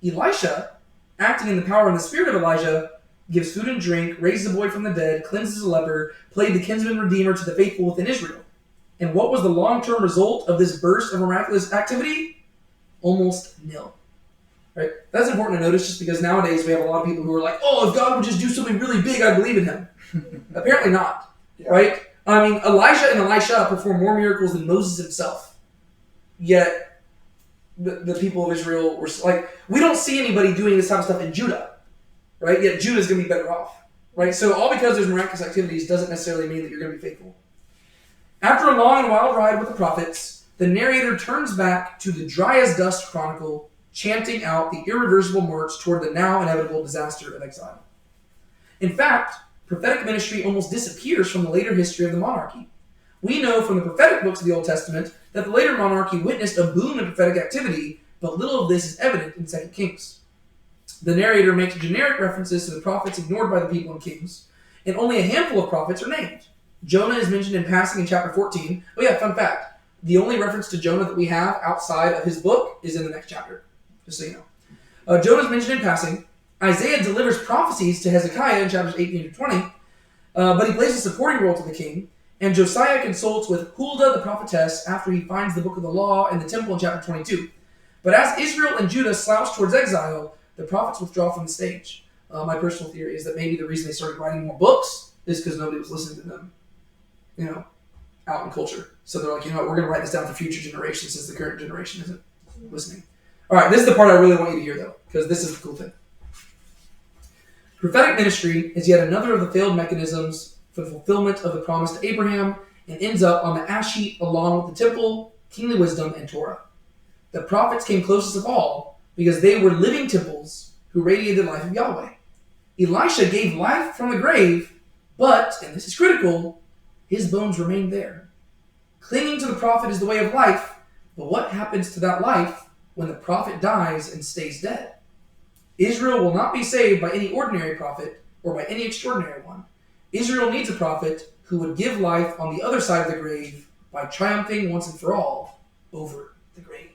A: Elisha, acting in the power and the spirit of Elijah, gives food and drink, raises a boy from the dead, cleanses a leper, played the kinsman redeemer to the faithful within Israel. And what was the long-term result of this burst of miraculous activity? Almost nil. Right? That's important to notice just because nowadays we have a lot of people who are like, oh, if God would just do something really big, I'd believe in him. Apparently not.
D: Yeah.
A: Right? I mean, Elijah and Elisha performed more miracles than Moses himself. Yet, the people of Israel were like, we don't see anybody doing this type of stuff in Judah. Right? Yet Judah's going to be better off. Right? So all because there's miraculous activities doesn't necessarily mean that you're going to be faithful. After a long and wild ride with the prophets, the narrator turns back to the dry as dust chronicle, chanting out the irreversible march toward the now inevitable disaster of exile. In fact, prophetic ministry almost disappears from the later history of the monarchy. We know from the prophetic books of the Old Testament that the later monarchy witnessed a boom in prophetic activity, but little of this is evident in 2 Kings. The narrator makes generic references to the prophets ignored by the people in Kings, and only a handful of prophets are named. Jonah is mentioned in passing in chapter 14. Oh yeah, fun fact. The only reference to Jonah that we have outside of his book is in the next chapter, just so you know. Jonah is mentioned in passing. Isaiah delivers prophecies to Hezekiah in chapters 18 to 20, but he plays a supporting role to the king, and Josiah consults with Huldah the prophetess after he finds the book of the law in the temple in chapter 22. But as Israel and Judah slouch towards exile, the prophets withdraw from the stage. My personal theory is that maybe the reason they started writing more books is because nobody was listening to them, out in culture. So they're like, we're going to write this down for future generations since the current generation isn't listening. All right, this is the part I really want you to hear, though, because this is the cool thing. Prophetic ministry is yet another of the failed mechanisms for the fulfillment of the promise to Abraham and ends up on the ash heap along with the temple, kingly wisdom, and Torah. The prophets came closest of all because they were living temples who radiated the life of Yahweh. Elisha gave life from the grave, but, and this is critical, his bones remained there. Clinging to the prophet is the way of life, but what happens to that life when the prophet dies and stays dead? Israel will not be saved by any ordinary prophet or by any extraordinary one. Israel needs a prophet who would give life on the other side of the grave by triumphing once and for all over the grave.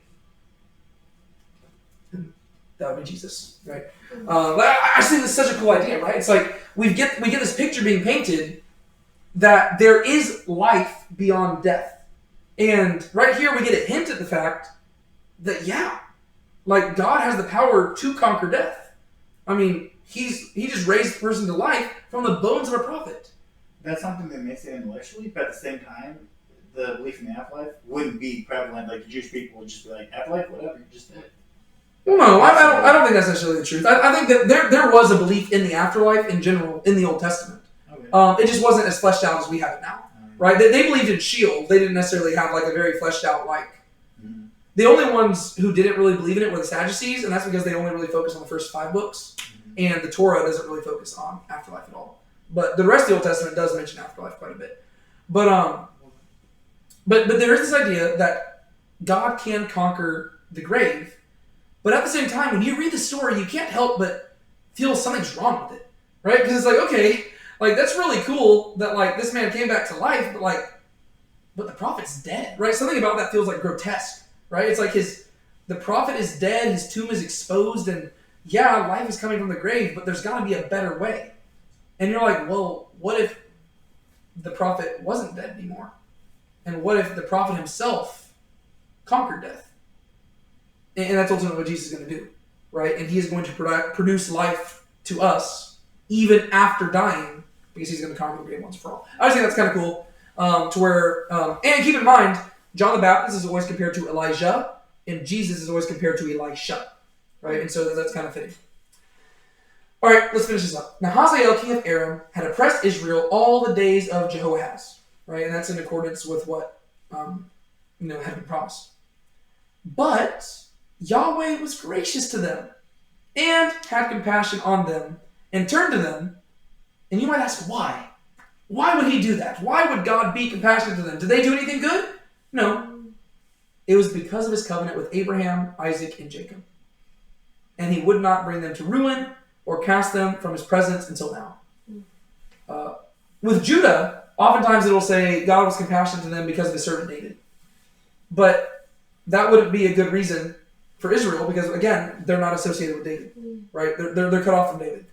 A: And that would be Jesus, right? I think this is such a cool idea, right? It's like we get this picture being painted that there is life beyond death. And right here we get a hint at the fact that, God has the power to conquer death. I mean, he just raised the person to life from the bones of a prophet.
E: That's something that makes it intellectually, but at the same time, the belief in the afterlife wouldn't be prevalent. Like the Jewish people would just be like, afterlife, whatever, you're just dead.
A: Well, no, I don't think that's necessarily the truth. I think that there was a belief in the afterlife in general in the Old Testament. Okay. It just wasn't as fleshed out as we have it now. Right? They believed in Sheol. They didn't necessarily have a very fleshed out Mm-hmm. The only ones who didn't really believe in it were the Sadducees, and that's because they only really focus on the first 5 books, and the Torah doesn't really focus on afterlife at all. But the rest of the Old Testament does mention afterlife quite a bit. But there is this idea that God can conquer the grave, but at the same time, when you read the story, you can't help but feel something's wrong with it, right? Because it's like, okay, that's really cool that this man came back to life, but the prophet's dead, right? Something about that feels grotesque, right? It's like the prophet is dead, his tomb is exposed, and life is coming from the grave, but there's got to be a better way. And you're like, well, what if the prophet wasn't dead anymore? And what if the prophet himself conquered death? And that's ultimately what Jesus is going to do, right? And he is going to produce life to us even after dying, because he's going to conquer the grave once for all. I just think that's kind of cool, to where, and keep in mind, John the Baptist is always compared to Elijah, and Jesus is always compared to Elisha, right? And so that's kind of fitting. All right, let's finish this up. Now, Hazael, king of Aram, had oppressed Israel all the days of Jehoahaz, right? And that's in accordance with what had been promised. But Yahweh was gracious to them and had compassion on them and turned to them. And you might ask, why? Why would he do that? Why would God be compassionate to them? Did they do anything good? No. It was because of his covenant with Abraham, Isaac, and Jacob. And he would not bring them to ruin or cast them from his presence until now. With Judah, oftentimes it'll say God was compassionate to them because of his servant David. But that wouldn't be a good reason for Israel because, again, they're not associated with David, right? They're cut off from David.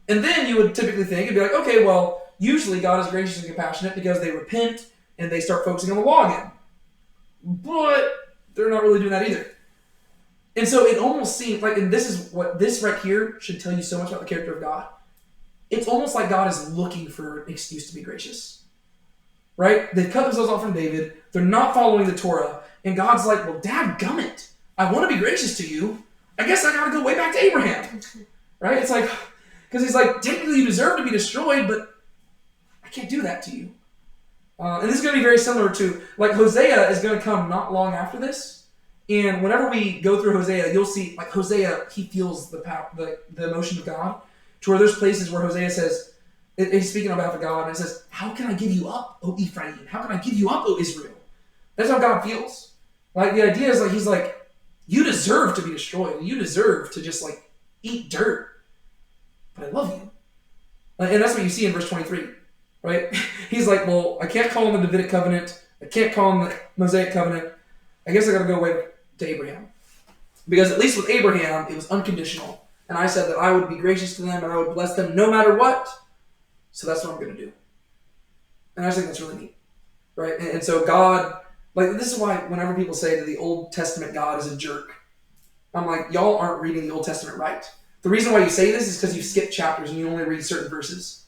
A: And then you would typically think, it'd be like, okay, well, usually God is gracious and compassionate because they repent and they start focusing on the law again. But they're not really doing that either. And so it almost seems like, and this is what this right here should tell you so much about the character of God. It's almost like God is looking for an excuse to be gracious. Right? They've cut themselves off from David. They're not following the Torah. And God's like, well, dadgummit. I want to be gracious to you. I guess I got to go way back to Abraham. Right? It's like, because he's like, technically you deserve to be destroyed, but I can't do that to you. And this is going to be very similar to, like, Hosea is going to come not long after this. And whenever we go through Hosea, you'll see, like, Hosea, he feels the emotion of God. To where there's places where Hosea says, he's speaking on behalf of God, and it says, how can I give you up, O Ephraim? How can I give you up, O Israel? That's how God feels. Like, the idea is, like, he's like, you deserve to be destroyed. You deserve to just, like, eat dirt. But I love you. And that's what you see in verse 23, right? He's like, well, I can't call him the Davidic covenant. I can't call him the Mosaic covenant. I guess I got to go away to Abraham. Because at least with Abraham, it was unconditional. And I said that I would be gracious to them and I would bless them no matter what. So that's what I'm going to do. And I just think that's really neat. Right? And so God, like, this is why whenever people say that the Old Testament God is a jerk, I'm like, y'all aren't reading the Old Testament right. The reason why you say this is because you skip chapters and you only read certain verses.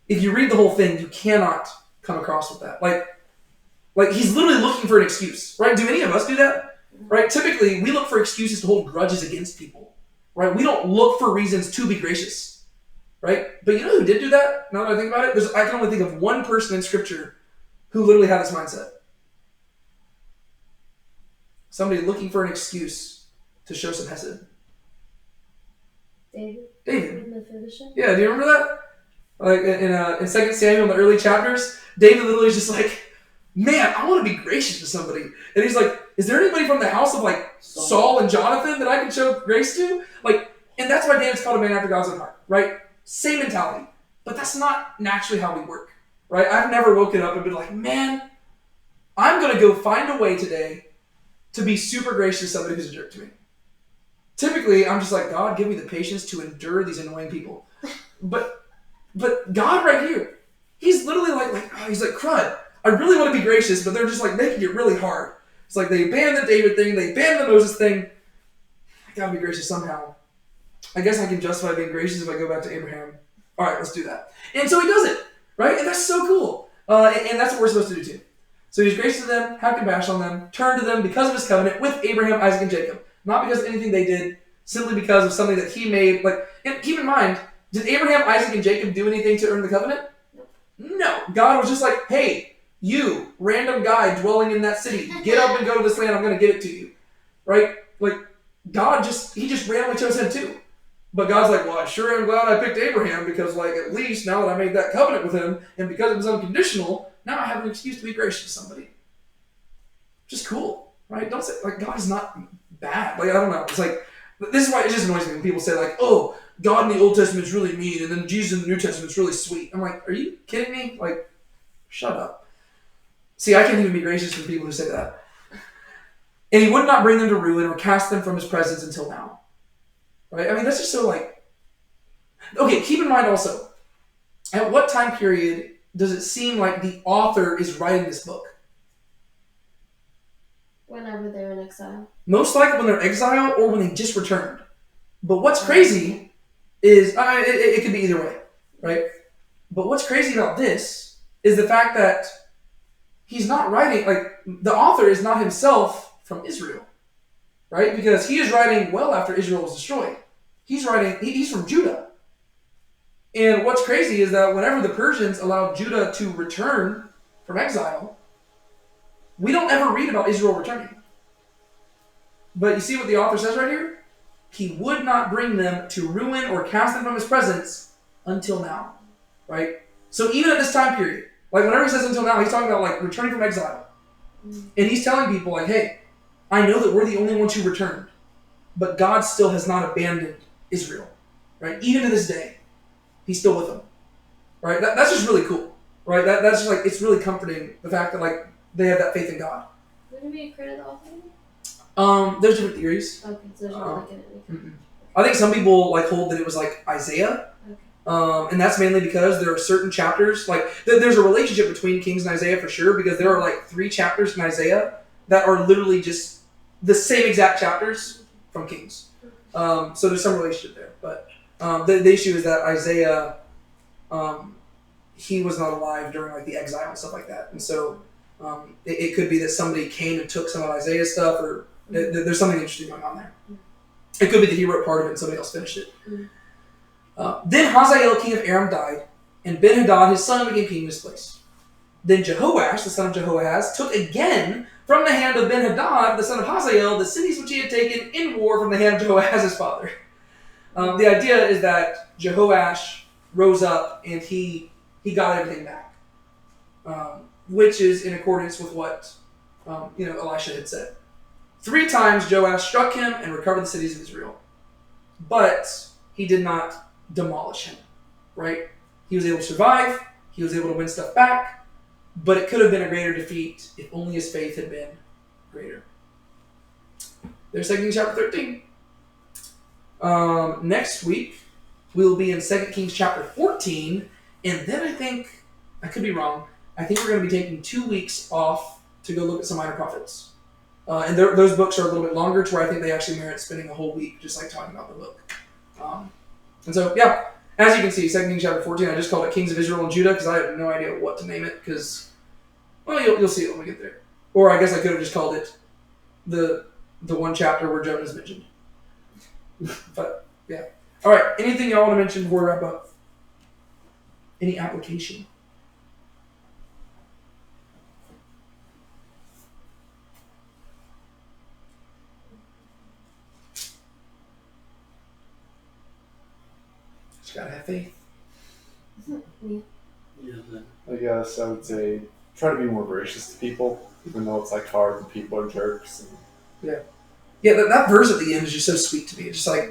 A: If you read the whole thing, you cannot come across with that. Like he's literally looking for an excuse. Right? Do any of us do that? Right? Typically, we look for excuses to hold grudges against people. Right? We don't look for reasons to be gracious. Right? But you know who did do that? Now that I think about it, I can only think of one person in Scripture who literally had this mindset. Somebody looking for an excuse to show some hesed. David. Yeah, do you remember that? Like in 2 Samuel, in the early chapters, David literally is just like, man, I want to be gracious to somebody. And he's like, is there anybody from the house of like Saul and Jonathan that I can show grace to? Like, and that's why David's called a man after God's own heart, right? Same mentality. But that's not naturally how we work, right? I've never woken up and been like, man, I'm going to go find a way today to be super gracious to somebody who's a jerk to me. Typically, I'm just like, God, give me the patience to endure these annoying people. But God right here, he's literally like he's like, crud, I really want to be gracious, but they're just like making it really hard. It's like they banned the David thing, they banned the Moses thing. I gotta be gracious somehow. I guess I can justify being gracious if I go back to Abraham. All right, let's do that. And so he does it, right? And that's so cool. And that's what we're supposed to do too. So he's gracious to them, have compassion on them, turn to them because of his covenant with Abraham, Isaac, and Jacob. Not because of anything they did, simply because of something that he made. Like, and keep in mind, did Abraham, Isaac, and Jacob do anything to earn the covenant? No. God was just like, hey, you, random guy dwelling in that city, get up and go to this land, I'm going to give it to you. Right? Like, God he just randomly chose him too. But God's like, well, I sure am glad I picked Abraham because, like, at least now that I made that covenant with him, and because it was unconditional, now I have an excuse to be gracious to somebody. Just cool, right? Don't say, like, God is not bad. Like, I don't know. It's like, this is why it just annoys me when people say, like, oh, God in the Old Testament is really mean, and then Jesus in the New Testament is really sweet. I'm like, are you kidding me? Like, shut up. See, I can't even be gracious to people who say that. And he would not bring them to ruin or cast them from his presence until now. Right? I mean, that's just so like... Okay, keep in mind also, at what time period does it seem like the author is writing this book?
C: Whenever they're in exile.
A: Most likely when they're exiled or when they just returned. But what's crazy is... it could be either way, right? But what's crazy about this is the fact that he's not writing... Like, the author is not himself from Israel, right? Because he is writing well after Israel was destroyed. He's from Judah. And what's crazy is that whenever the Persians allowed Judah to return from exile, we don't ever read about Israel returning. But you see what the author says right here? He would not bring them to ruin or cast them from his presence until now. Right? So even at this time period, like whenever he says until now, he's talking about like returning from exile. And he's telling people like, hey, I know that we're the only ones who returned, but God still has not abandoned Israel. Right? Even to this day, he's still with them. Right? That's just really cool. Right? That's just like, it's really comforting, the fact that like they have that faith in God.
C: Would we credit the author?
A: There's different theories.
C: Okay, so there's not like anything.
A: I think some people like hold that it was like Isaiah.
C: Okay.
A: And that's mainly because there are certain chapters, like there's a relationship between Kings and Isaiah for sure, because there are like 3 chapters in Isaiah that are literally just the same exact chapters from Kings. So there's some relationship there. But the issue is that Isaiah, he was not alive during like the exile and stuff like that. And so it could be that somebody came and took some of Isaiah's stuff, or there's something interesting going on there. It could be that he wrote part of it and somebody else finished it. Then Hazael, king of Aram, died, and Ben-Hadad, his son, became king in his place. Then Jehoash, the son of Jehoahaz, took again from the hand of Ben-Hadad, the son of Hazael, the cities which he had taken in war from the hand of Jehoahaz, his father. The idea is that Jehoash rose up and he got everything back, which is in accordance with what Elisha had said. 3 times Joash struck him and recovered the cities of Israel, but he did not demolish him. Right? He was able to survive. He was able to win stuff back, but it could have been a greater defeat if only his faith had been greater. There's 2 Kings chapter 13. Next week, we'll be in 2 Kings chapter 14, and then I think, I could be wrong, I think we're going to be taking 2 weeks off to go look at some minor prophets. And those books are a little bit longer, to where I think they actually merit spending a whole week just like talking about the book. And so, yeah, as you can see, 2 Kings chapter 14, I just called it Kings of Israel and Judah because I have no idea what to name it, because, well, you'll see it when we get there. Or I guess I could have just called it the one chapter where Jonah is mentioned. But, yeah. All right, anything y'all want to mention before we wrap up? Any application? Just gotta have faith.
D: I guess I would say try to be more gracious to people, even though it's like hard and people are jerks.
A: Yeah, that verse at the end is just so sweet to me. It's just like,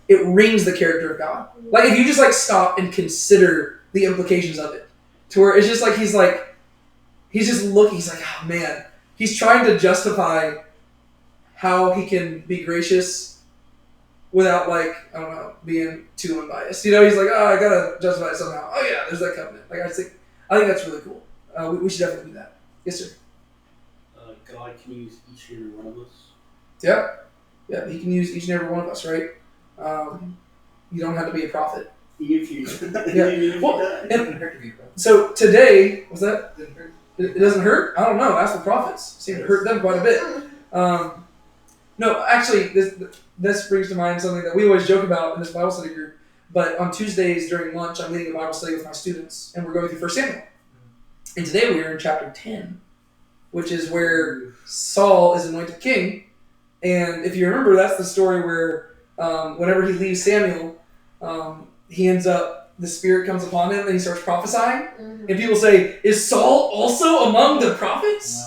A: it rings the character of God. Like, if you just like stop and consider the implications of it, to where it's just like, he's just looking, he's like, oh man, he's trying to justify how he can be gracious without like, I don't know, being too unbiased. He's like, oh, I gotta justify it somehow. Oh yeah, there's that covenant. Like, I think that's really cool. We should definitely do that. Yes, sir.
B: God can use each and every one of us.
A: Yeah, he can use each and every one of us, right? You don't have to be a prophet.
B: Even if you,
A: Yeah. Well,
E: It doesn't hurt to be broken.
A: So today, was that?
E: It doesn't hurt.
A: It doesn't hurt? I don't know. Ask the prophets. It seemed to hurt them quite a bit. No, actually, this brings to mind something that we always joke about in this Bible study group. But on Tuesdays during lunch, I'm leading a Bible study with my students, and we're going through 1 Samuel. And today we are in chapter 10, which is where Saul is anointed king. And if you remember, that's the story where whenever he leaves Samuel, he ends up, the Spirit comes upon him and he starts prophesying. And people say, is Saul also among the prophets?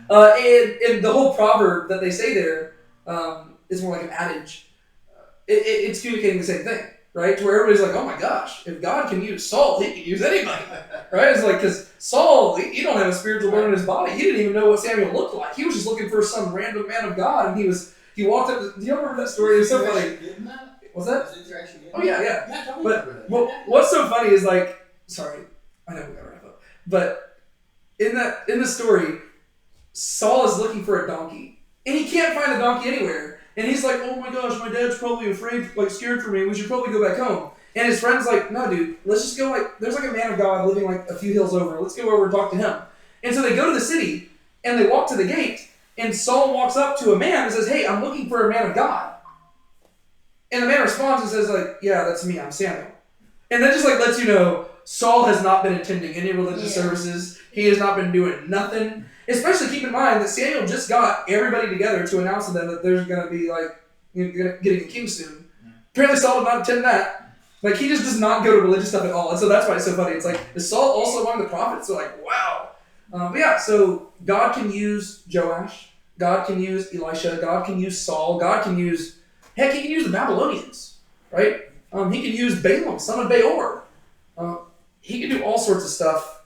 A: And the whole proverb that they say there is more like an adage. It's communicating the same thing, right? To where everybody's like, oh my gosh, if God can use Saul, he can use anybody, right? It's like, because Saul, he don't have a spiritual bone in his body. He didn't even know what Samuel looked like. He was just looking for some random man of God, and he walked up to, do you remember that story? It was so funny. What's that? Oh yeah. But what's so funny is like, sorry, I know we gotta wrap up, but in the story, Saul is looking for a donkey, and he can't find the donkey anywhere. And he's like, oh my gosh, my dad's probably afraid, like scared for me. We should probably go back home. And his friend's like, no, dude, let's just go. Like, there's like a man of God living like a few hills over. Let's go over and talk to him. And so they go to the city, and they walk to the gate, and Saul walks up to a man and says, hey, I'm looking for a man of God. And the man responds and says, like, yeah, that's me. I'm Samuel. And that just like lets you know, Saul has not been attending any religious services. He has not been doing nothing. Especially keep in mind that Samuel just got everybody together to announce to them that there's going to be getting a king soon. Apparently Saul did not attend that. Like, he just does not go to religious stuff at all. And so that's why it's so funny. It's like, is Saul also among the prophets? So like, wow. But yeah, so God can use Joash. God can use Elisha. God can use Saul. God can use, heck, he can use the Babylonians, right? He can use Balaam, son of Beor. He can do all sorts of stuff.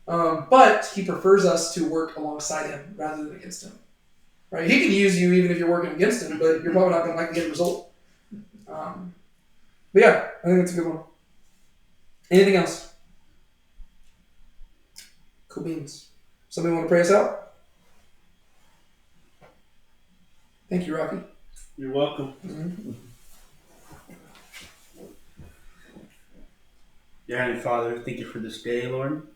A: But he prefers us to work alongside him rather than against him. Right? He can use you even if you're working against him, but you're probably not going to like the end result. But yeah, I think that's a good one. Anything else? Cool beans. Somebody want to pray us out? Thank you, Rocky.
B: You're welcome.
A: Mm-hmm.
B: Dear Heavenly Father, thank you for this day, Lord.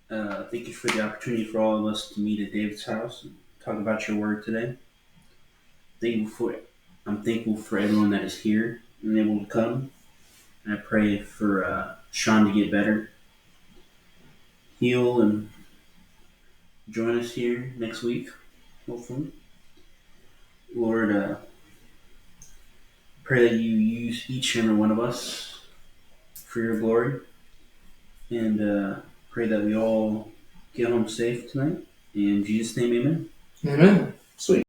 B: Thank you for the opportunity for all of us to meet at David's house and talk about your word today. I'm thankful for everyone that is here and able to come. And I pray for Sean to get better, heal, and join us here next week, hopefully. Lord, pray that you use each and every one of us for your glory. And pray that we all get home safe tonight. In Jesus' name, amen.
A: Amen. Sweet.